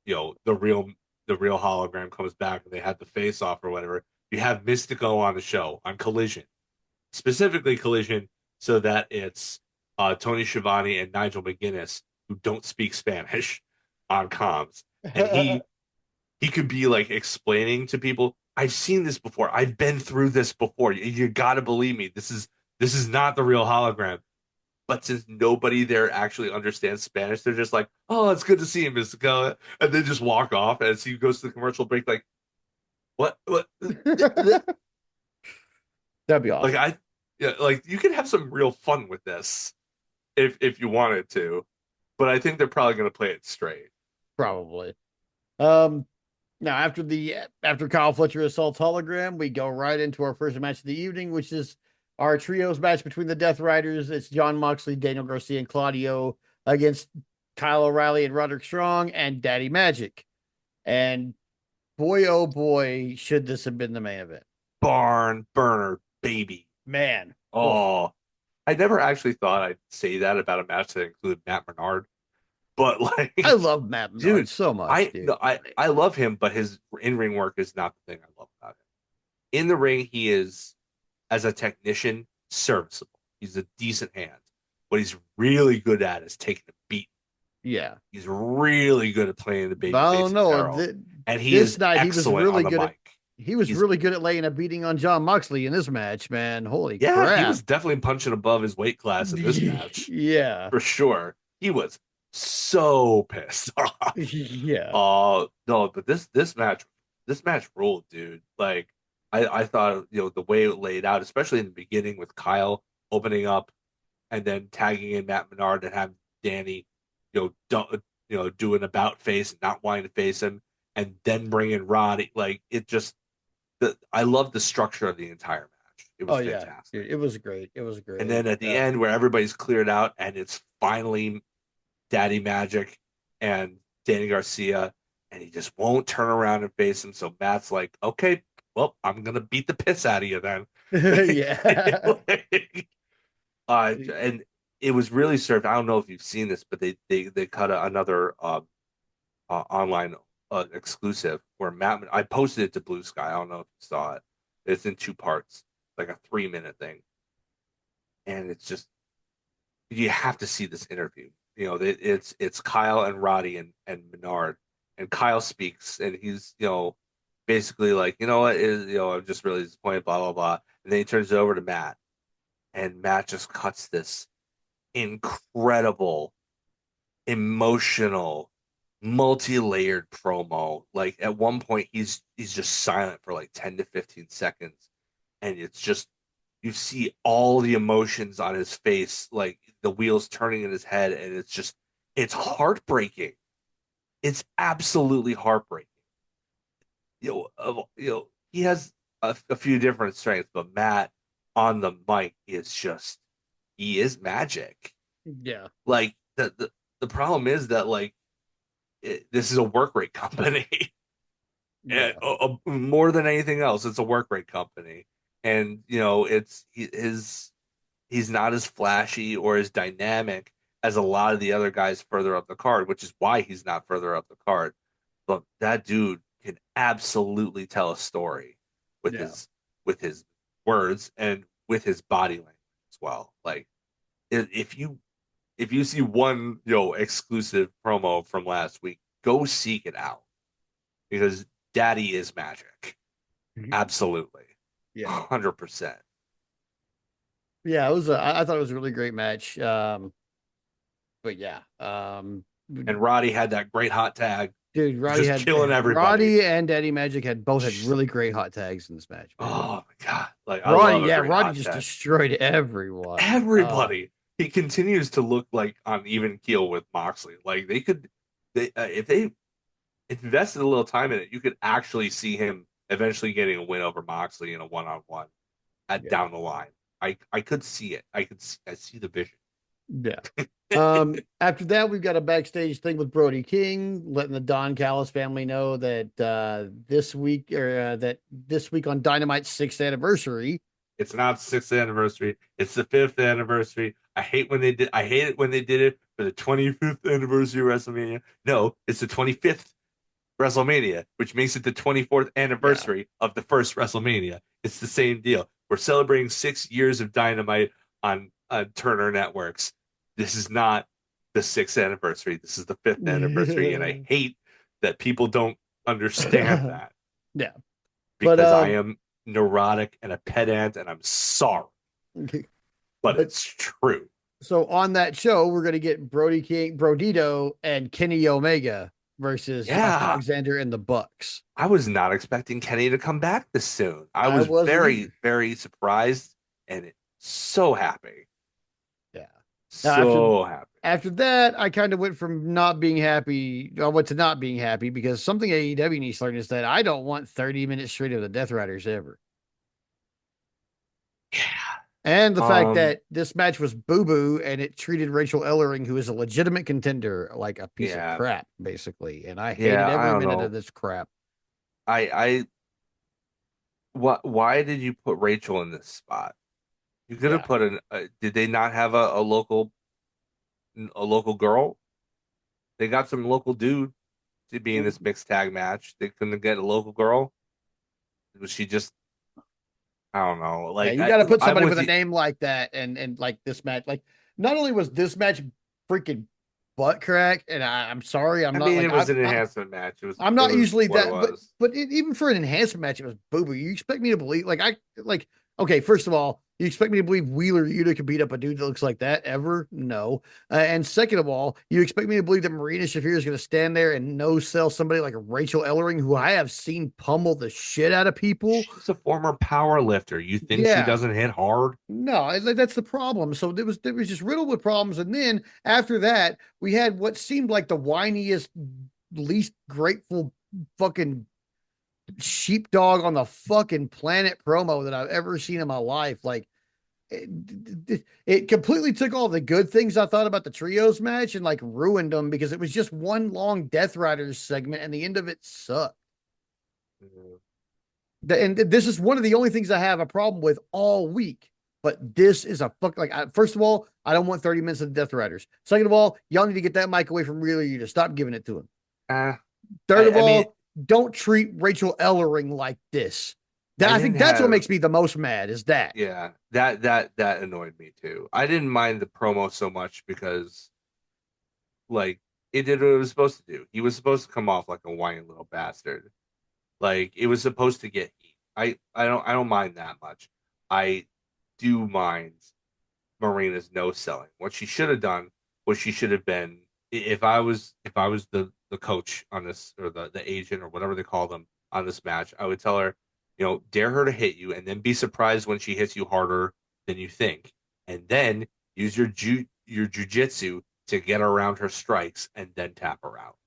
the real hologram comes back and they had the face off or whatever. You have Mystico on the show on Collision, specifically Collision, so that it's Tony Schiavone and Nigel McGuinness who don't speak Spanish on comms, and he could be like explaining to people, "I've seen this before. I've been through this before. You got to believe me. This is not the real hologram." But since nobody there actually understands Spanish, they're just like, "Oh, it's good to see you, Mystico," and then just walk off as he goes to the commercial break. Like, what? That'd be Like awesome. I, yeah, like you could have some real fun with this if you wanted to, but I think they're probably going to play it straight. Probably. Um, Now after Kyle Fletcher assaults hologram, we go right into our first match of the evening, which is our trios match between the Death Riders. It's John Moxley, Daniel Garcia, and Claudio against Kyle O'Reilly and Roderick Strong and Daddy Magic. And boy, oh boy, should this have been the main event. Barn burner, baby. Man, oh, Oh, I never actually thought I'd say that about a match that included Matt Menard, but I like, love Matt Menard dude, so much, dude. no, I love him, but his in ring work is not the thing I love about him. In the ring, he is as a technician serviceable. He's a decent hand. What he's really good at is taking a beat. Yeah. He's really good at playing the But I don't babyface in know. general, and he This is night excellent on the mic. he was He's really good at laying a beating on John Moxley in this match, man. Holy Yeah, he crap. was definitely punching above his weight class in this match Yeah. for sure. He was so pissed off. Yeah. No, but this match ruled, dude. Like I thought, the way it laid out, especially in the beginning with Kyle opening up and then tagging in Matt Menard and having Danny, do an about face and not wanting to face him, and then bringing Roddy. Like it just, I love the structure of the entire match. It Oh was yeah, fantastic. dude, it was great. It was And great. then at the end, where everybody's cleared out and it's finally Daddy Magic and Danny Garcia, and he just won't turn around and face him. So Matt's like, okay, well, I'm gonna beat the piss out of you then. Yeah. And it was really served. I don't know if you've seen this, but they cut another online exclusive where I posted it to Blue Sky. I don't know if you saw it. It's in two parts, like a 3 minute thing, and it's just you have to see this interview. It's Kyle and Roddy and Menard, and Kyle speaks, and he's basically like, what is, I'm just really disappointed, blah blah blah, and then he turns it over to Matt, and Matt just cuts this incredible, emotional, multi-layered promo. Like at one point, he's just silent for like 10 to 15 seconds, and it's just you see all the emotions on his face, like the wheels turning in his head, and it's heartbreaking. It's absolutely heartbreaking. He has a few different strengths, but Matt on the mic is just he is magic. Yeah. Like the problem is that like this is a work rate company. Yeah. More than anything else, it's a work rate company, and he's not as flashy or as dynamic as a lot of the other guys further up the card, which is why he's not further up the card. But that dude can absolutely tell a story with Yeah. his words and with his body language as well. Like if you see one exclusive promo from last week, go seek it out because Daddy is magic. Absolutely. Yeah. 100%. Yeah, it was I thought it was a really great match. But yeah. And Roddy had that great hot tag, Dude, just killing everybody. Roddy and Eddie Magic had both had really great hot tags in this match, man. Oh my God. Like I Roddy, love a yeah, great Roddy hot just tag. destroyed everyone. Everybody. He continues to look like on even keel with Moxley. Like if they invested a little time in it, you could actually see him eventually getting a win over Moxley in a one-on-one at Yeah. down the line. I could see it. I see the vision. Yeah. After that, we've got a backstage thing with Brody King, letting the Don Callis family know that this week on Dynamite's sixth anniversary. It's not the sixth anniversary. It's the fifth anniversary. I hate it when they did it for the 25th anniversary of WrestleMania. No, it's the 25th WrestleMania, which makes it the 24th Yeah. anniversary of the first WrestleMania. It's the same deal. We're celebrating 6 years of Dynamite on Turner Networks. This is not the sixth anniversary. This is the fifth anniversary, and I hate that people don't understand that Yeah. But because I am neurotic and a pedant, and I'm sorry, but but it's true. so on that show, we're gonna get Brody King, Brodito, and Kenny Omega versus Josh Yeah, Alexander and the Bucks. I was not expecting Kenny to come back this soon. I I was wasn't very, either. very surprised and so happy. Yeah. Now So happy. after that, I kind of went from not being happy. I went to not being happy because something AEW needs to learn is that I don't want 30 minutes straight of the Death Riders ever. Yeah. And the fact Um, that this match was boo boo and it treated Rachel Ellering, who is a legitimate contender, like a piece of yeah. crap, basically. And I hated Yeah, I every don't minute of know. this crap. I why did you put Rachel in this spot? You could have Yeah. put did they not have a local girl? They got some local dude to be in this mixed tag match. They couldn't get a local girl. Was she just I don't know. Yeah, Like you got to put I'm somebody with with a you. name like that, and like this match. Like, not only was this match freaking butt crack, and I'm sorry, I'm I not mean, like it was an enhancement match. I'm It not was usually what it that, was. but even for an enhancement match, it was boo boo. You expect me to believe okay, first of all, you expect me to believe Wheeler Yuta could beat up a dude that looks like that ever? No. And second of all, you expect me to believe that Marina Shafir is going to stand there and no sell somebody like Rachel Ellering, who I have seen pummel the shit out of people. She's a former power lifter. You think she Yeah, doesn't hit hard? no, that's the problem. So there was just riddled with problems, and then after that, we had what seemed like the whiniest, least grateful fucking sheepdog on the fucking planet promo that I've ever seen in my life. Like it completely took all the good things I thought about the trios match and like ruined them because it was just one long Death Riders segment and the end of it sucked. Mhm. And this is one of the only things I have a problem with all week. But this is a fuck. Like, first of all, I don't want 30 minutes of the Death Riders. Second of all, y'all need to get that mic away from Real to stop giving it to him. Uh, Third of I mean, all, don't treat Rachel Ellering like this. That I I didn't think that's what have makes me the most mad is that. yeah, that annoyed me too. I didn't mind the promo so much because like it did what it was supposed to do. He was supposed to come off like a whiny little bastard. Like it was supposed to get heat. I don't mind that much. I do mind Marina's no selling. What she should have done was she should have been if I was the coach on this or the agent or whatever they call them on this match, I would tell her, dare her to hit you and then be surprised when she hits you harder than you think. And then use your jujitsu to get around her strikes and then tap her out.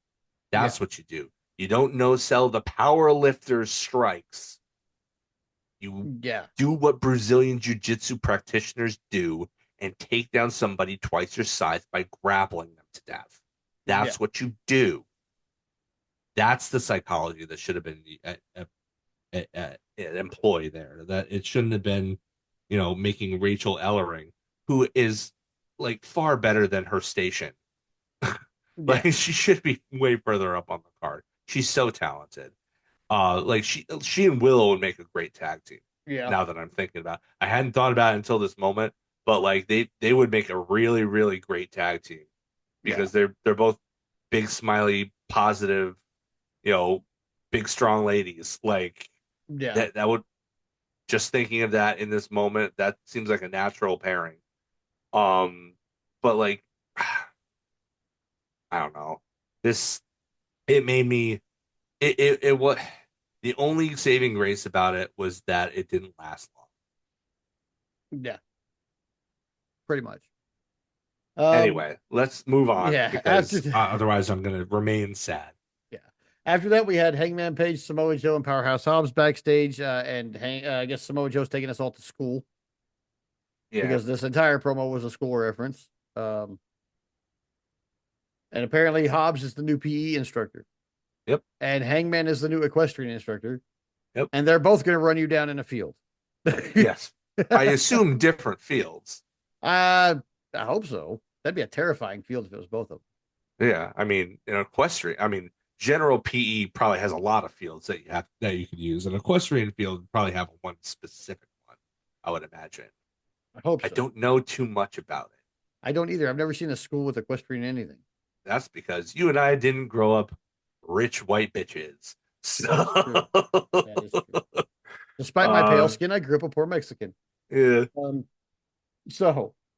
Yeah. That's what you do. You don't no sell the power lifter's strikes. You Yeah. do what Brazilian jiu-jitsu practitioners do and take down somebody twice your size by grappling them to death. Yeah. That's what you do. That's the psychology that should have been employed there. That it shouldn't have been, making Rachel Ellering, who is like far better than her station. Like Yeah. she should be way further up on the card. She's so talented. Like she and Willow would make a great tag team. Yeah. Now that I'm thinking about it. I hadn't thought about it until this moment, but like they would make a really, really great tag team Yeah. because they're both big, smiley, positive, you know, big, strong ladies. Like Yeah. that would just thinking of that in this moment, that seems like a natural pairing. Um, but like I don't know. This it made me it what the only saving grace about it was that it didn't last long. Yeah. Pretty much. Um, Anyway, let's move on yeah. because otherwise I'm going to remain sad. Yeah. After that, we had Hangman Page, Samoa Joe, and Powerhouse Hobbs backstage, and I guess Samoa Joe's taking us all to school Yeah. because this entire promo was a school reference. Um, and apparently Hobbs is the new PE instructor, Yep. and Hangman is the new equestrian instructor, Yep. and they're both going to run you down in a field. Yes. I assume different fields. I hope so. That'd be a terrifying field if it was both of Yeah. I mean, in equestrian, I mean, general PE probably has a lot of fields that you could use. An equestrian field would probably have one specific one, I would imagine. them. I hope I so. don't know too much about it. I don't either. I've never seen a school with equestrian anything. That's because you and I didn't grow up rich white bitches. That is So, true. That is true. Despite my pale uh, skin, I grew up a poor Mexican. yeah, Um,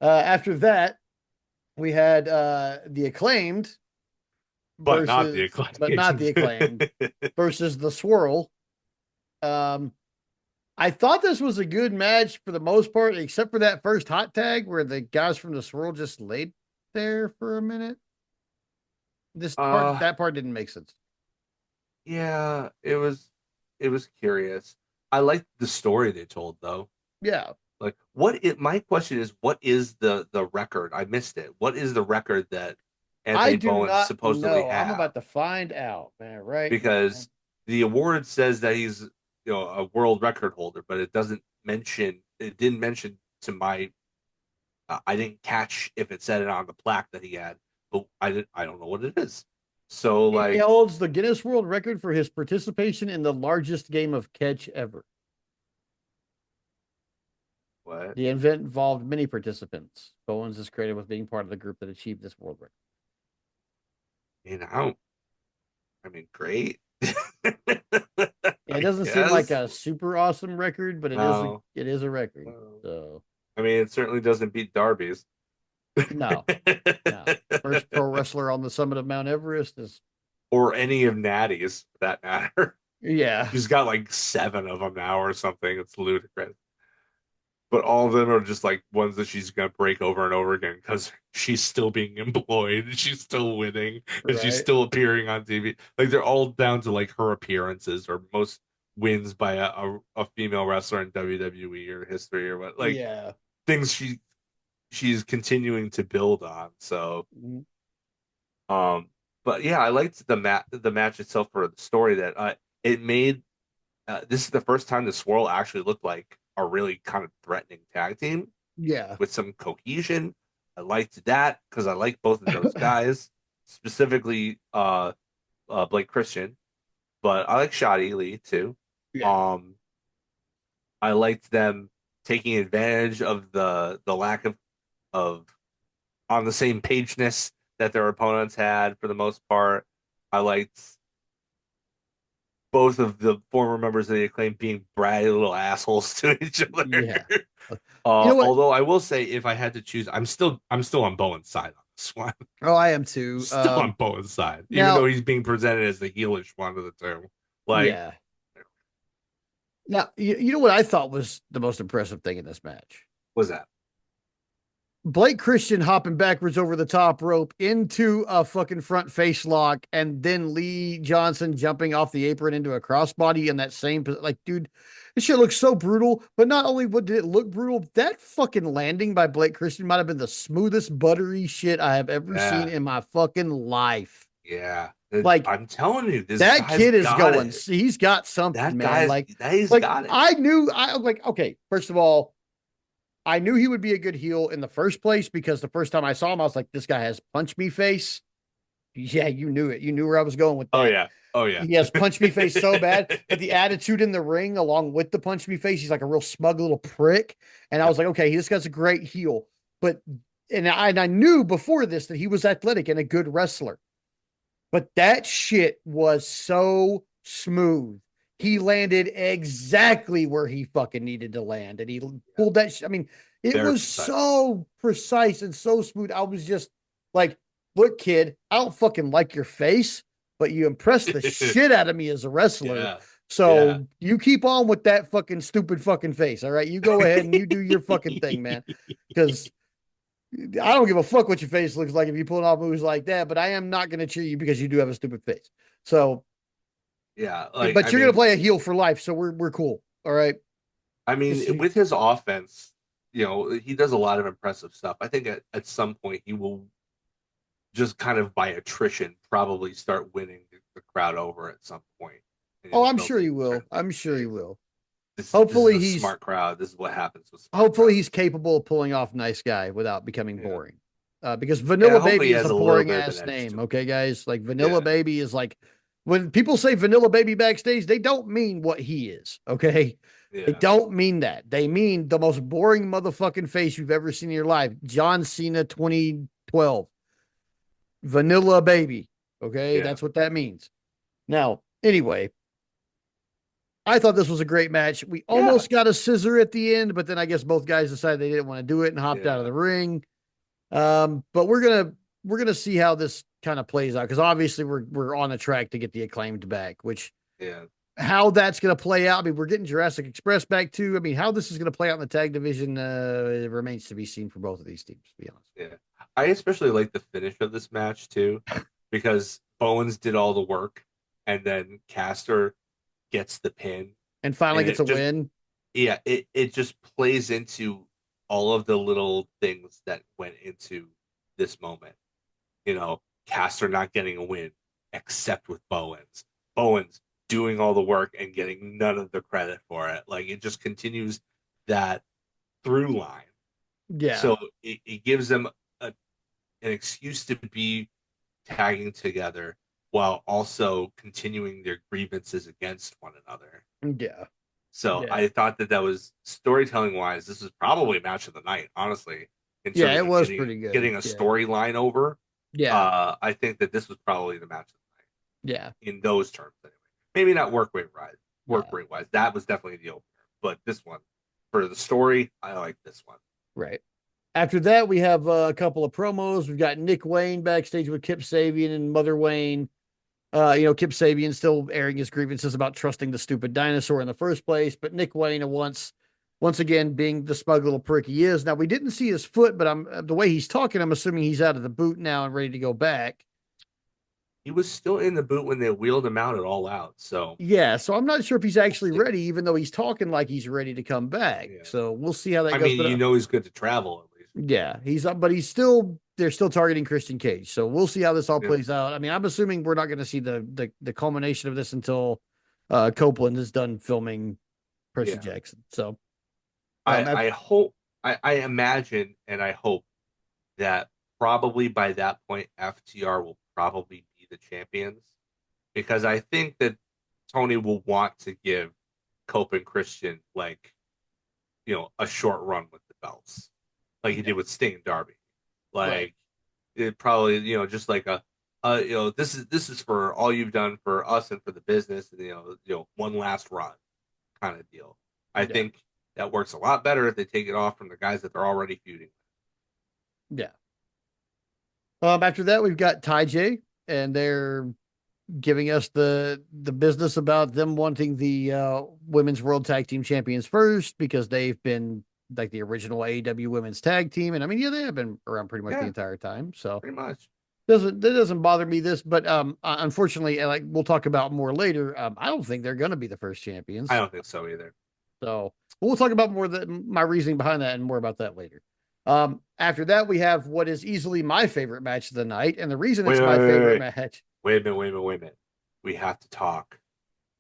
after that, we had the acclaimed but not the versus, but not the acclaimed. acclaimed versus the swirl. Um, I thought this was a good match for the most part, except for that first hot tag where the guys from the swirl just laid there for a minute. uh, That part didn't make sense. yeah, it was curious. I liked the story they told though. Yeah, Like, my question is, what is the record? I missed it. What is the record that I Anthony do Bowen not supposedly know. I'm have? about to find out, man. Right now. Because the award says that he's a world record holder, but it didn't mention to my I didn't catch if it said it on the plaque that he had, but I don't know what it is. So He like holds the Guinness World Record for his participation in the largest game of catch ever. what? The event involved many participants. Bowens is credited with being part of the group that achieved this world record. I mean, great. It I doesn't seem like guess. a super awesome record, but No. it is a record. No. So I mean, it certainly doesn't beat Darby's. no, no. First pro wrestler on the summit of Mount Everest is Or any of Natty's for that matter. yeah, She's got like seven of them now or something. It's ludicrous. But all of them are just like ones that she's gonna break over and over again because she's still being employed, and she's still winning, and she's right. still appearing on TV. Like they're all down to like her appearances or most wins by a female wrestler in WWE or history or what. Like Yeah. things she's continuing to build on. So, Mhm. um, but yeah, I liked the match itself for the story that it made. This is the first time the Swirl actually looked like a really kind of threatening tag team Yeah. with some cohesion. I liked that because I like both of those guys, specifically Blake Christian, but I like Shotty Lee too. Yeah. Um, I liked them taking advantage of the lack of on the same pageness that their opponents had for the most part. I liked both of the former members of the Acclaim being bratty little assholes to each other. Yeah. You know what? Although I will say, if I had to choose, I'm still on Bowen's side on this one. Oh, I am too. Still on Bowen's side, even though Now, he's being presented as the heelish one of the two. Like, yeah. Now, you know what I thought was the most impressive thing in this match? was that? Blake Christian hopping backwards over the top rope into a fucking front face lock, and then Lee Johnson jumping off the apron into a crossbody in that same like, dude, this shit looks so brutal. But not only did it look brutal, that fucking landing by Blake Christian might have been the smoothest buttery shit I have ever seen Yeah, in my fucking life. yeah. Like I'm telling you, this that guy's kid is got going. it. He's got something, That man. guy's Like, he's like got it. I knew. I like. Okay, first of all, I knew he would be a good heel in the first place because the first time I saw him, I was like, this guy has punch me face. Yeah, you knew it. You knew where I was going with Oh that. yeah, oh yeah. He has punch me face so bad, but the attitude in the ring, along with the punch me face, he's like a real smug little prick. And I Yep. was like, okay, this guy's a great heel. But and I knew before this that he was athletic and a good wrestler. But that shit was so smooth. He landed exactly where he fucking needed to land. And he Yep. pulled that. I mean, it Very was precise. so precise and so smooth. I was just like, look, kid, I don't fucking like your face, but you impressed the shit out of me as a wrestler. Yeah, yeah. So you keep on with that fucking stupid fucking face. All right. You go ahead and you do your fucking thing, man. Because I don't give a fuck what your face looks like if you pull off moves like that, but I am not going to cheer you because you do have a stupid face. So, Yeah, like but you're going to play a heel for life, so we're cool. All right. I mean, with his offense, he does a lot of impressive stuff. I think at some point he will just kind of by attrition probably start winning the crowd over at some point, and Oh, he'll I'm they'll sure he take a will. turn I'm sure he babyface. will. This is Hopefully a he's smart crowd. This is what happens with smart hopefully crowds. he's capable of pulling off nice guy without becoming Yeah, boring. Because yeah. Vanilla Hopefully Baby he is a has a little boring bit of an ass edge name. to him. Okay, guys. Like Vanilla Yeah, Baby is like when people say Vanilla Baby backstage, they don't mean what he is. Okay. They yeah, don't mean that. They mean the most boring motherfucking face you've ever seen in your life. John Cena 2012. Vanilla Baby. Okay. yeah, That's what that means. Now, anyway, I thought this was a great match. We yeah, almost got a scissor at the end, but then I guess both guys decided they didn't want to do it and hopped out of yeah, the ring. But we're gonna see how this kind of plays out because obviously we're on the track to get the acclaimed back. Which yeah, how that's gonna play out. I mean, we're getting Jurassic Express back too. I mean, how this is gonna play out in the tag division it remains to be seen for both of these teams. To be honest. yeah. I especially like the finish of this match too, because Bowens did all the work, and then Caster gets the pin, And finally and gets a it just win. yeah, it just plays into all of the little things that went into this moment. Caster not getting a win except with Bowens. Bowens doing all the work and getting none of the credit for it. Like it just continues that through line. Yeah. So it gives them an excuse to be tagging together while also continuing their grievances against one another. Yeah. So Yeah. I thought that was storytelling wise, this is probably match of the night, honestly, in Yeah. terms It of was getting pretty good. getting a Yeah. storyline over. Yeah. I think that this was probably the match of Yeah. the night in those terms anyway. Maybe not work Yeah. rate wise. That was definitely the opener, but this one for the story, I like this one. Right. After that, we have a couple of promos. We've got Nick Wayne backstage with Kip Sabian and Mother Wayne. Kip Sabian still airing his grievances about trusting the stupid dinosaur in the first place, but Nick Wayne once again being the smug little prick he is. Now we didn't see his foot, but I'm the way he's talking, I'm assuming he's out of the boot now and ready to go back. he was still in the boot when they wheeled him out at All Out. So Yeah, so I'm not sure if he's we'll actually see. ready, even though he's talking like he's ready to come back. Yeah. So we'll see how that I goes. mean, But he's good to travel at least. yeah, he's up, but he's still they're still targeting Christian Cage. So we'll see how this all Yeah. plays out. I mean, I'm assuming we're not going to see the culmination of this until Copeland is done filming Percy Yeah. Jackson. So after, I hope I imagine and I hope that probably by that point FTR will probably be the champions because I think that Tony will want to give Cope and Christian like a short run with the belts, like he yeah, did with Sting and Darby. right, Like it probably just like this is for all you've done for us and for the business, and one last run kind of deal. I yeah, think that works a lot better if they take it off from the guys that they're already feuding. yeah. After that, we've got Ty J, and they're giving us the business about them wanting the women's world tag team champions first because they've been like the original AEW women's tag team, and I mean, yeah, they have been around pretty much the Yeah, entire time. So pretty much. doesn't bother me this, but unfortunately, like we'll talk about more later. I don't think they're going to be the first I champions. don't think so either. So we'll talk about more my reasoning behind that and more about that later. After that, we have what is easily my favorite match of the night, and the reason Wait, it's wait, my wait, favorite wait. match. Wait a minute, wait a minute, wait a minute. We have to talk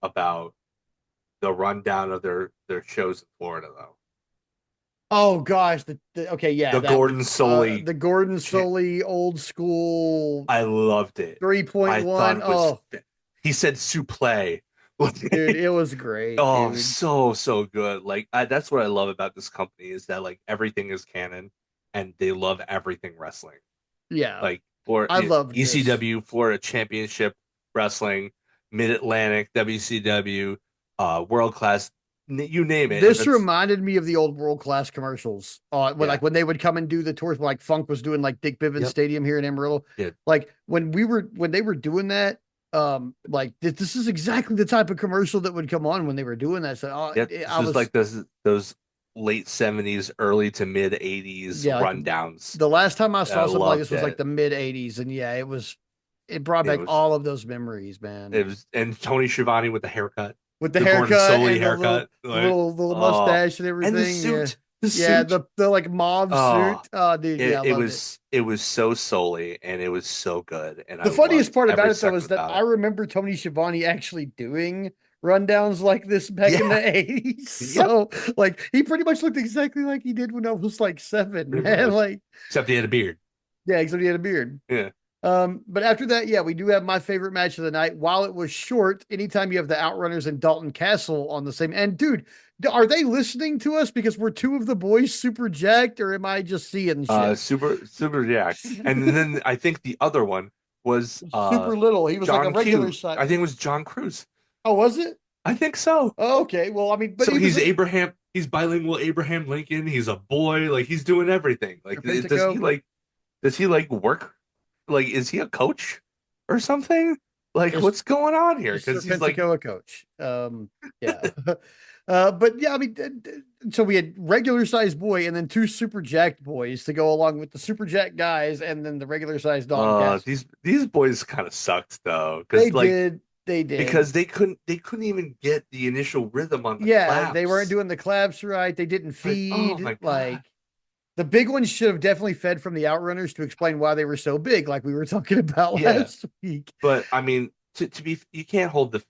about the rundown of their shows in Florida, though. Oh gosh, okay, yeah, The that Gordon Soley, the Gordon Soley old school I loved it. I thought 3.1. it was. Oh, He said supplé. dude, it was great, Oh, dude. so good. Like that's what I love about this company is that like everything is canon, and they love everything wrestling. Yeah, Like for I loved this. ECW, Florida Championship Wrestling, Mid Atlantic, WCW, World Class, you name it. If This it's reminded me of the old world class commercials. When yeah, like when they would come and do the tours, like Funk was doing like Dick Bivens yep, Stadium here in Amarillo. yeah, Like when they were doing that, like this is exactly the type of commercial that would come on when they were doing that. So yep. This I was was like those late '70s, early to mid '80s yeah, like rundowns. the last time I I saw something like loved this was like it. the mid '80s, and yeah, it brought It back was all of those memories, man. it was and Tony Schiavone with the haircut, With the the Gordon haircut Soley and haircut, like the little oh, mustache and and the everything. Yeah, suit, the yeah, suit. the like mauve Oh, suit. Oh, dude, yeah, I it loved it. was so Soley and it was so good, and I The funniest loved part about every it though second is that about I it. remember Tony Schiavone actually doing rundowns like this back in Yeah, the '80s. yep, So like he pretty much looked exactly like he did when I was like seven, pretty man. much. Like Except he had a beard. yeah, except he had a beard. Yeah. But after that, yeah, we do have my favorite match of the night. While it was short, anytime you have the Outrunners and Dalton Castle on the same, and dude, are they listening to us because we're two of the boys super jacked, or am I just seeing shit? Super jacked. And then I think the other one was Super little. He was like a John regular Q. size. I think it was John Cruz. Oh, was it? I think so. Oh, okay. Well, I mean, but So he was he's a Abraham. He's bilingual Abraham Lincoln. He's a boy. Like he's doing everything. Like Serpentico. does he like work? Like is he a coach or something? Like Is what's going on here? is Because he's like Serpentico a coach? Yeah. But yeah, I mean, so we had regular sized boy and then two super jacked boys to go along with the super jacked guys and then the regular sized Dalton Castle. these boys kind of sucked though. They Because like did. They did. because they couldn't even get the initial rhythm on the Yeah, they weren't claps. doing the claps right. They didn't Like, oh feed. my God. Like the big ones should have definitely fed from the outrunners to explain why they were so big, like we were talking about Yeah. last week. But I mean, to be you can't hold the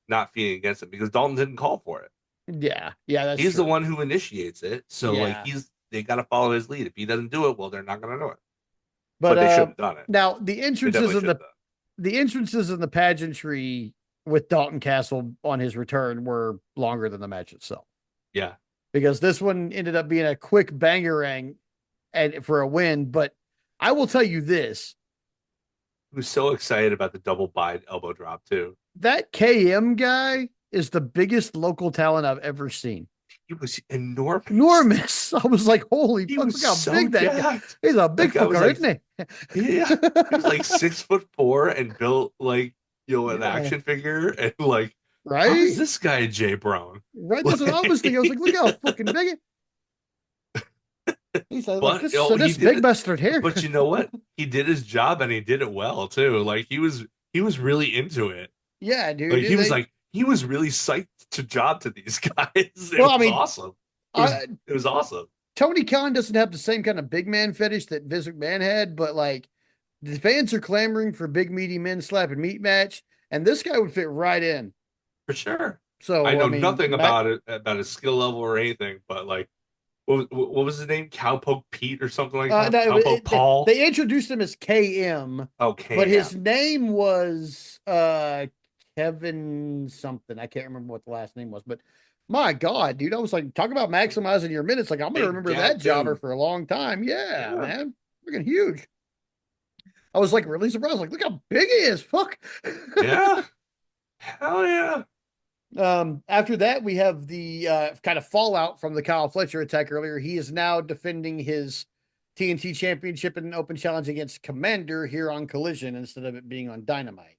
not feeding against it because Dalton didn't call for it. Yeah, yeah, that's He's the true. one who initiates it. So like Yeah. they gotta follow his lead. If he doesn't do it, well, they're not gonna do it. But But they should have done it. now They definitely should have done the entrances and the pageantry with Dalton Castle on his return were longer than the match itself. it. Yeah. Because this one ended up being a quick bangerang and for a win. But I will tell you this: He was so excited about the double bide elbow drop too. that KM guy is the biggest local talent I've ever seen. He was enormous. Enormous. I was like, holy He fuck, was look how so big that guy. jacked. He's a That big guy was fucker, like, isn't yeah, he was like he? 6'4" and built like an Yeah. action figure. And like, how is Right? this guy Jay Brown? Right. That's what I was thinking. I was like, look Like, how fucking big it. He said, like he this did big it. bastard here. But you know what? He did his job and he did it well too. Like he was he was really into it. Yeah, dude. Like he was really psyched to job to these guys. Well, It I was mean, awesome. I, It was awesome. Tony Khan doesn't have the same kind of big man fetish that Vince McMahon had, but like the fans are clamoring for big meaty men slapping meat match, and this guy would fit right in. For sure. I So I know mean, nothing about it, about his skill level or anything, but like, what was his name? Cowpoke Pete or something like that? no, Cowpoke Paul? they introduced him as KM, but Okay, his yeah. name was Kevin something. I can't remember what the last name was, but my God, dude, I was like, talk about maximizing your minutes. Like I'm gonna Big remember that Jack jobber dude. for a long time. Yeah, Yeah. man, freaking huge. I was like really surprised. Like, look how big he is. Fuck. Yeah. Hell yeah. After that, we have the kind of fallout from the Kyle Fletcher attack earlier. He is now defending his TNT championship in an open challenge against Commander here on Collision instead of it being on Dynamite.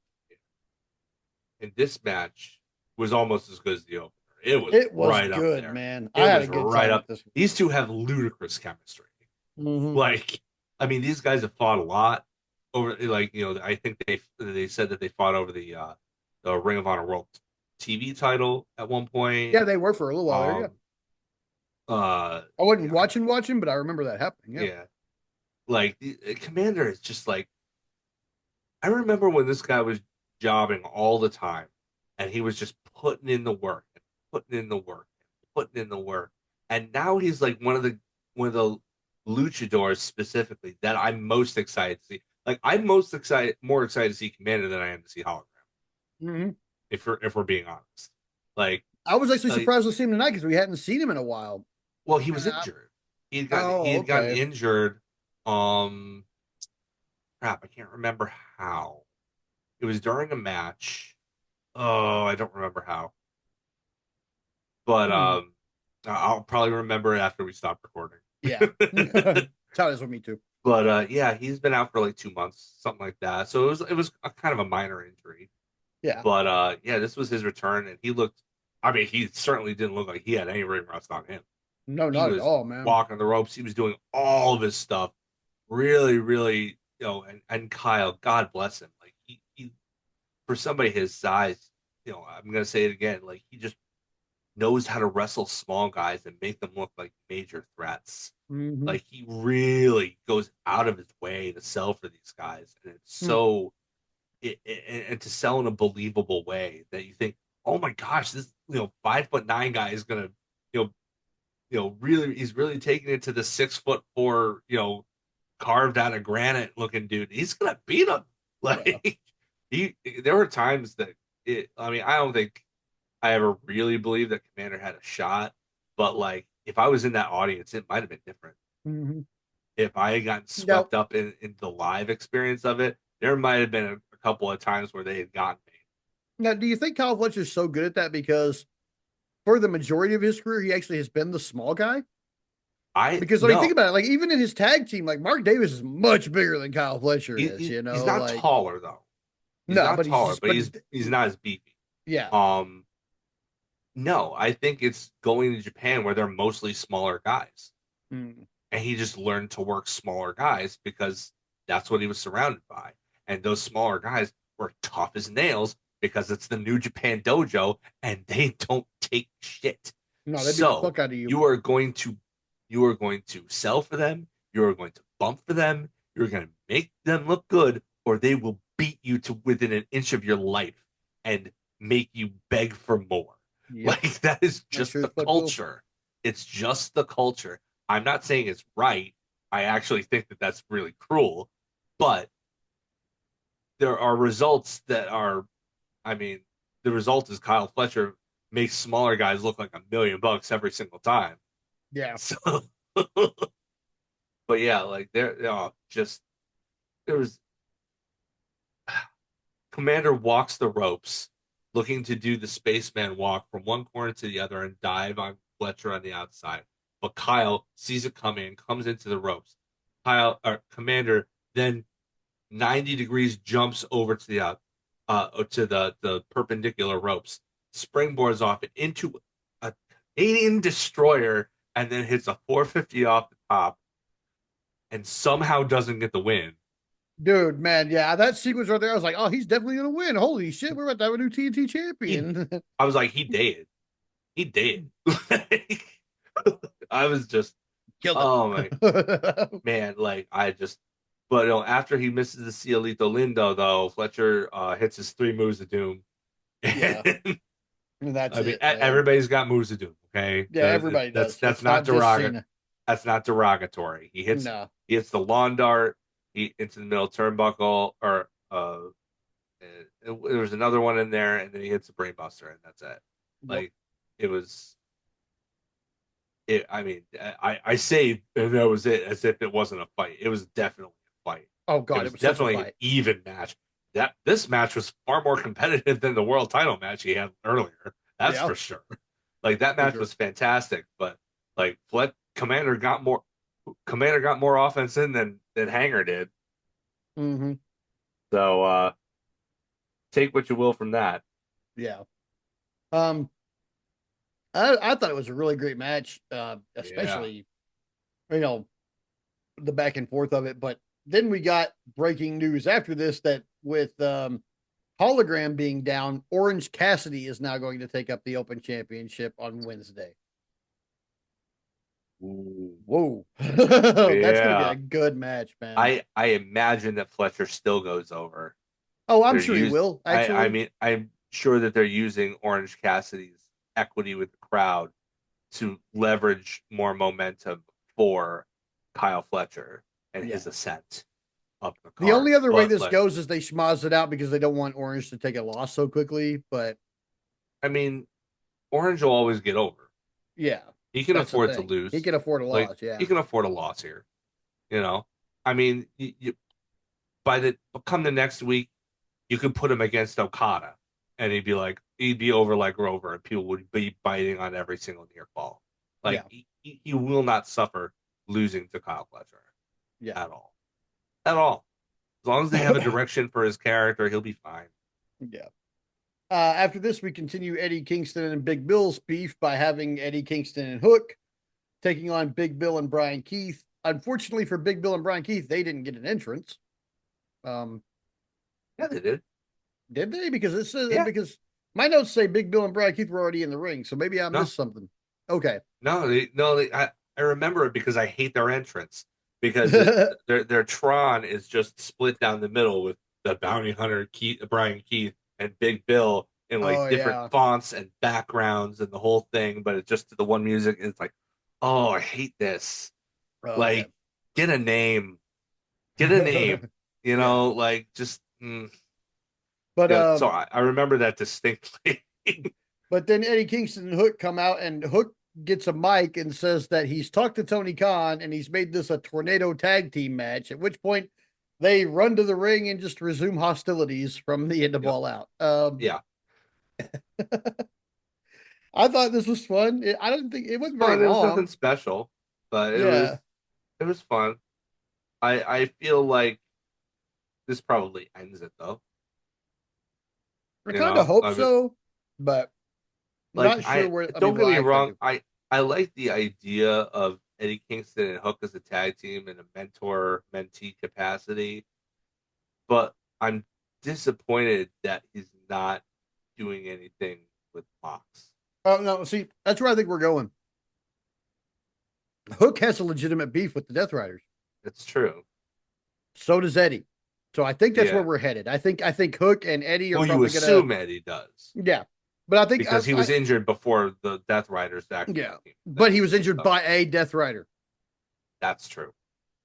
And this match was almost as good as the opener. It was It was right up good, there. man. I It had a was good right time with up. this These two have ludicrous chemistry. one. Like, I mean, these guys have fought a lot over. Like, I think they said that they fought over the Ring of Honor World TV title at one point. Yeah, they were for a little while there. Yeah, Um, uh, I wasn't yeah, watching, but I remember that happening. Yeah. yeah. Like the Commander is just like I remember when this guy was jobbing all the time, and he was just putting in the work, and putting in the work, and putting in the work, and now he's like one of the luchadors specifically that I'm most excited to see. Like I'm more excited to see Commander than I am to see Hologram. Mm-hmm. If we're being honest, like, I was actually like surprised to see him tonight because we hadn't seen him in a while. well, he was And injured. He oh, had gotten okay. injured. Um, crap, I can't remember how. It was during a match. Oh, I don't remember how. But Hmm. I'll probably remember it after we stop recording. Yeah. That's how it is with me too. But yeah, he's been out for like 2 months, something like that. So it was a kind of a minor injury. Yeah. But yeah, this was his return, and he looked. I mean, he certainly didn't look like he had any ring rust on him. No, He not at was all, man. walking the ropes. He was doing all of his stuff. Really, really, and Kyle, God bless him. Like he for somebody his size, I'm gonna say it again. Like he just knows how to wrestle small guys and make them look like major threats. Mm-hmm. Like he really goes out of his way to sell for these guys, and it's Hmm. so and to sell in a believable way that you think, oh my gosh, this 5'9" guy is gonna you know really he's really taking it to the 6'4" carved out of granite looking dude. He's gonna beat him. Yeah. Like he there were times that I mean, I don't think I ever really believed that Commander had a shot, but like if I was in that audience, it might have been different. Mm-hmm. If I had gotten Now, swept up in the live experience of it, there might have been a couple of times where they had gotten me. now, do you think Kyle Fletcher's so good at that because for the majority of his career, he actually has been the small guy? I Because I mean, think no, about it. Like even in his tag team, like Mark Davis is much bigger than Kyle Fletcher he, is. he You he's know, not like taller though. He's no, not but he's taller, just, but but he's not as beefy. yeah, Um, no, I think it's going to Japan where they're mostly smaller guys. mm, And he just learned to work smaller guys because that's what he was surrounded by. And those smaller guys were tough as nails because it's the New Japan dojo and they don't take shit. no, they beat the So fuck out of you. you are going to sell for them, you are going to bump for them, you're going to make them look good, or they will beat you to within an inch of your life and make you beg for more. Yep, Like that is that just sure the as fuck will. culture. It's just the culture. I'm not saying it's right. I actually think that that's really cruel, but there are results that are, I mean, the result is Kyle Fletcher makes smaller guys look like $1 million every single time. Yeah, So, but yeah, like just there was Commander walks the ropes, looking to do the spaceman walk from one corner to the other and dive on Fletcher on the outside. But Kyle sees it coming and comes into the ropes. Commander then 90 degrees jumps over to the perpendicular ropes, springboards off it into a Canadian destroyer, and then hits a 450 off the top, and somehow doesn't get the win. Dude, man, yeah, that sequence right there, I was like, oh, he's definitely gonna win. Holy shit, we're about to have a new TNT He, champion. I was like, he did. He did. I was just, Killed oh my him. man, like I just, but after he misses the Cielito Lindo, though, Fletcher hits his three moves of doom. Yeah, And, and that's I mean, it, man. everybody's got moves of doom. Okay, Yeah, everybody does. That's It's not not just Cena. That's not derogatory. No. He hits the lawn dart. He into the middle turnbuckle, or there was another one in there, and then he hits the brainbuster, and that's it. Yep. Like it was it. I mean, I say that was it as if it wasn't a fight. It was definitely a fight. Oh It god, it was was such a definitely an fight. even match. That this match was far more competitive than the world title match he had earlier. That's Yeah, for sure. Like that for match sure. was fantastic, but like Commander got more offense in than Hanger did. Hmm. So take what you will from that. Yeah. Um, I thought it was a really great match, Yeah. especially you know the back and forth of it. But then we got breaking news after this that with Hologram being down, Orange Cassidy is now going to take up the Open Championship on Wednesday. Ooh. Whoa, that's going to be a Yeah. good match, man. I imagine that Fletcher still goes over. Oh, I'm They're sure he used will I actually. mean I'm sure that they're using Orange Cassidy's equity with the crowd to leverage more momentum for Kyle Fletcher and Yeah. his ascent up the The card. only other way But this like goes is they schmoz it out because they don't want Orange to take a loss so quickly. But I mean, Orange will always get over. yeah, He can that's the afford to thing. He lose. can afford a Like loss. he Yeah. can afford a loss here. You know, I mean, by the come the next week, you could put him against Okada, and he'd be over like Rover, and people would be biting on every single near fall. Like Yeah. he will not suffer losing to Kyle Fletcher Yeah. at all, at all. As long as they have a direction for his character, he'll be fine. Yeah. After this, we continue Eddie Kingston and Big Bill's beef by having Eddie Kingston and Hook taking on Big Bill and Brian Keith. Unfortunately for Big Bill and Brian Keith, they didn't get an entrance. Um, Yeah, they did. did they? Because this is Yeah, because my notes say Big Bill and Brian Keith were already in the ring, so maybe I no, missed something. Okay. no, I remember it because I hate their entrance because their Tron is just split down the middle with the bounty hunter Keith, Brian Keith, and Big Bill in like Oh different yeah. fonts and backgrounds and the whole thing, but it's just the one music. It's like, oh, I hate this. Okay. Like, get a name, get a name, Yeah. like just. But Yeah, so I remember that distinctly. but then Eddie Kingston and Hook come out, and Hook gets a mic and says that he's talked to Tony Khan and he's made this a tornado tag team match. At which point, they run to the ring and just resume hostilities from the end of Yep. All Out. Yeah. I thought this was fun. I didn't think it It's wasn't very fun. It was nothing long. special, but Yeah, it was fun. I feel like this probably ends it though. I kind of hope I mean, so, but like not sure I where. I don't mean, get why me exactly. wrong. I like the idea of Eddie Kingston and Hook as a tag team in a mentor mentee capacity, but I'm disappointed that he's not doing anything with Mox. Oh no, see, that's where I think we're going. Hook has a legitimate beef with the Death Riders. It's true. So does Eddie. So I think that's where Yeah. we're headed. I think Hook and Eddie are Well, you probably gonna assume Eddie does yeah. But I think because he was injured before the Death Riders actually yeah. became a But thing. he was injured So by a Death Rider. that's true.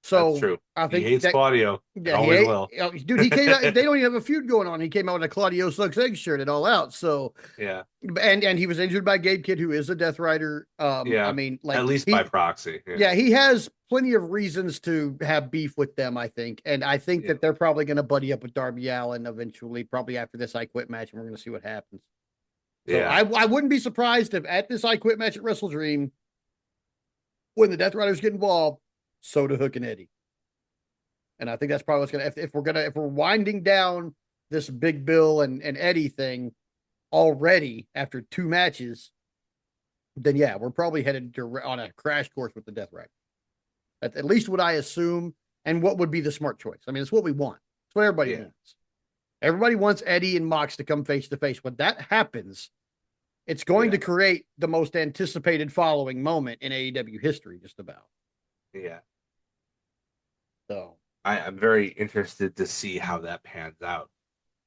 That's So true. I He think hates that Claudio and yeah, he always ate, will. dude, he came out they don't even have a feud going on. He came out in a Claudio Sucks Egg shirt and all out. So Yeah. and he was injured by Gabe Kidd, who is a Death Rider. I Yeah. mean, At like least by proxy. Yeah. yeah, he has plenty of reasons to have beef with them, I think. And I think Yeah. that they're probably going to buddy up with Darby Allen eventually, probably after this I Quit match, and we're going to see what happens. So Yeah. I wouldn't be surprised if at this I Quit match at Wrestle Dream, when the Death Riders get involved, so do Hook and Eddie. And I think that's probably what's going to, if we're winding down this Big Bill and Eddie thing already after two matches, then yeah, we're probably headed on a crash course with the Death Riders. At least what I assume, and what would be the smart choice. I mean, it's what we want. what everybody Yeah, wants. Everybody wants Eddie and Mox to come face to face. When that happens, it's going yeah, to create the most anticipated following moment in AEW history, just about. yeah. So, I'm very interested to see how that pans out.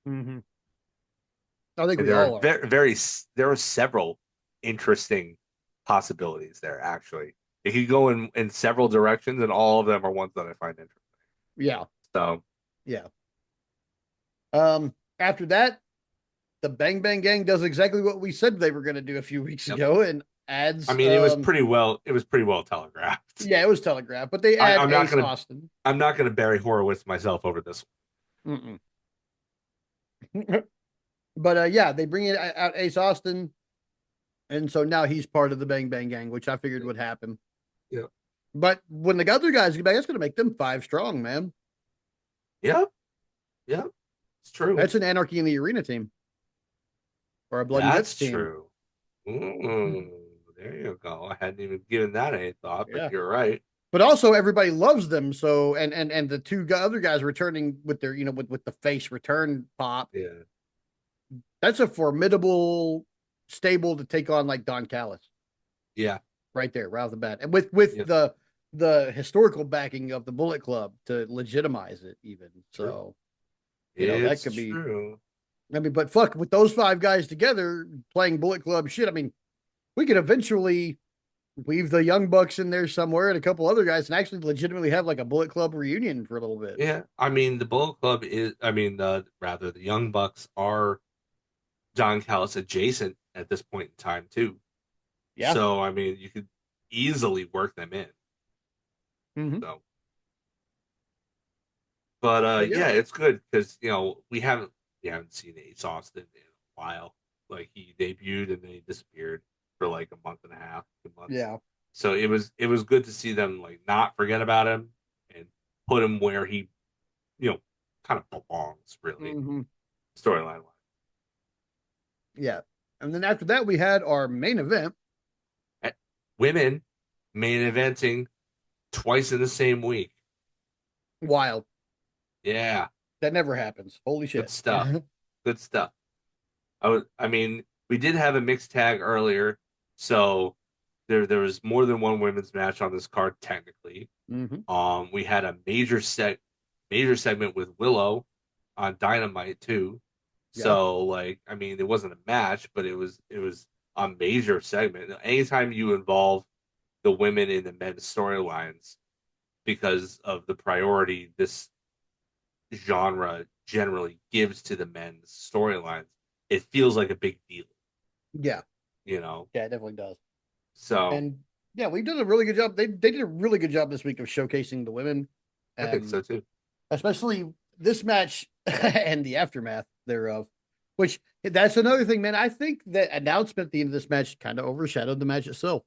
mm-hmm. I think And we there are all are. there are several interesting possibilities there. Actually, it could go in several directions, and all of them are ones that I find interesting. Yeah, So, yeah. After that, the Bang Bang Gang does exactly what we said they were going to do a few weeks yep. ago, and I adds. mean, it was pretty well telegraphed. Yeah, it was telegraphed, but they add I'm not Ace gonna Austin. I'm not gonna bury Horowitz myself over this. Mm-mm. But yeah, they bring it out Ace Austin, and so now he's part of the Bang Bang Gang, which I figured would happen. Yeah, But when the other guys get back, that's going to make them 5 strong, man. yeah, yeah. It's true. That's an Anarchy in the Arena team or a Bloody Bits That's team. true. There you go. I hadn't even given that any thought, but Yeah. you're right. But also everybody loves them. So and the other guys returning with their with the face return pop. Yeah, That's a formidable stable to take on like Don Callis yeah, right there, right off the bat, and with yeah. the historical backing of the Bullet Club to legitimize it, even True. so. That It's could be. true. I mean, but fuck, with those 5 guys together playing Bullet Club shit, I mean, we could eventually weave the Young Bucks in there somewhere and a couple other guys and actually legitimately have like a Bullet Club reunion for a little bit. Yeah, I mean the Bullet Club is. I mean, rather the Young Bucks are John Callis adjacent at this point in time too. Yeah. So I mean, you could easily work them in. Mm-hmm. So, but But yeah. yeah, it's good because we haven't seen Ace Austin in a while. Like he debuted and then he disappeared for like a month and a half, 2 months. Yeah. So it was good to see them like not forget about him and put him where he you know kind of belongs really Mm-hmm. storyline Yeah. And then after that, we had our main event. wise. Women main eventing twice in the same week. Wild. Yeah, That never happens. Holy good shit. stuff. Good stuff. I mean, we did have a mixed tag earlier, so there was more than one women's match on this card technically. Mm-hmm. We had a major segment with Willow on Dynamite too. Yeah. So like, I mean, it wasn't a match, but it was a major segment. Anytime you involve the women in the men's storylines because of the priority this genre generally gives to the men's storylines, it feels like a big deal, Yeah. you know? Yeah, it definitely does. So And yeah, we did a really good job. They did a really good job this week of showcasing the women, I think so too. especially this match and the aftermath thereof. Which that's another thing, man. I think that announcement at the end of this match kind of overshadowed the match itself.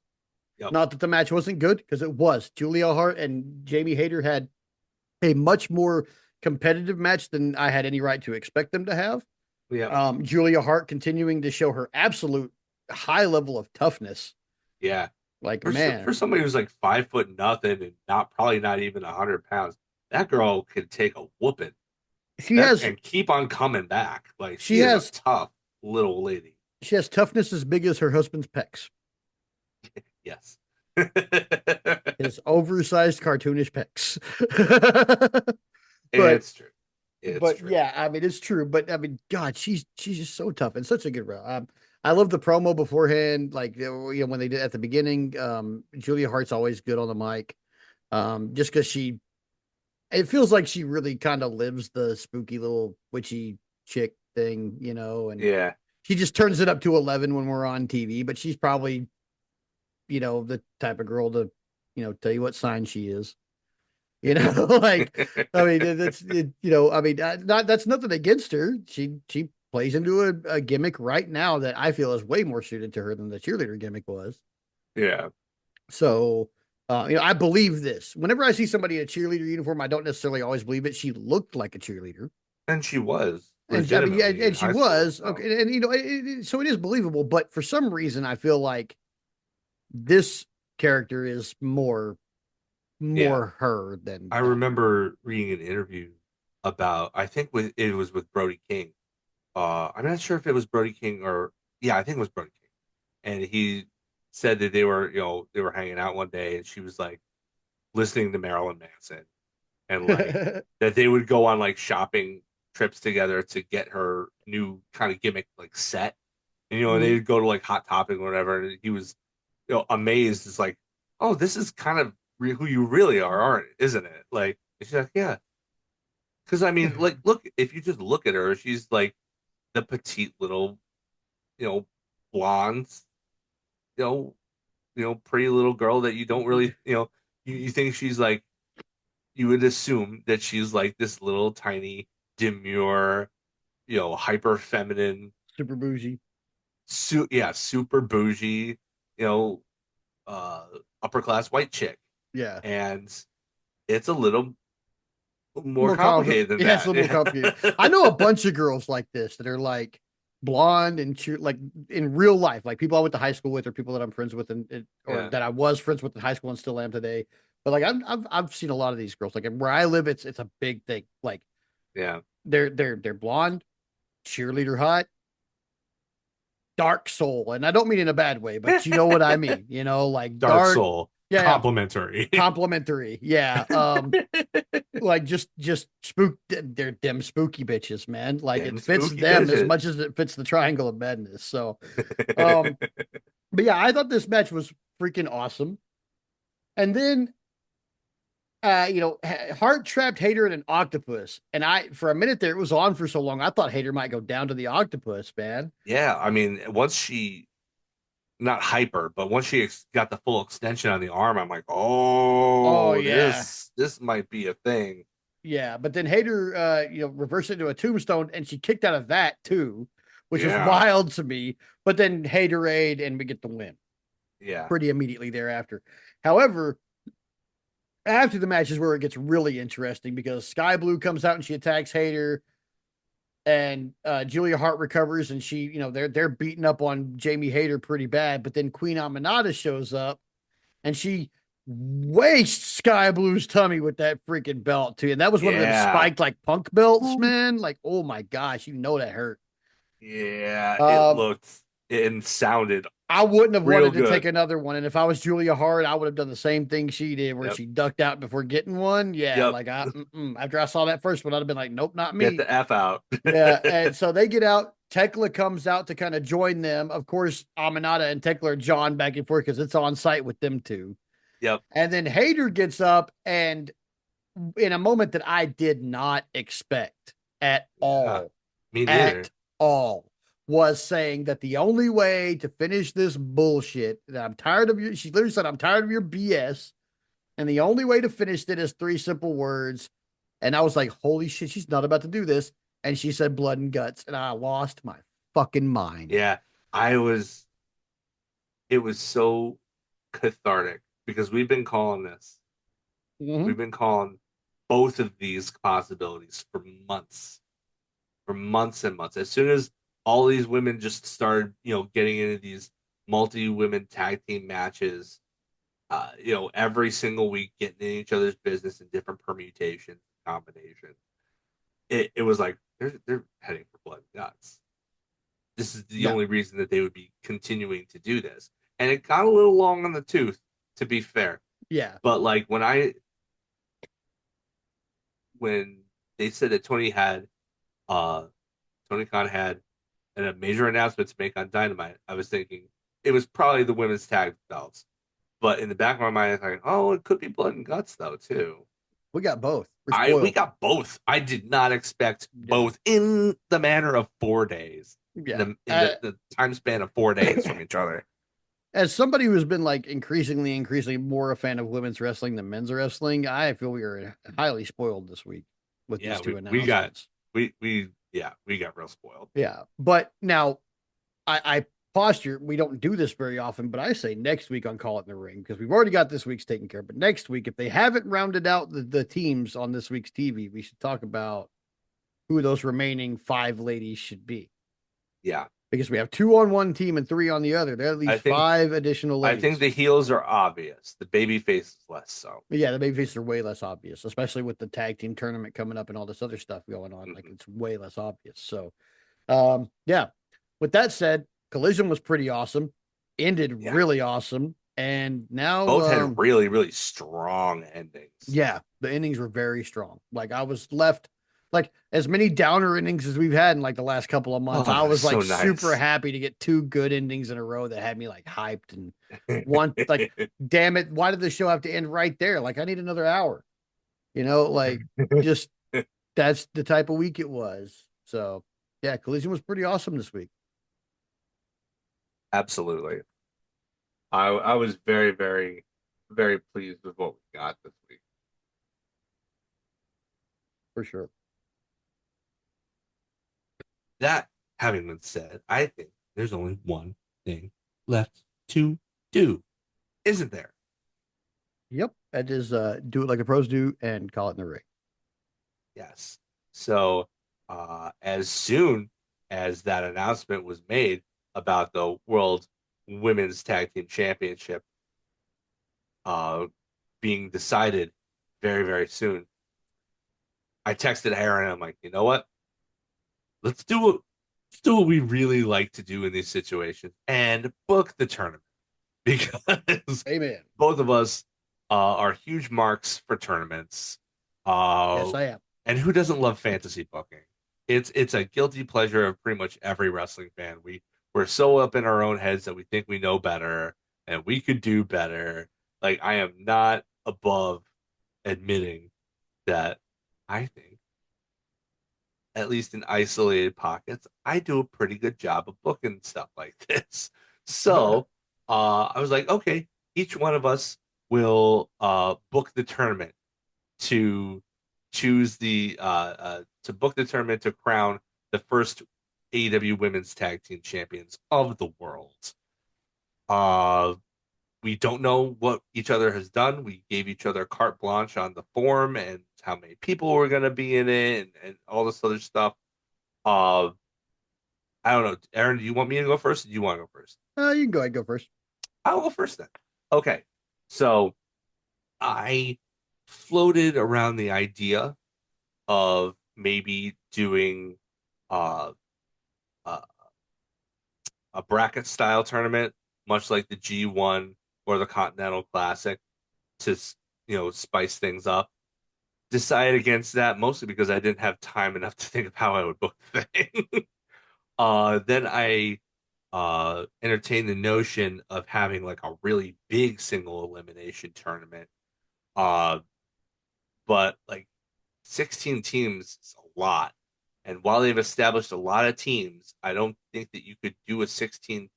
Yep. Not that the match wasn't good, because it was. Julia Hart and Jamie Hayter had a much more competitive match than I had any right to expect them to have. Yep. Julia Hart continuing to show her absolute high level of toughness. Yeah. Like, For man, somebody who's like 5 foot nothing and probably not even 100 pounds, that girl can take a whooping she that has and keep on coming back. Like she she is a has tough little lady. she has toughness as big as her husband's pecs. Yes. His oversized cartoonish pecs. but It's true. It's but true. yeah, I mean it's true. But I mean, God, she's just so tough and such a good role. I love the promo beforehand, like when they did at the beginning. Julia Hart's always good on the mic. Just because it feels like she really kind of lives the spooky little witchy chick thing, and Yeah. she just turns it up to 11 when we're on TV. But she's probably the type of girl to tell you what sign she is. Like, I mean, that's it, I mean, not that's nothing against her. She plays into a gimmick right now that I feel is way more suited to her than the cheerleader gimmick was. Yeah. So, I believe this. Whenever I see somebody in a cheerleader uniform, I don't necessarily always believe it. She looked like a cheerleader, And she was and I mean, yeah, legitimately in and she high school. was So okay, and so it is believable. But for some reason, I feel like this character is more yeah. her than I that. remember reading an interview about, I think it was with Brody King. I'm not sure if it was Brody King or yeah, I think it was Brody King. And he said that they were hanging out one day, and she was like listening to Marilyn Manson, and like that they would go on like shopping trips together to get her new kind of gimmick like set. And and Mhm. they'd go to like Hot Topic or whatever, and he was amazed. It's like, oh, this is kind of who you really are, aren't isn't it? Like, and she's like, yeah, because I mean, like, look, if you just look at her, she's like the petite little, you know, blonde, you know, pretty little girl that you don't really, you think she's like, you would assume that she's like this little tiny, demure, hyper feminine, Super bougie. yeah, super bougie, you know, uh, upper class white chick, Yeah. and it's a little more More complicated. complicated than Yeah, it's a little more complicated. I know a that. bunch of girls like this that are like blonde and like in real life, like people I went to high school with or people that I'm friends with and or Yeah, that I was friends with in high school and still am today. But like I've seen a lot of these girls. Like where I live, it's a big thing. Like yeah, they're blonde, cheerleader hot, dark soul, and I don't mean in a bad way, but you know what I mean. You know, like Dark dark, Soul, yeah, yeah, complimentary. complimentary, yeah. Like just spook they're them spooky bitches, man. Like it Damn fits spooky them as bitches. much as it fits the triangle of madness. So um but yeah, I thought this match was freaking awesome. And then Hart trapped Hater in an octopus. And I for a minute there it was on for so long, I thought Hater might go down to the octopus, man. Yeah, I mean, once she not hyper, but once she got the full extension on the arm, I'm like, Oh oh, yeah. this might be a thing. Yeah, but then Hater, reversed it into a tombstone, and she kicked out of that too, which was Yeah, wild to me. But then Haterade, and we get the win yeah, pretty immediately thereafter. However, after the match is where it gets really interesting because Sky Blue comes out and she attacks Hater, and Julia Hart recovers, and she, they're beating up on Jamie Hater pretty bad. But then Queen Aminata shows up, and she wastes Sky Blue's tummy with that freaking belt too. And that was one of them yeah, spiked like punk belts, man. Like, oh my gosh, that hurt. yeah. It Um, looked and sounded I wouldn't have real wanted to take good. another one. And if I was Julia Hart, I would have done the same thing she did, where Yep, she ducked out before getting one. Yeah, yep. like after I saw that first one, I'd have been like, nope, not Get me. the F out. Yeah, and so they get out. Tekla comes out to kind of join them. Of course, Aminata and Tekla are jawing back and forth because it's on site with them two. Yep. And then Hader gets up and in a moment that I did not expect Yeah. Me at neither. all, was saying that the only way to finish this bullshit, that I'm tired of your, she literally said, I'm tired of your BS. And the only way to finish it is three simple words. And I was like, holy shit, she's not about to do this. And she said blood and guts. And I lost my fucking mind. Yeah. I was it was so cathartic because we've been calling this. Mm-hmm. We've been calling both of these possibilities for months and months. As soon as all these women just started, getting into these multi-women tag team matches, every single week getting in each other's business in different permutations, combinations. It was like they're heading for blood and guts. This is the Yeah. only reason that they would be continuing to do this. And it got a little long on the tooth, to be fair. Yeah. But like when they said that uh Tony Khan had a major announcement to make on Dynamite, I was thinking it was probably the women's tag belts. But in the back of my mind, I was like, oh, it could be blood and guts though too. We got both. We're We spoiled. got both. I did not expect Yeah. both in the manner of 4 days. In Yeah. the time span of 4 days from each other. As somebody who's been like increasingly more a fan of women's wrestling than men's wrestling, I feel we are highly spoiled this week with Yeah, these two we got announcements. we got real spoiled. Yeah. But now I posture, we don't do this very often, but I say next week on Call It in the Ring because we've already got this week's taken care of. But next week, if they haven't rounded out the teams on this week's TV, we should talk about who those remaining five ladies should be. Yeah. because we have two on one team and three on the other. There are at I least think five additional I think lanes. the heels are obvious. The baby face is less so. But yeah, the baby faces are way less obvious, especially with the tag team tournament coming up and all this other stuff going on. Like Hmm. it's way less obvious. So, yeah. With that said, Collision was pretty awesome, ended Yeah, really awesome, and now, both had really, really strong endings. yeah, the endings were very strong. Like I was left like as many downer endings as we've had in like the last couple of months. Oh, I that was was like so super nice. happy to get two good endings in a row that had me like hyped and one like, damn it, why did the show have to end right there? Like I need another hour. Like just that's the type of week it was. So yeah, Collision was pretty awesome this week Absolutely. I was very, very, very pleased with what we got this week. for sure. That having been said, I think there's only one thing left to do, isn't there? Yep, that is do it like the pros do and call it in the ring. Yes. So, as soon as that announcement was made about the World Women's Tag Team Championship uh, being decided very, very soon, I texted Aaron. I'm like, you know what? Let's do what let's do what we really like to do in these situations and book the tournament because Amen. both of us are huge marks for tournaments. Yes, Uh, I am. and who doesn't love fantasy booking? It's a guilty pleasure of pretty much every wrestling fan. We're so up in our own heads that we think we know better and we could do better. Like I am not above admitting that I think, at least in isolated pockets, I do a pretty good job of booking stuff like this. So I was like, okay, each one of us will book the tournament to choose the to book the tournament to crown the first AEW Women's Tag Team Champions of the world. Uh, we don't know what each other has done. We gave each other carte blanche on the form and how many people were going to be in it and all this other stuff. Uh, I don't know. Aaron, do you want me to go first? Or do you want to go first? You can go ahead, go first. I'll go first then. Okay. So I floated around the idea of maybe doing uh, uh, a bracket style tournament, much like the G1 or the Continental Classic, to spice things up. Decided against that mostly because I didn't have time enough to think of how I would book the thing. Then I entertained the notion of having like a really big single elimination tournament. Uh, but like 16 teams is a lot. And while they've established a lot of teams, I don't think that you could do a 16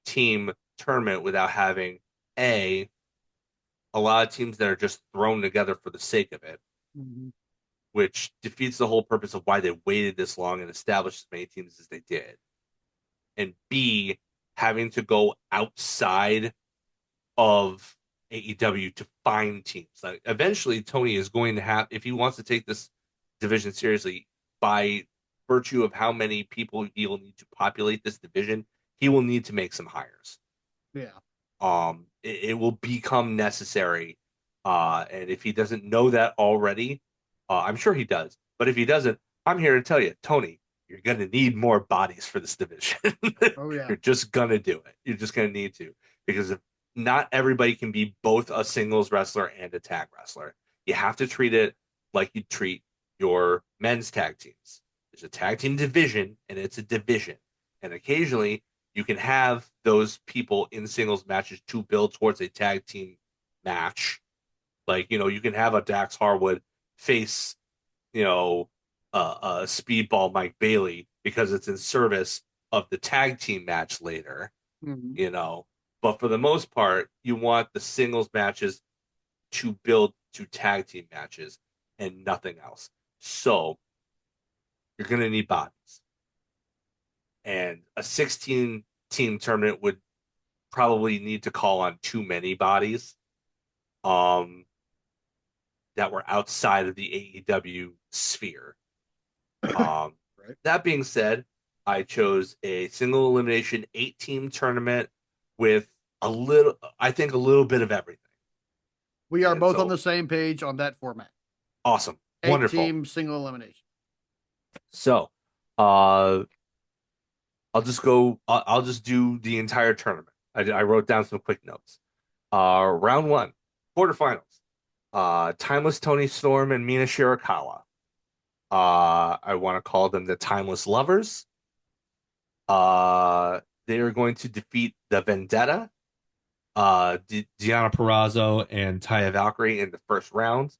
team tournament without having a lot of teams that are just thrown together for the sake of it, Mhm. which defeats the whole purpose of why they waited this long and established as many teams as they did. And B, having to go outside of AEW to find teams. Like eventually, Tony is going to have, if he wants to take this division seriously, by virtue of how many people he will need to populate this division, he will need to make some hires. Yeah. It will become necessary. And if he doesn't know that already, I'm sure he does. But if he doesn't, I'm here to tell you, Tony, you're going to need more bodies for this division. Oh yeah. You're just going to do it. You're just going to need to because if not everybody can be both a singles wrestler and a tag wrestler. You have to treat it like you treat your men's tag teams. There's a tag team division and it's a division. And occasionally you can have those people in singles matches to build towards a tag team match. Like, you can have a Dax Harwood face, you know, a speedball Mike Bailey because it's in service of the tag team match later, Mhm. you know. But for the most part, you want the singles matches to build to tag team matches and nothing else. So you're going to need bodies. And a 16 team tournament would probably need to call on too many bodies um, that were outside of the AEW sphere. Um, Right. that being said, I chose a single elimination 8 team tournament with I think a little bit of everything. We are And both on so the same page on that format. awesome, Eight wonderful. team single elimination. So, I'll just do the entire tournament. I wrote down some quick notes. Round one, quarterfinals. Timeless Tony Storm and Mina Shirakawa. I want to call them the Timeless Lovers. Uh, they are going to defeat the Vendetta, Deanna Purrazzo and Taya Valkyrie in the first round.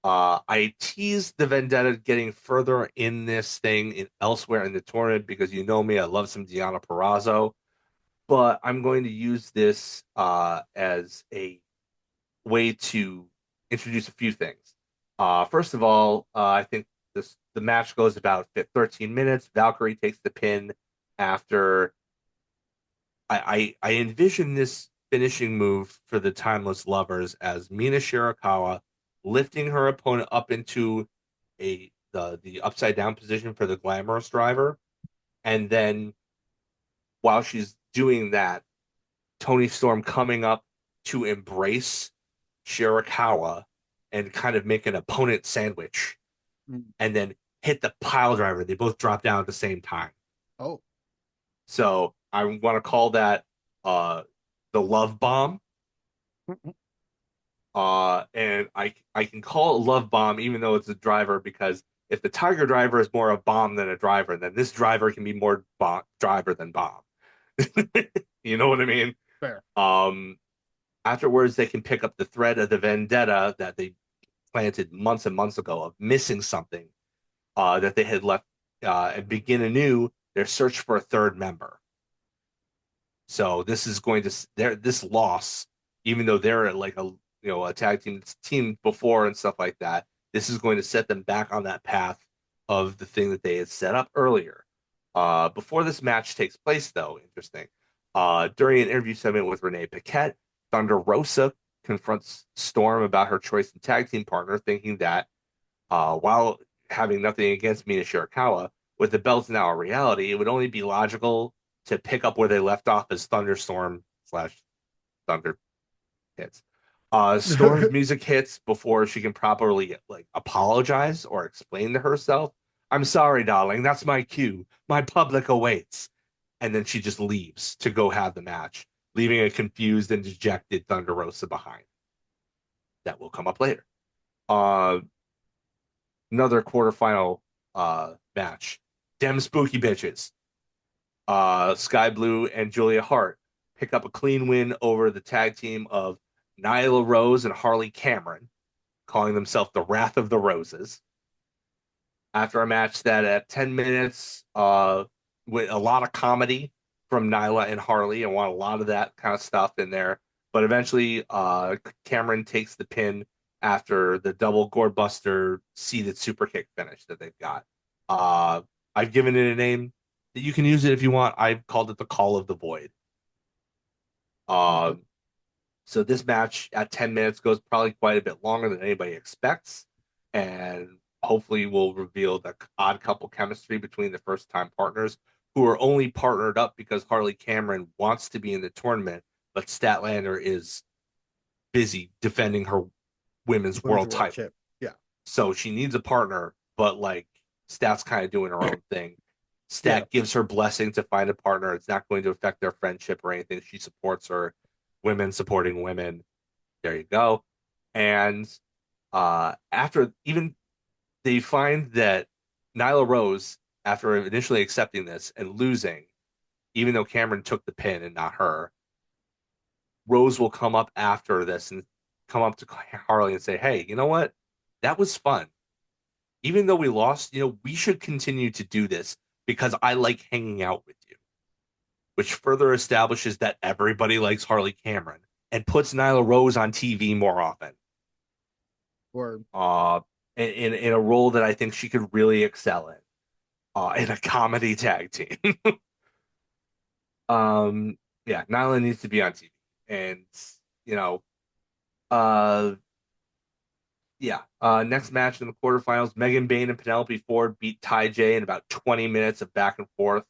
I teased the Vendetta getting further in this thing elsewhere in the tournament because you know me, I love some Deanna Purrazzo, but I'm going to use this as a way to introduce a few things. First of all, I think the match goes about 13 minutes. Valkyrie takes the pin after I envision this finishing move for the Timeless Lovers as Mina Shirakawa lifting her opponent up into the upside down position for the Glamorous Driver, and then while she's doing that, Tony Storm coming up to embrace Shirakawa and kind of make an opponent sandwich, Mm. and then hit the pile driver. They both drop down at the same time. Oh, So I want to call that uh the love bomb. And I can call it love bomb even though it's a driver because if the Tiger driver is more a bomb than a driver, then this driver can be more driver than bomb. You know what I mean? fair. Um, Afterwards, they can pick up the thread of the vendetta that they planted months and months ago of missing something that they had left and begin anew their search for a third member. So this is going to this loss, even though they're like a tag team before and stuff like that, this is going to set them back on that path of the thing that they had set up earlier. Before this match takes place, though, interesting. During an interview segment with Renee Paquette, Thunder Rosa confronts Storm about her choice in tag team partner, thinking that while having nothing against Mina Shirakawa, with the belts now a reality, it would only be logical to pick up where they left off as Thunderstorm slash Thunder hits. Storm's music hits before she can properly like apologize or explain to herself. I'm sorry, darling. That's my cue. My public awaits. And then she just leaves to go have the match, leaving a confused and dejected Thunder Rosa behind. That will come up later. Uh, Another quarterfinal match. Dem spooky bitches. Sky Blue and Julia Hart pick up a clean win over the tag team of Nyla Rose and Harley Cameron, calling themselves the Wrath of the Roses. After a match that at 10 minutes, with a lot of comedy from Nyla and Harley, I want a lot of that kind of stuff in there. But eventually, Cameron takes the pin after the double gourd buster seated super kick finish that they've got. Uh, I've given it a name. You can use it if you want. I've called it the Call of the Void. Uh, so this match at 10 minutes goes probably quite a bit longer than anybody expects, and hopefully will reveal the odd couple chemistry between the first time partners who are only partnered up because Harley Cameron wants to be in the tournament, but Statlander is busy defending her women's Women's world World title. Chip. Yeah. So she needs a partner, but like Stat's kind of doing her own thing. Yeah. Stat gives her blessing to find a partner. It's not going to affect their friendship or anything. She supports her, women supporting women. There you go. And after even they find that Nyla Rose, after initially accepting this and losing, even though Cameron took the pin and not her, Rose will come up after this and come up to Harley and say, "Hey, you know what? That was fun. Even though we lost, we should continue to do this because I like hanging out with you." Which further establishes that everybody likes Harley Cameron and puts Nyla Rose on TV more often. Or uh, in a role that I think she could really excel in a comedy tag team. um, yeah, Nyla needs to be on TV, and you know, uh, yeah. Next match in the quarterfinals, Megan Bayne and Penelope Ford beat Ty J in about 20 minutes of back and forth.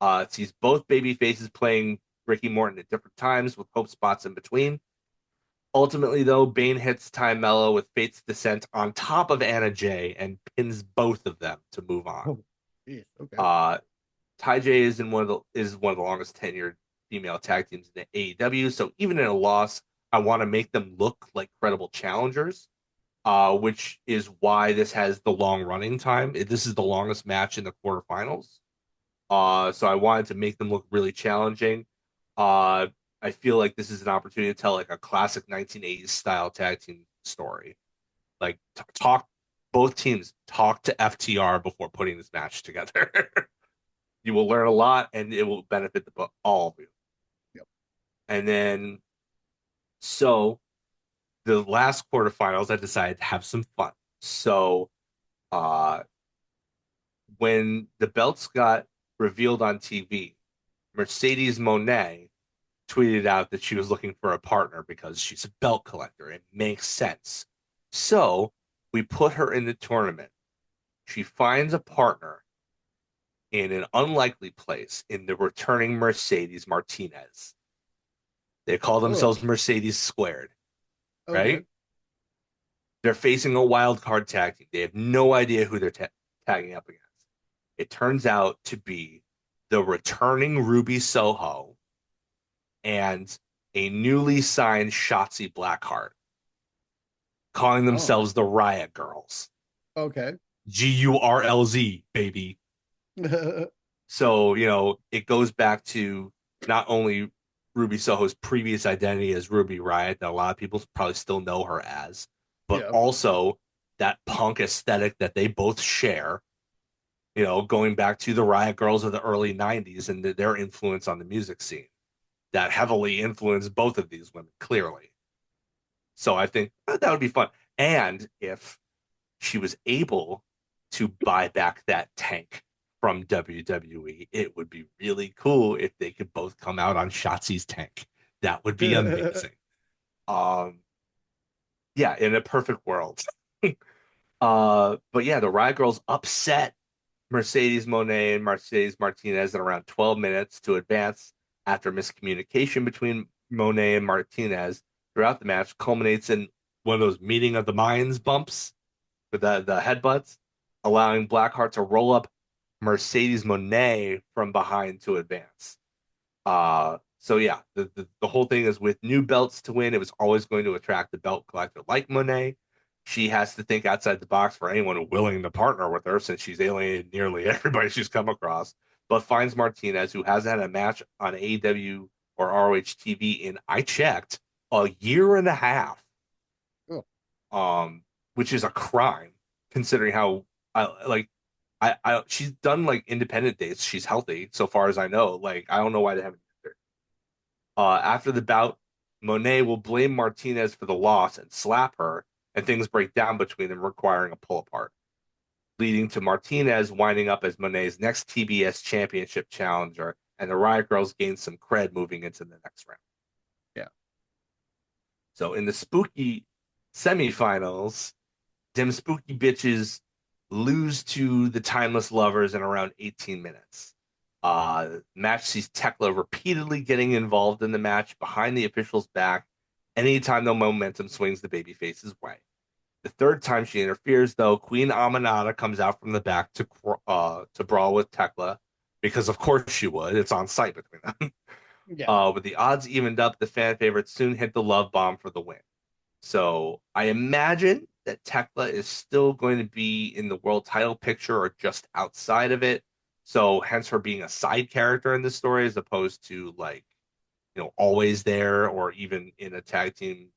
It sees both baby faces playing Ricky Morton at different times with hope spots in between. Ultimately, though, Bane hits Ty Mello with Fate's Descent on top of Anna Jay and pins both of them to move on. Oh, geez. Okay. Uh, Ty J is one of the longest tenured female tag teams in the AEW. So even in a loss, I want to make them look like credible challengers, which is why this has the long running time. This is the longest match in the quarterfinals. So I wanted to make them look really challenging. Uh, I feel like this is an opportunity to tell like a classic 1980s style tag team story. Like talk both teams talk to FTR before putting this match together. You will learn a lot, and it will benefit all of you. Yep. And then, so the last quarterfinals, I decided to have some fun. So, uh, when the belts got revealed on TV, Mercedes Monet tweeted out that she was looking for a partner because she's a belt collector. It makes sense. So we put her in the tournament. She finds a partner in an unlikely place in the returning Mercedes Martinez. They call Oh, themselves Mercedes Squared, okay. right? They're facing a wild card tag team. They have no idea who they're tagging up against. It turns out to be the returning Ruby Soho and a newly signed Shotzi Blackheart, calling Oh, themselves the Riot Girls. okay. GURLZ, baby. So, it goes back to not only Ruby Soho's previous identity as Ruby Riot, that a lot of people probably still know her as, but Yeah. also that punk aesthetic that they both share, going back to the Riot Girls of the early 90s and their influence on the music scene that heavily influenced both of these women, clearly. So I think that would be fun. And if she was able to buy back that tank from WWE, it would be really cool if they could both come out on Shotzi's tank. That would be amazing. Um, yeah, in a perfect world. But yeah, the Riot Girls upset Mercedes Monet and Mercedes Martinez in around 12 minutes to advance after miscommunication between Monet and Martinez throughout the match culminates in one of those meeting of the minds bumps with the headbutts, allowing Blackheart to roll up Mercedes Monet from behind to advance. So yeah, the whole thing is with new belts to win, it was always going to attract the belt collector like Monet. She has to think outside the box for anyone willing to partner with her since she's alienated nearly everybody she's come across, but finds Martinez, who hasn't had a match on AEW or ROH TV in, I checked, a year and a half. Oh, Which is a crime considering how she's done like independent dates. She's healthy so far as I know. Like I don't know why they haven't used her. After the bout, Monet will blame Martinez for the loss and slap her, and things break down between them, requiring a pull apart, leading to Martinez winding up as Monet's next TBS championship challenger, and the Riot Girls gain some cred moving into the next round. yeah. So in the spooky semifinals, them spooky bitches lose to the timeless lovers in around 18 minutes. Match sees Tekla repeatedly getting involved in the match behind the official's back anytime the momentum swings the babyface's way. The third time she interferes, though, Queen Aminata comes out from the back to brawl with Tekla because of course she would. It's on site between them. Yeah. With the odds evened up, the fan favorites soon hit the love bomb for the win. So I imagine that Tekla is still going to be in the world title picture or just outside of it. So hence her being a side character in this story as opposed to like, always there or even in a tag team,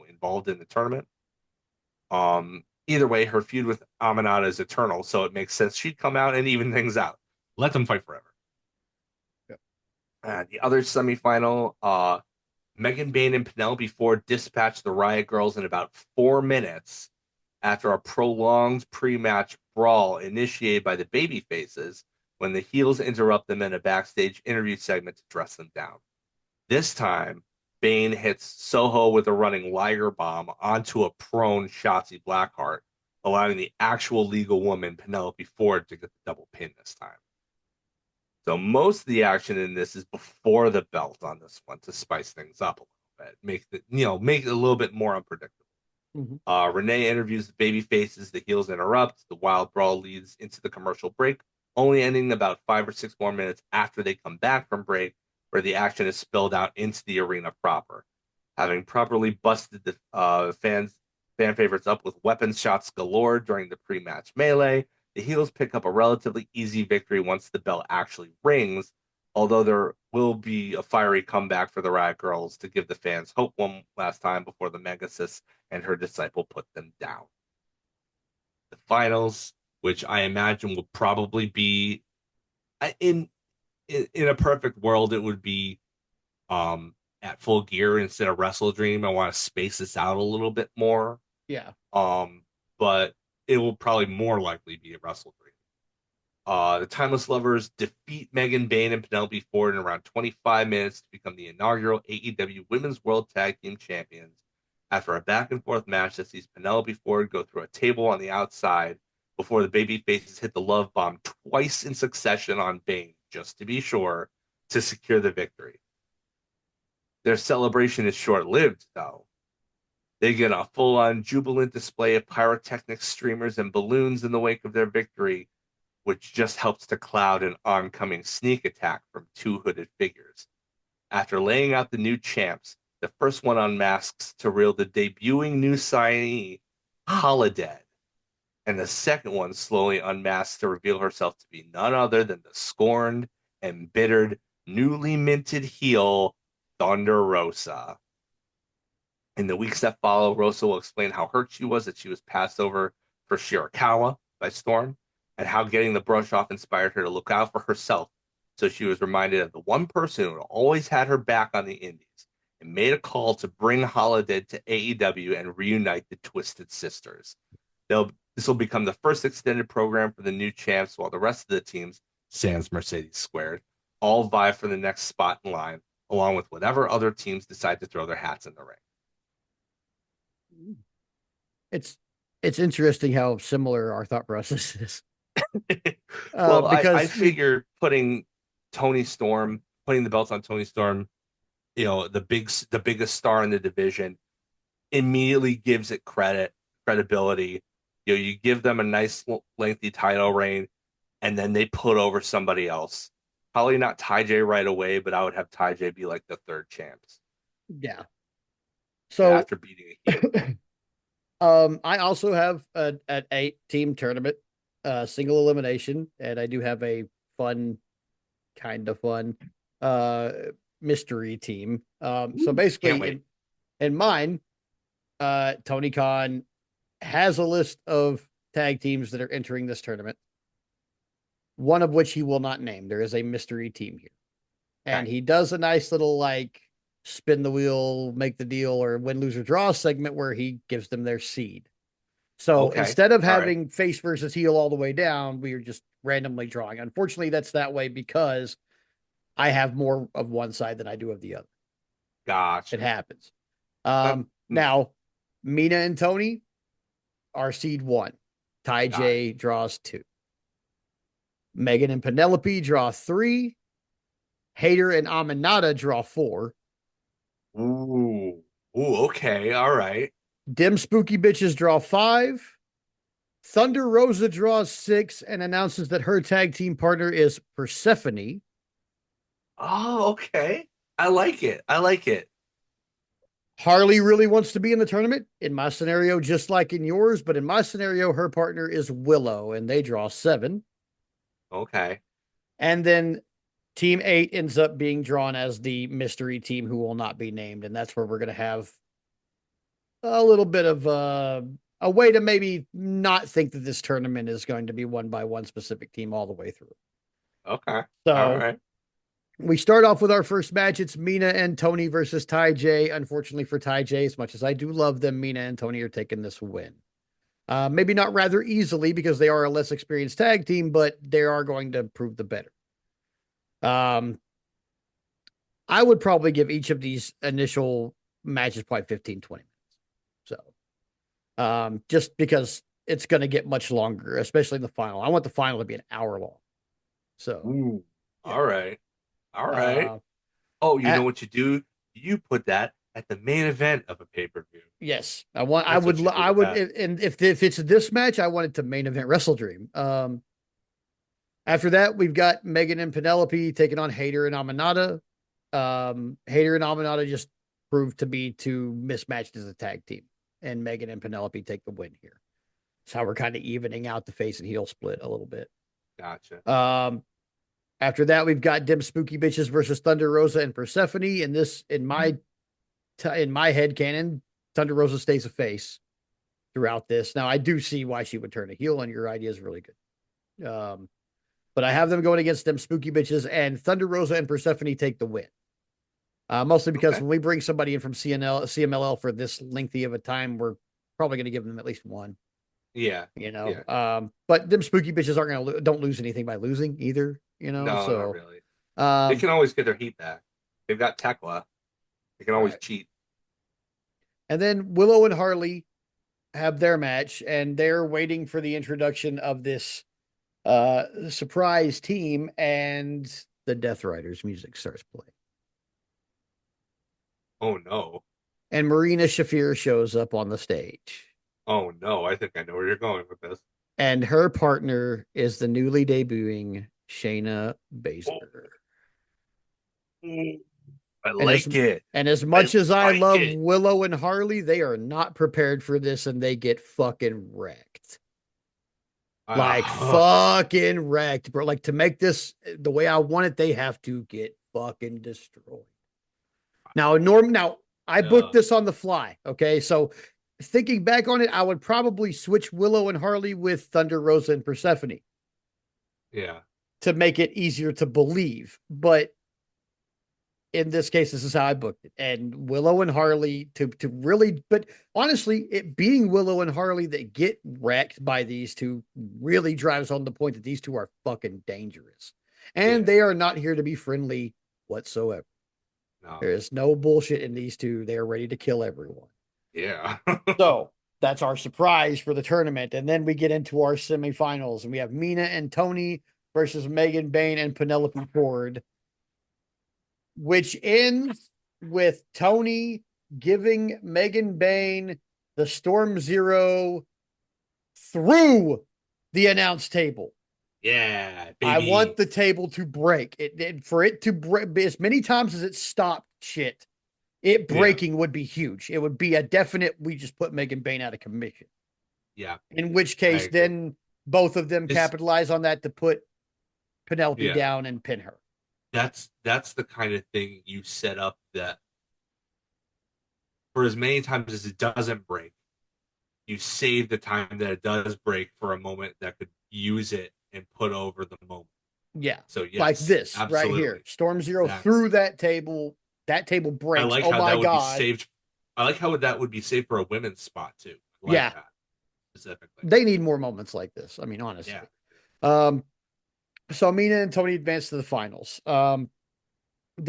involved in the tournament. Either way, her feud with Aminata is eternal, so it makes sense she'd come out and even things out. Let them fight forever. Yeah. The other semifinal, Megan Bain and Penelope Ford dispatched the Riot Girls in about 4 minutes after a prolonged pre-match brawl initiated by the baby faces when the heels interrupt them in a backstage interview segment to dress them down. This time, Bain hits Soho with a running Liger bomb onto a prone Shotzi Blackheart, allowing the actual legal woman Penelope Ford to get the double pin this time. So most of the action in this is before the belt on this one to spice things up a little bit, make it a little bit more unpredictable. Mhm. Renee interviews the baby faces, the heels interrupt, the wild brawl leads into the commercial break, only ending about 5 or 6 more minutes after they come back from break, where the action is spilled out into the arena proper. Having properly busted the fan favorites up with weapons shots galore during the pre-match melee, the heels pick up a relatively easy victory once the bell actually rings, although there will be a fiery comeback for the Riot Girls to give the fans hope one last time before the Megasis and her disciple put them down. The finals, which I imagine will probably be in in a perfect world, it would be at Full Gear instead of Wrestle Dream. I want to space this out a little bit more. Yeah. Um, but it will probably more likely be a Wrestle Dream. The Timeless Lovers defeat Megan Bayne and Penelope Ford in around 25 minutes to become the inaugural AEW Women's World Tag Team Champions after a back and forth match that sees Penelope Ford go through a table on the outside before the baby faces hit the love bomb twice in succession on Bayne, just to be sure, to secure the victory. Their celebration is short lived, though. They get a full on jubilant display of pyrotechnic streamers and balloons in the wake of their victory, which just helps to cloud an oncoming sneak attack from two hooded figures. After laying out the new champs, the first one unmasks to reel the debuting new signee, Holodead, and the second one slowly unmasks to reveal herself to be none other than the scorned, embittered, newly minted heel, Thunder Rosa. In the weeks that follow, Rosa will explain how hurt she was that she was passed over for Shirakawa by Storm, and how getting the brush off inspired her to look out for herself. So she was reminded of the one person who always had her back on the Indies and made a call to bring Holiday to AEW and reunite the Twisted Sisters. This will become the first extended program for the new champs, while the rest of the teams, sans Mercedes Squared, all vie for the next spot in line, along with whatever other teams decide to throw their hats in the ring. It's it's interesting how similar our thought process is. Well, I Because we figure putting the belts on Tony Storm, the biggest star in the division, immediately gives it credibility. You give them a nice lengthy title reign, and then they put over somebody else. Probably not Ty J right away, but I would have Ty J be like the third champs yeah. So after beating a heel. I also have an 8 team tournament, single elimination, and I do have a fun, kind of fun, uh, mystery team. So Ooh, can't basically, wait. in mine, Tony Khan has a list of tag teams that are entering this tournament. One of which he will not name. There is a mystery team here, and Okay. he does a nice little like spin the wheel, make the deal, or win, lose, or draw segment where he gives them their seed. So Okay. instead of All right. having face versus heel all the way down, we are just randomly drawing. Unfortunately, that's that way because I have more of one side than I do of the other. It Gotcha. happens. Uh, hmm, Now, Mina and Tony are seed 1. Ty got it. J draws 2. Megan and Penelope draw 3. Hater and Aminata draw 4. Ooh. Ooh, okay. All right. Dim Spooky Bitches draw 5. Thunder Rosa draws 6 and announces that her tag team partner is Persephone. Oh, okay. I like it. I like it. Harley really wants to be in the tournament. In my scenario, just like in yours, but in my scenario, her partner is Willow, and they draw 7. Okay. And then Team 8 ends up being drawn as the mystery team who will not be named. And that's where we're going to have a little bit of a way to maybe not think that this tournament is going to be won by one specific team all the way through. Okay. All So right. we start off with our first match. It's Mina and Tony versus Ty J. Unfortunately for Ty J, as much as I do love them, Mina and Tony are taking this win. Maybe not rather easily because they are a less experienced tag team, but they are going to prove the better. Um, I would probably give each of these initial matches probably 15, 20 minutes. So, just because it's going to get much longer, especially in the final. I want the final to be an hour long. So, Ooh. All right. All right. Uh, Oh, you know at, what you do? You put that at the main event of a pay-per-view. yes, That's what you do I with would, that. and if it's this match, I want it to main event Wrestle Dream. After that, we've got Megan and Penelope taking on Hayter and Aminata. Hayter and Aminata just proved to be too mismatched as a tag team, and Megan and Penelope take the win here. That's how we're kind of evening out the face and heel split a little bit. Gotcha. Um, After that, we've got Dim Spooky Bitches versus Thunder Rosa and Persephone. And this, in my head canon, Thunder Rosa stays a face throughout this. Now, I do see why she would turn a heel, and your idea is really good. But I have them going against them Spooky Bitches, and Thunder Rosa and Persephone take the win. Mostly because Okay. when we bring somebody in from CMLL for this lengthy of a time, we're probably going to give them at least one. Yeah. You know, Yeah. but them Spooky Bitches aren't going to don't lose anything by losing either. You know, No, not so really. They um, can always get their heat back. They've got Tekla. They can always right. cheat. And then Willow and Harley have their match, and they're waiting for the introduction of this surprise team, and the Death Riders music starts playing. Oh no. And Marina Shafir shows up on the stage. Oh no. I think I know where you're going with this. And her partner is the newly debuting Shayna Oh, Baszler. I And as like it. as I much as I like love it. Willow and Harley, they are not prepared for this, and they get fucking wrecked. Like Ah, fucking wrecked, bro. Like to make this the way I want it, they have to get fucking destroyed. Now I booked no. this on the fly. Okay. So thinking back on it, I would probably switch Willow and Harley with Thunder Rosa and Persephone Yeah. to make it easier to believe. But in this case, this is how I booked it. And Willow and Harley to really, but honestly, it being Willow and Harley that get wrecked by these two really drives home the point that these two are fucking dangerous. And Yeah. they are not here to be friendly whatsoever. No. There is no bullshit in these two. They are ready to kill everyone. Yeah. So that's our surprise for the tournament. And then we get into our semifinals, and we have Mina and Tony versus Megan Bain and Penelope Ford, which ends with Tony giving Megan Bain the Storm Zero through the announce table. Yeah, I want baby. the table to break. For it to break as many times as it stopped shit. It Yeah. breaking would be huge. It would be a definite. We just put Megan Bain out of commission. Yeah. In which I case, agree. then both of them This capitalize on that to put Penelope yeah. down and pin her. That's the kind of thing you set up that for as many times as it doesn't break, you save the time that it does break for a moment that could use it and put over the moment. Yeah, So like yes, this right here. absolutely. Storm Zero Exactly. through that table. That table I breaks. like Oh how my that would be god. saved. I like how that would be saved for a women's spot too. I like Yeah, that specifically. they need more moments like this. I mean, Yeah. honestly. Um, so Mina and Tony advance to the finals. Then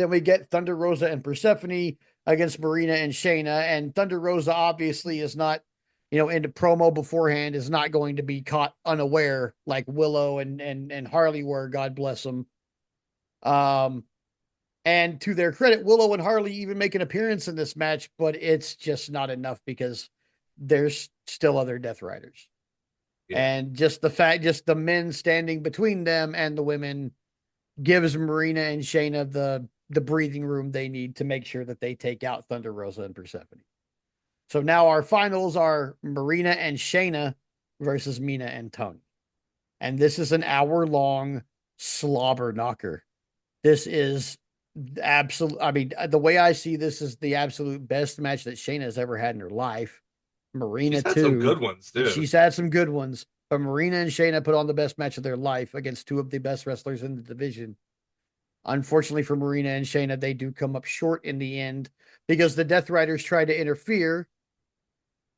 we get Thunder Rosa and Persephone against Marina and Shayna. And Thunder Rosa obviously is not, into promo beforehand, is not going to be caught unaware like Willow and Harley were. God bless them. Um, and to their credit, Willow and Harley even make an appearance in this match, but it's just not enough because there's still other Death Riders. Yeah. And just the men standing between them and the women gives Marina and Shayna the breathing room they need to make sure that they take out Thunder Rosa and Persephone. So now our finals are Marina and Shayna versus Mina and Tony. And this is an hour long slobber knocker. This is absolute. I mean, the way I see this is the absolute best match that Shayna has ever had in her life. Marina She's had some too, good ones and too. she's had some good ones. But Marina and Shayna put on the best match of their life against two of the best wrestlers in the division. Unfortunately for Marina and Shayna, they do come up short in the end because the Death Riders try to interfere,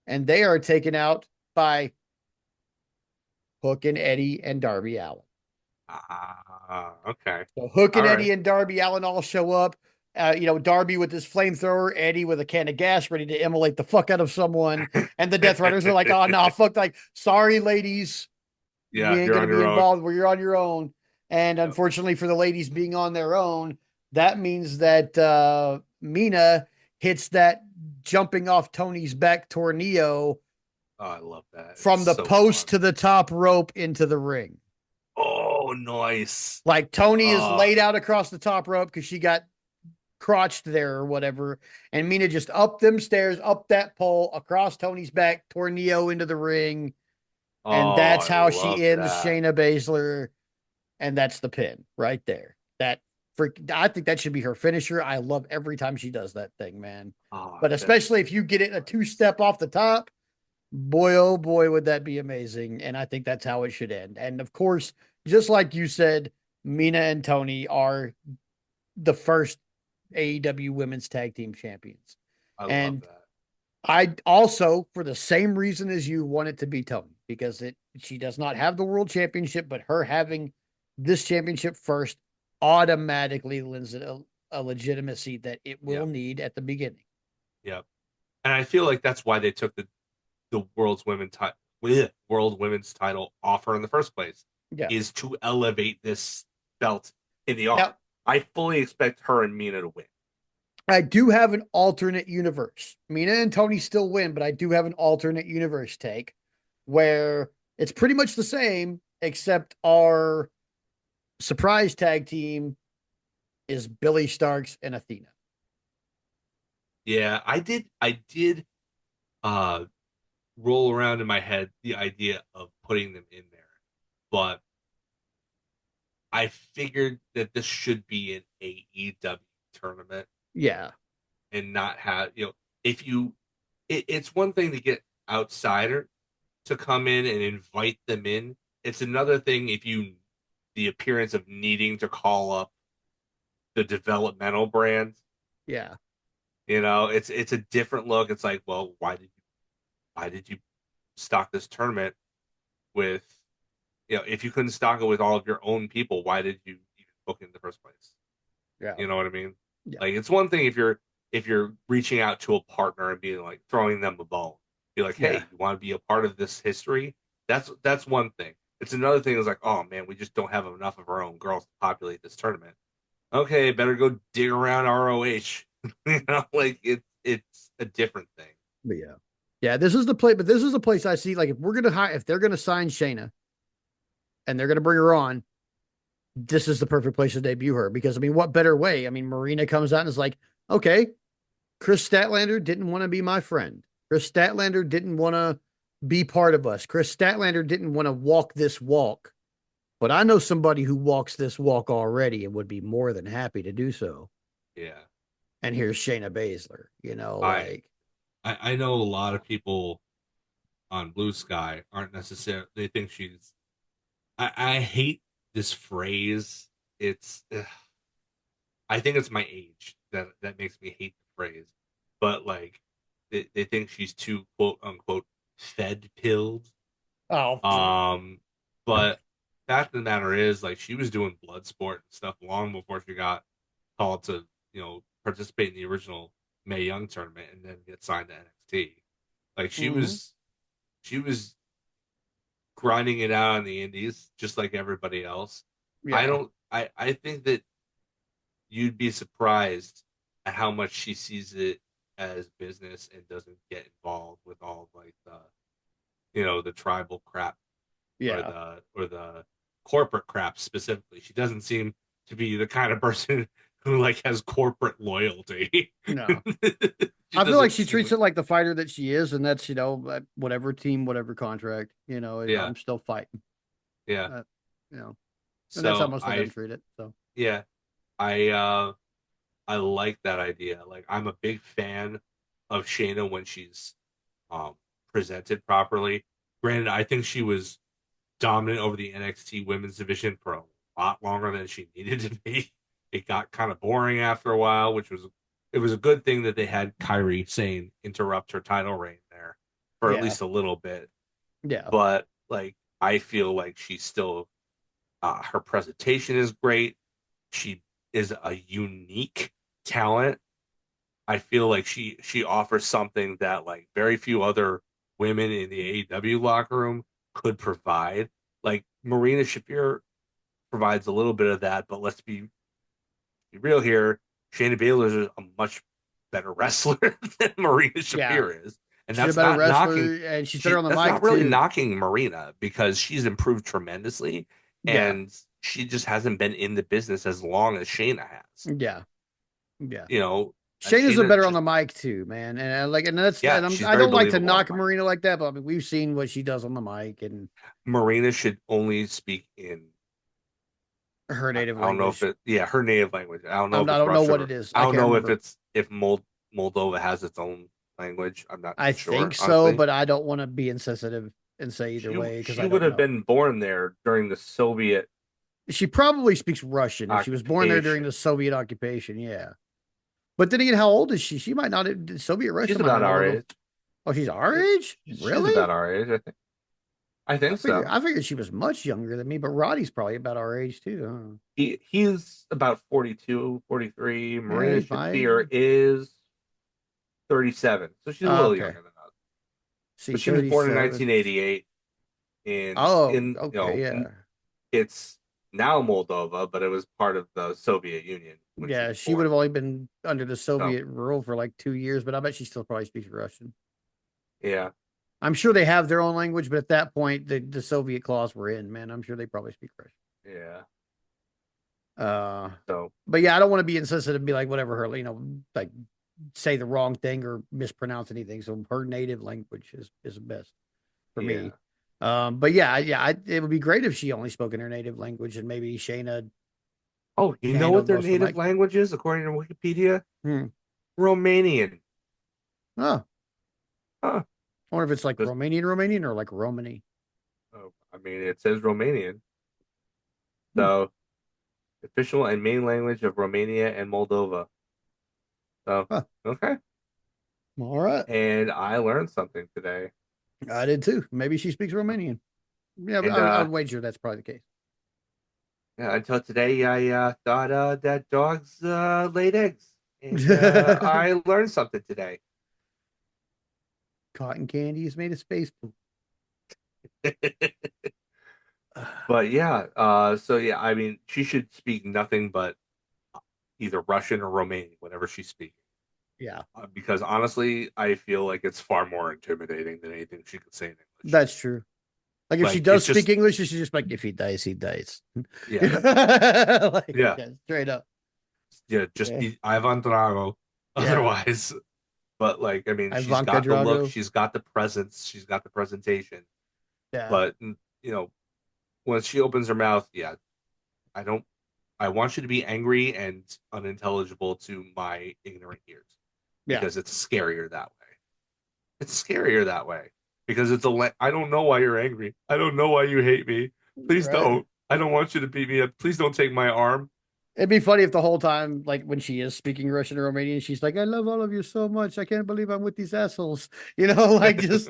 and they are taken out by Hook and Eddie and Darby Allin. Okay. So Hook and All Eddie right. and Darby Allin all show up. Darby with his flamethrower, Eddie with a can of gas ready to immolate the fuck out of someone. And the Death Riders are like, oh, no, fuck. Like, sorry, ladies. We Yeah, ain't you're going on to be your own. involved where you're on your own. And Yep. unfortunately for the ladies being on their own, that means that Mina hits that jumping off Tony's back tornado Oh, I love that. It's from the so post fun. to the top rope into the ring. Oh, nice. Like Tony is Uh, laid out across the top rope because she got crotched there or whatever. And Mina just up them stairs, up that pole, across Tony's back, tornado into the ring. And oh, that's I how she love ends that. Shayna Baszler. And that's the pin right there. I think that should be her finisher. I love every time she does that thing, man. Oh, But especially if you get it a two-step off the top, boy, oh boy, would that be amazing. And I think that's how it should end. And of course, just like you said, Mina and Tony are the first AEW women's tag team champions. I love And that. I also, for the same reason as you, want it to be Tony because she does not have the world championship, but her having this championship first automatically lends it a legitimacy that it will Yep. need at the beginning. Yep. And I feel like that's why they took the world women's title offer in the first place, Yeah. is to elevate this belt in the Now, art. I fully expect her and Mina to win. I do have an alternate universe. Mina and Tony still win, but I do have an alternate universe take where it's pretty much the same, except our surprise tag team is Billy Starks and Athena. Yeah, I did uh roll around in my head the idea of putting them in there, but I figured that this should be an AEW tournament Yeah. and not have, if you, it's one thing to get outsider to come in and invite them in. It's another thing if you, the appearance of needing to call up the developmental brand. Yeah. It's a different look. It's like, well, why did you stock this tournament with, if you couldn't stock it with all of your own people, why did you even book it in the first place? Yeah. You know what I mean? Yeah. Like, it's one thing if you're reaching out to a partner and being like throwing them a bone, be like, Yeah. hey, you want to be a part of this history? That's one thing. It's another thing is like, oh man, we just don't have enough of our own girls to populate this tournament. Okay, better go dig around ROH. Like it's a different thing. But yeah. Yeah. This is the place, but this is the place I see. Like, if they're going to sign Shayna and they're going to bring her on, this is the perfect place to debut her because, I mean, what better way? I mean, Marina comes out and is like, okay, Chris Statlander didn't want to be my friend. Chris Statlander didn't want to be part of us. Chris Statlander didn't want to walk this walk, but I know somebody who walks this walk already and would be more than happy to do so. Yeah. And here's Shayna Baszler, I like, I know a lot of people on Blue Sky aren't necessarily, they think she's, I hate this phrase. It's I think it's my age that makes me hate the phrase. But like they think she's too quote unquote fed pilled. oh, Um but fact of the matter is, like, she was doing blood sport and stuff long before she got called to, participate in the original Mae Young tournament and then get signed to NXT. Like, she mm-hmm. was she was grinding it out on the indies just like everybody else. I Yeah, don't I think that you'd be surprised at how much she sees it as business and doesn't get involved with all of, like, the tribal crap or yeah, the corporate crap specifically. She doesn't seem to be the kind of person who, like, has corporate loyalty. no. She I feel like doesn't she seem treats like, it like the fighter that she is, and that's whatever team, whatever contract, yeah, I'm still fighting, yeah. uh, you know, and that's how So most of them treat it. So yeah, I like that idea. Like, I'm a big fan of Shayna when she's um presented properly. Granted, I think she was dominant over the NXT women's division for a lot longer than she needed to be. It got kind of boring after a while, which was, it was a good thing that they had Kyrie Sane interrupt her title reign there for at yeah, least a little bit. yeah, But like, I feel like she's still, her presentation is great. She is a unique talent. I feel like she offers something that, like, very few other women in the AEW locker room could provide. Like, Marina Shafir provides a little bit of that, but let's be real here. Shayna Baszler is a much better wrestler than Marina Yeah, Shafir is, and she's a that's better not wrestler knocking. and she's better on the That's not mic really too. knocking Marina because she's improved tremendously, Yeah, and she just hasn't been in the business as long as Shayna has. yeah, yeah. You know, Shayna's a Shayna better on just the mic too, man. And that's yeah, and she's I very don't like to believable on the knock mic. Marina like that, but I mean we've seen what she does on the mic and Marina should only speak in her native I don't know if language. it yeah her native language. I don't know if I it's don't know Russian what or it is. I I don't can't know if remember. it's Moldova has its own language. I'm not I think sure so, honestly. but I don't want to be insensitive and say either way because She I would don't have know. been born there during the Soviet She probably speaks Russian if she was born there during occupation. the Soviet occupation. Yeah, but then again, how old is she? She might not. Soviet Russia She's might about not have our a little. age. Oh, she's our Yeah, age? she's about Really? our age, I think. I think so. I figured she was much younger than me, but Roddy's probably about our age too. He's about 42, 43. Huh? Yeah, Marina he's my age. Shafir is 37. So she's a little Okay. younger than us. See, But she was born in 37. 1988 in Oh, in okay, yeah. it's now Moldova, but it was part of the Soviet Union when she Yeah, was she would born. have only been under the So, Soviet rule for like 2 years, but I bet she still probably speaks Russian. yeah. I'm sure they have their own language, but at that point, the Soviet clause were in, man. I'm sure they probably speak Russian. Yeah. Uh, So, but yeah, I don't want to be insensitive and be like, whatever her, like say the wrong thing or mispronounce anything. So her native language is best for me. yeah. But yeah, it would be great if she only spoke in her native language and maybe Shayna Oh, you know what handled their most of the native mic. language is according to Wikipedia? Hmm. Romanian. Oh, Huh. I wonder if it's like Just, Romanian or like Romany. oh, I mean, it says Romanian. Hmm. So, official and main language of Romania and Moldova. So, Huh. okay. All right. And I learned something today. I did too. Maybe she speaks Romanian. Yeah, And I would wager that's probably the case. yeah, until today, I thought that dogs laid eggs, and I learned something today. Cotton candy is made of space poop. But yeah, so yeah, I mean, she should speak nothing but either Russian or Romanian whenever she's speaking. Yeah, Because honestly, I feel like it's far more intimidating than anything she could say in English. that's true. Like if she Like does it's speak just English, she's just like, if he dies, he dies. yeah, Like, yeah, yeah, straight up. yeah, just Yeah. Ivan Drago. Yeah. Otherwise, but like I mean, she's Ivanka got the look, Drago. she's got the presence, she's got the presentation. Yeah. But you know, when she opens her mouth, yeah, I don't. I want you to be angry and unintelligible to my ignorant ears Yeah. because it's scarier that way. It's scarier that way because it's a. I don't know why you're angry. I don't know why you hate me. Please Right. don't. I don't want you to beat me up. Please don't take my arm. It'd be funny if the whole time, like when she is speaking Russian or Romanian, she's like, I love all of you so much. I can't believe I'm with these assholes. Like just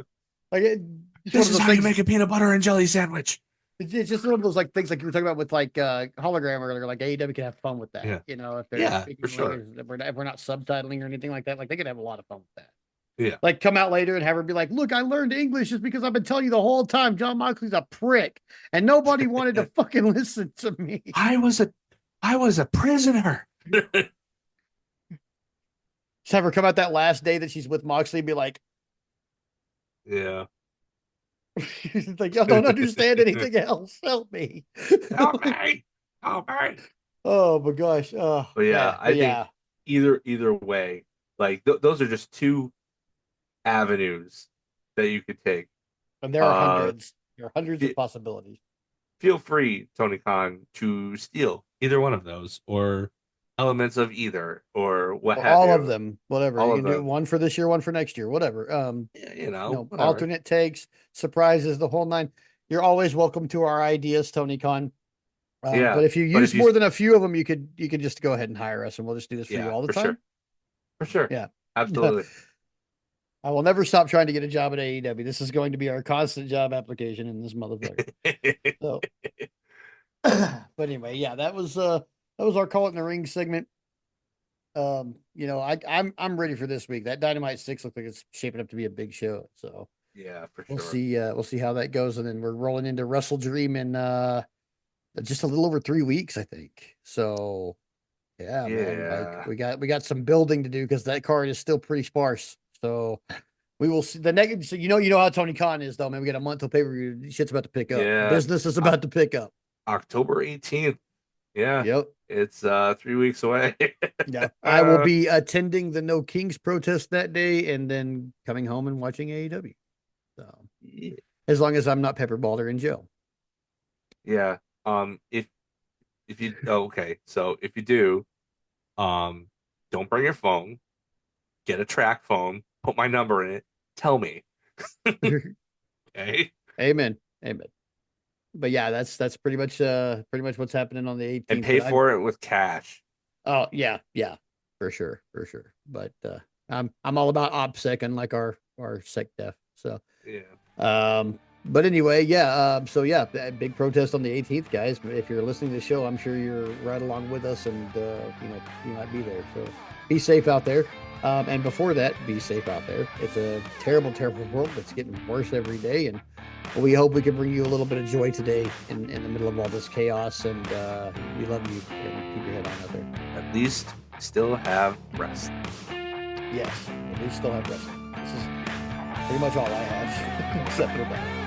like it's one This of is those how you things. make a peanut butter and jelly sandwich. It's just one of those like things like you were talking about with like hologram earlier. Like AEW can have fun with that. Yeah, If they're yeah, for speaking sure. language, if we're not subtitling or anything like that, like they could have a lot of fun with that. Yeah. Like come out later and have her be like, "Look, I learned English just because I've been telling you the whole time John Moxley's a prick, and nobody wanted to fucking listen to me." I was a, I was a prisoner. Just have her come out that last day that she's with Moxley and be like, Yeah. like, y'all don't understand anything else. Help me. Help me. Help me. Oh my gosh. Oh But yeah, man. But I think yeah, either way, like those are just two avenues that you could take. and there are Uh, hundreds. There are hundreds of fe- possibilities. feel free, Tony Khan, to steal either one of those or elements of either or what Or have all of you. them, whatever. All You of can do them. one for this year, one for next year, whatever. Yeah, whatever. Alternate takes, surprises, the whole nine. You're always welcome to our ideas, Tony Khan. Yeah, But if you but if use you, more than a few of them, you could just go ahead and hire us, and we'll just do this for you yeah, all the for sure, time. for sure, Yeah. absolutely. I will never stop trying to get a job at AEW. This is going to be our constant job application in this motherfucker. So, but anyway, yeah, that was our call it in the ring segment. I'm ready for this week. That Dynamite 6 looks like it's shaping up to be a big show. So Yeah, for sure. we'll see how that goes. And then we're rolling into Wrestle Dream in just a little over 3 weeks, I think. So yeah, man, like Yeah. we got some building to do because that card is still pretty sparse. So we will see the negative. So you know how Tony Khan is though, man. We got a month till pay per view. Shit's about to pick up. Yeah. Business is O- about to pick up. October 18th. Yeah. Yep. It's 3 weeks away. Yeah. I will be attending the No Kings protest that day and then coming home and watching AEW. So as long as I'm not Pepper Balder in jail. Yeah. If you okay, so if you do, um, don't bring your phone. Get a track phone. Put my number in it. Tell me. Okay. Amen. Amen. But yeah, that's pretty much what's happening on the And 18th. pay But I for it with cash. oh yeah, yeah, for sure, for sure. But I'm all about OPSEC and like our sec def. So Yeah. but anyway, yeah. So yeah, big protest on the 18th, guys. If you're listening to the show, I'm sure you're right along with us, and you might be there. So be safe out there. And before that, be safe out there. It's a terrible, terrible world that's getting worse every day, and we hope we can bring you a little bit of joy today in the middle of all this chaos. And we love you, and keep your head on out there. At least still have rest. Yes, at least still have wrestling. This is pretty much all I have, except for that.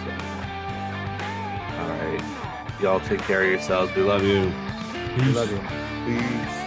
All right. Y'all take care of yourselves. We love you. So, we love you. Peace.